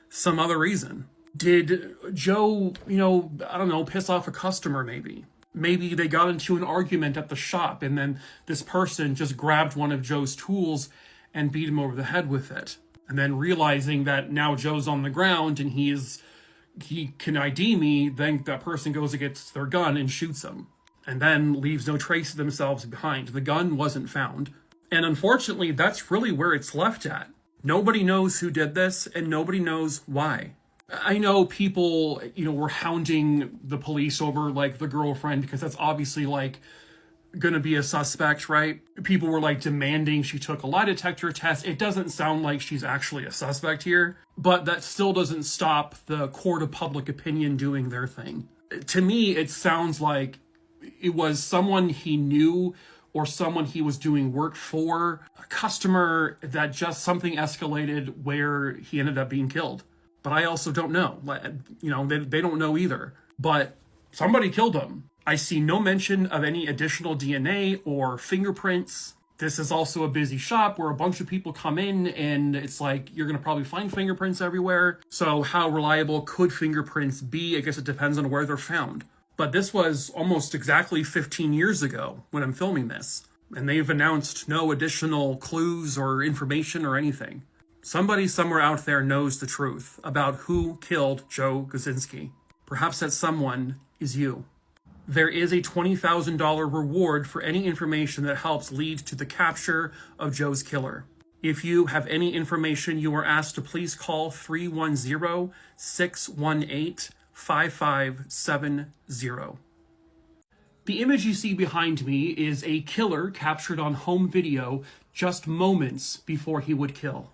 [SPEAKER 21] some other reason? Did Joe, I don't know, piss off a customer maybe? Maybe they got into an argument at the shop and then this person just grabbed one of Joe's tools and beat him over the head with it. And then realizing that now Joe's on the ground and he can ID me, then that person goes and gets their gun and shoots him. And then leaves no trace of themselves behind. The gun wasn't found. And unfortunately, that's really where it's left at. Nobody knows who did this, and nobody knows why. I know people, were hounding the police over, like, the girlfriend, because that's obviously, like, gonna be a suspect, right? People were, like, demanding she took a lie detector test. It doesn't sound like she's actually a suspect here, but that still doesn't stop the court of public opinion doing their thing. To me, it sounds like it was someone he knew or someone he was doing work for, a customer, that just something escalated where he ended up being killed. But I also don't know. They don't know either. But somebody killed him. I see no mention of any additional DNA or fingerprints. This is also a busy shop where a bunch of people come in and it's like, you're going to probably find fingerprints everywhere. So how reliable could fingerprints be? I guess it depends on where they're found. But this was almost exactly 15 years ago when I'm filming this. And they've announced no additional clues or information or anything. Somebody somewhere out there knows the truth about who killed Joe Gosinski. Perhaps that someone is you. There is a $20,000 reward for any information that helps lead to the capture of Joe's killer. If you have any information, you are asked to please call 310-618-5570. The image you see behind me is a killer captured on home video just moments before he would kill.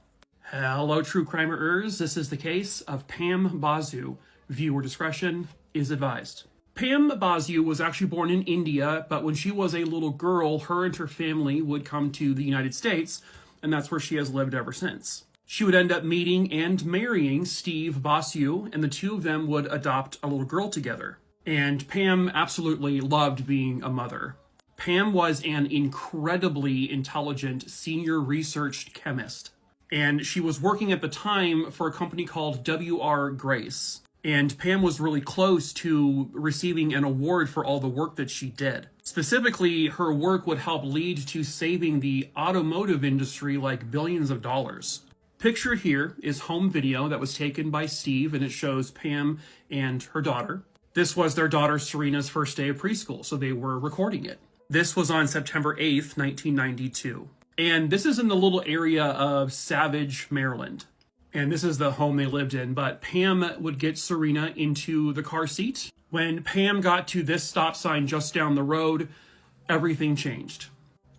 [SPEAKER 21] Hello, true crimerers. This is the case of Pam Basu. Viewer discretion is advised. Pam Basu was actually born in India, but when she was a little girl, her and her family would come to the United States, and that's where she has lived ever since. She would end up meeting and marrying Steve Basu, and the two of them would adopt a little girl together. And Pam absolutely loved being a mother. Pam was an incredibly intelligent senior research chemist. And she was working at the time for a company called W.R. Grace. And Pam was really close to receiving an award for all the work that she did. Specifically, her work would help lead to saving the automotive industry like billions of dollars. Pictured here is home video that was taken by Steve, and it shows Pam and her daughter. This was their daughter Serena's first day of preschool, so they were recording it. This was on September 8th, 1992. And this is in the little area of Savage, Maryland. And this is the home they lived in. But Pam would get Serena into the car seat. When Pam got to this stop sign just down the road, everything changed.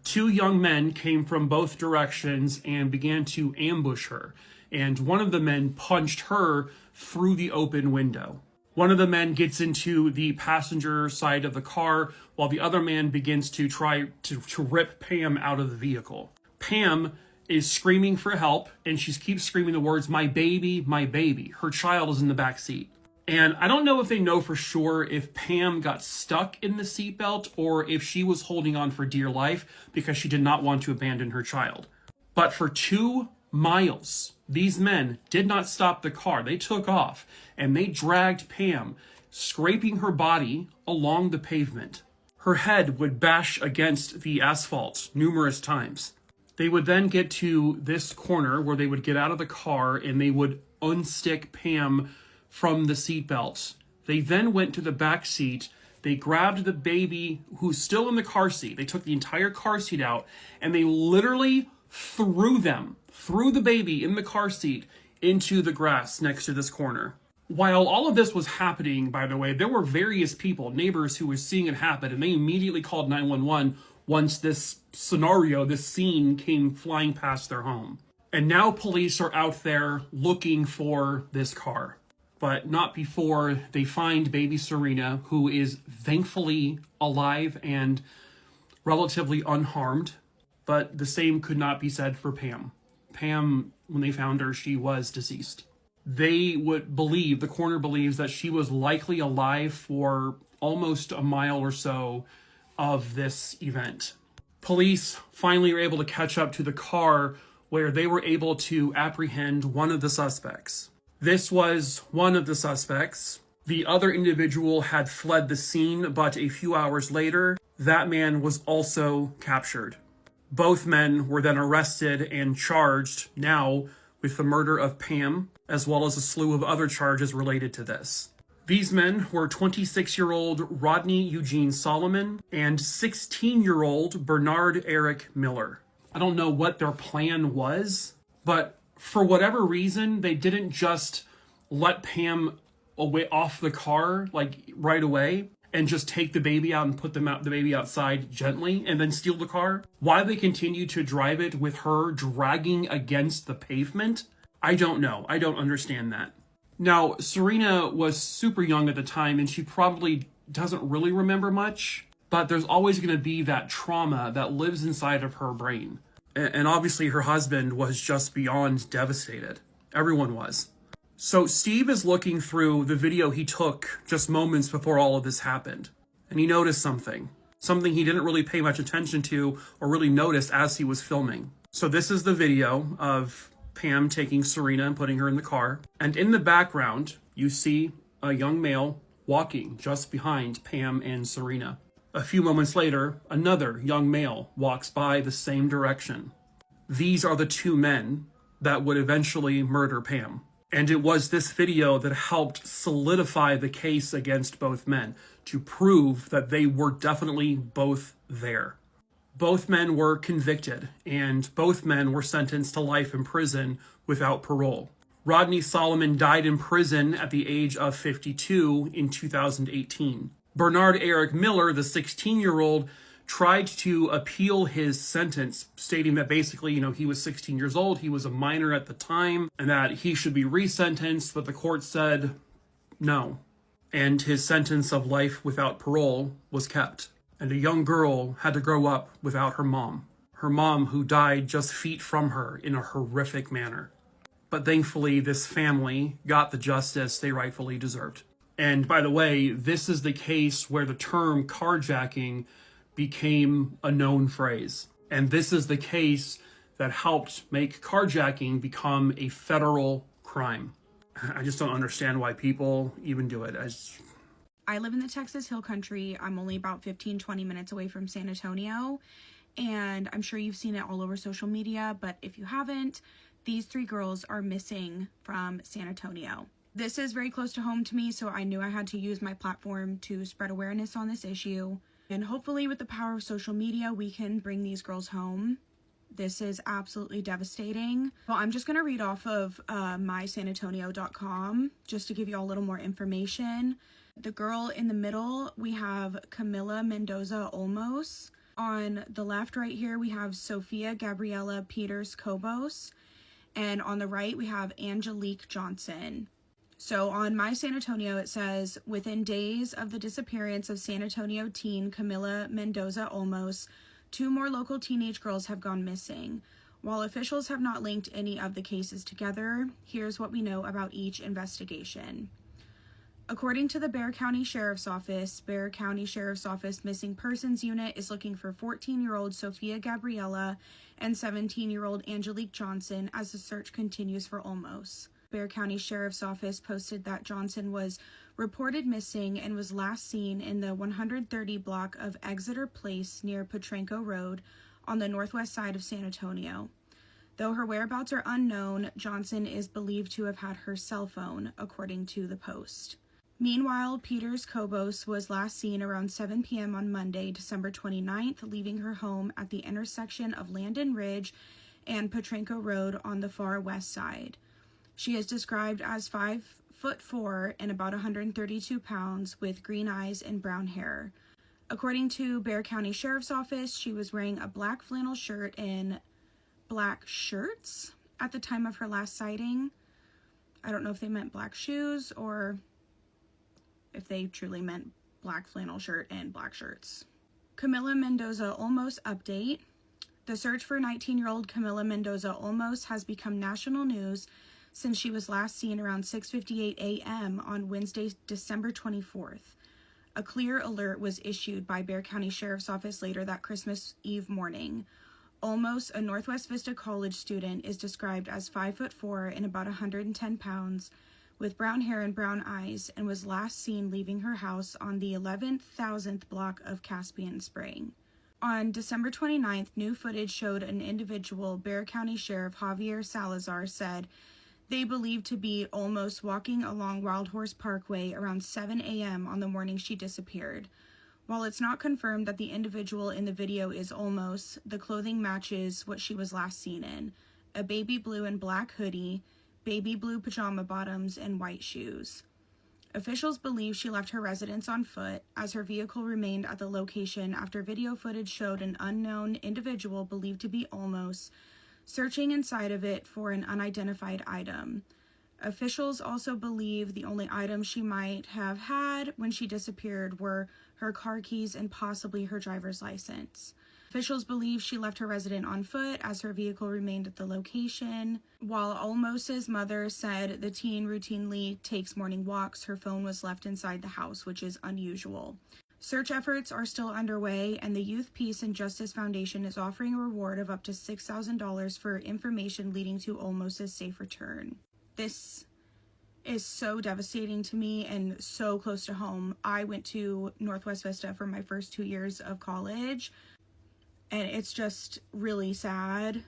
[SPEAKER 21] Two young men came from both directions and began to ambush her. And one of the men punched her through the open window. One of the men gets into the passenger side of the car, while the other man begins to try to rip Pam out of the vehicle. Pam is screaming for help, and she keeps screaming the words, "My baby, my baby." Her child is in the back seat. And I don't know if they know for sure if Pam got stuck in the seatbelt or if she was holding on for dear life because she did not want to abandon her child. But for 2 miles, these men did not stop the car. They took off and they dragged Pam, scraping her body along the pavement. Her head would bash against the asphalt numerous times. They would then get to this corner where they would get out of the car and they would unstick Pam from the seatbelt. They then went to the back seat. They grabbed the baby who's still in the car seat. They took the entire car seat out and they literally threw the baby in the car seat into the grass next to this corner. While all of this was happening, by the way, there were various people, neighbors, who were seeing it happen, and they immediately called 911 once this scenario, this scene came flying past their home. And now police are out there looking for this car, but not before they find baby Serena, who is thankfully alive and relatively unharmed, but the same could not be said for Pam. Pam, when they found her, she was deceased. They would believe, the coroner believes, that she was likely alive for almost a mile or so of this event. Police finally were able to catch up to the car where they were able to apprehend one of the suspects. This was one of the suspects. The other individual had fled the scene, but a few hours later, that man was also captured. Both men were then arrested and charged now with the murder of Pam, as well as a slew of other charges related to this. These men were 26-year-old Rodney Eugene Solomon and 16-year-old Bernard Eric Miller. I don't know what their plan was, but for whatever reason, they didn't just let Pam away off the car like right away and just take the baby out and put the baby outside gently and then steal the car. Why they continue to drive it with her dragging against the pavement, I don't know. I don't understand that. Now, Serena was super young at the time and she probably doesn't really remember much, but there's always going to be that trauma that lives inside of her brain. And obviously her husband was just beyond devastated. Everyone was. So Steve is looking through the video he took just moments before all of this happened, and he noticed something he didn't really pay much attention to or really notice as he was filming. So this is the video of Pam taking Serena and putting her in the car, and in the background, you see a young male walking just behind Pam and Serena. A few moments later, another young male walks by the same direction. These are the two men that would eventually murder Pam. And it was this video that helped solidify the case against both men to prove that they were definitely both there. Both men were convicted, and both men were sentenced to life in prison without parole. Rodney Solomon died in prison at the age of 52 in 2018. Bernard Eric Miller, the 16-year-old, tried to appeal his sentence, stating that basically, he was 16 years old, he was a minor at the time, and that he should be resentenced, but the court said no. And his sentence of life without parole was kept. And a young girl had to grow up without her mom who died just feet from her in a horrific manner. But thankfully, this family got the justice they rightfully deserved. And by the way, this is the case where the term carjacking became a known phrase. And this is the case that helped make carjacking become a federal crime. I just don't understand why people even do it.
[SPEAKER 8] I live in the Texas Hill Country. I'm only about 15-20 minutes away from San Antonio, and I'm sure you've seen it all over social media, but if you haven't, these 3 girls are missing from San Antonio. This is very close to home to me, so I knew I had to use my platform to spread awareness on this issue. And hopefully with the power of social media, we can bring these girls home. This is absolutely devastating. Well, I'm just going to read off of mysanantonio.com just to give you all a little more information. The girl in the middle, we have Camila Mendoza Olmos. On the left right here, we have Sofia Gabriela Peters Cobos. And on the right, we have Angelique Johnson. So on My San Antonio, it says, within days of the disappearance of San Antonio teen Camila Mendoza Olmos, 2 more local teenage girls have gone missing. While officials have not linked any of the cases together, here's what we know about each investigation. According to the Bexar County Sheriff's Office Missing Persons Unit is looking for 14-year-old Sofia Gabriela and 17-year-old Angelique Johnson as the search continues for Olmos. Bexar County Sheriff's Office posted that Johnson was reported missing and was last seen in the 130 block of Exeter Place near Potranco Road on the northwest side of San Antonio. Though her whereabouts are unknown, Johnson is believed to have had her cell phone, according to the Post. Meanwhile, Peters Cobos was last seen around 7 p.m. on Monday, December 29th, leaving her home at the intersection of Landon Ridge and Potranco Road on the far west side. She is described as 5'4" and about 132 pounds with green eyes and brown hair. According to Bexar County Sheriff's Office, she was wearing a black flannel shirt and black shirts at the time of her last sighting. I don't know if they meant black shoes or if they truly meant black flannel shirt and black shirts. Camila Mendoza Olmos update. The search for 19-year-old Camila Mendoza Olmos has become national news since she was last seen around 6:58 a.m. on Wednesday, December 24th. A clear alert was issued by Bexar County Sheriff's Office later that Christmas Eve morning. Olmos, a Northwest Vista College student, is described as 5'4" and about 110 pounds, with brown hair and brown eyes, and was last seen leaving her house on the 11,000th block of Caspian Spring. On December 29th, new footage showed an individual Bexar County Sheriff Javier Salazar said they believed to be Olmos walking along Wild Horse Parkway around 7 a.m. on the morning she disappeared. While it's not confirmed that the individual in the video is Olmos, the clothing matches what she was last seen in: a baby blue and black hoodie, baby blue pajama bottoms, and white shoes. Officials believe she left her residence on foot, as her vehicle remained at the location after video footage showed an unknown individual believed to be Olmos searching inside of it for an unidentified item. Officials also believe the only items she might have had when she disappeared were her car keys and possibly her driver's license. Officials believe she left her residence on foot as her vehicle remained at the location. While Olmos's mother said the teen routinely takes morning walks, her phone was left inside the house, which is unusual. Search efforts are still underway, and the Youth Peace and Justice Foundation is offering a reward of up to $6,000 for information leading to Olmos's safe return. This is so devastating to me and so close to home. I went to Northwest Vista for my first 2 years of college, and it's just really sad.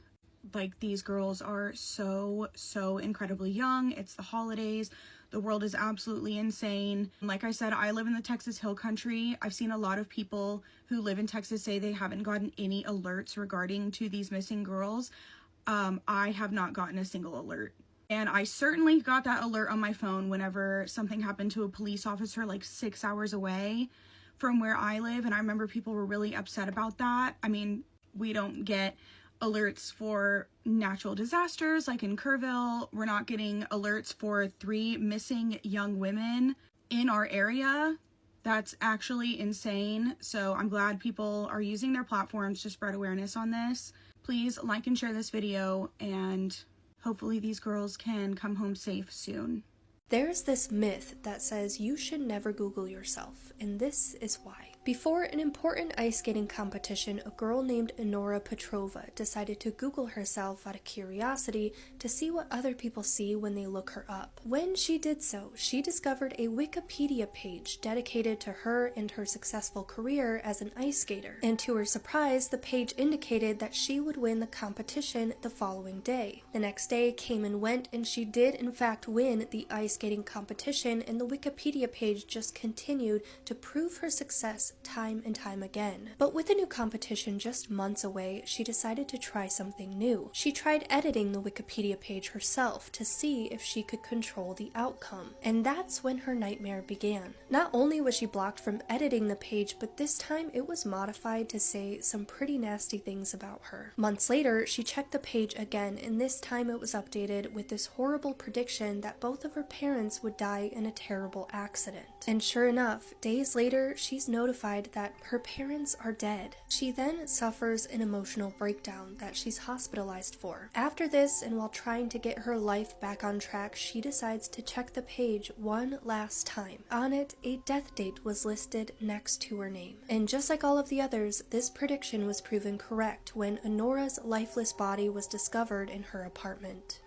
[SPEAKER 8] Like, these girls are so incredibly young. It's the holidays. The world is absolutely insane. Like I said, I live in the Texas Hill Country. I've seen a lot of people who live in Texas say they haven't gotten any alerts regarding to these missing girls. I have not gotten a single alert. And I certainly got that alert on my phone whenever something happened to a police officer like 6 hours away from where I live, and I remember people were really upset about that. I mean, we don't get alerts for natural disasters like in Kerrville. We're not getting alerts for 3 missing young women in our area. That's actually insane. So I'm glad people are using their platforms to spread awareness on this. Please like and share this video, and hopefully these girls can come home safe soon.
[SPEAKER 2] There's this myth that says you should never Google yourself, and this is why. Before an important ice skating competition, a girl named Inora Petrova decided to Google herself out of curiosity to see what other people see when they look her up. When she did so, she discovered a Wikipedia page dedicated to her and her successful career as an ice skater. And to her surprise, the page indicated that she would win the competition the following day. The next day came and went, and she did in fact win the ice skating competition, and the Wikipedia page just continued to prove her success time and time again. But with the new competition just months away, she decided to try something new. She tried editing the Wikipedia page herself to see if she could control the outcome. And that's when her nightmare began. Not only was she blocked from editing the page, but this time it was modified to say some pretty nasty things about her. Months later, she checked the page again, and this time it was updated with this horrible prediction that both of her parents would die in a terrible accident. And sure enough, days later, she's notified that her parents are dead. She then suffers an emotional breakdown that she's hospitalized for. After this, and while trying to get her life back on track, she decides to check the page one last time. On it, a death date was listed next to her name. And just like all of the others, this prediction was proven correct when Inora's lifeless body was discovered in her apartment.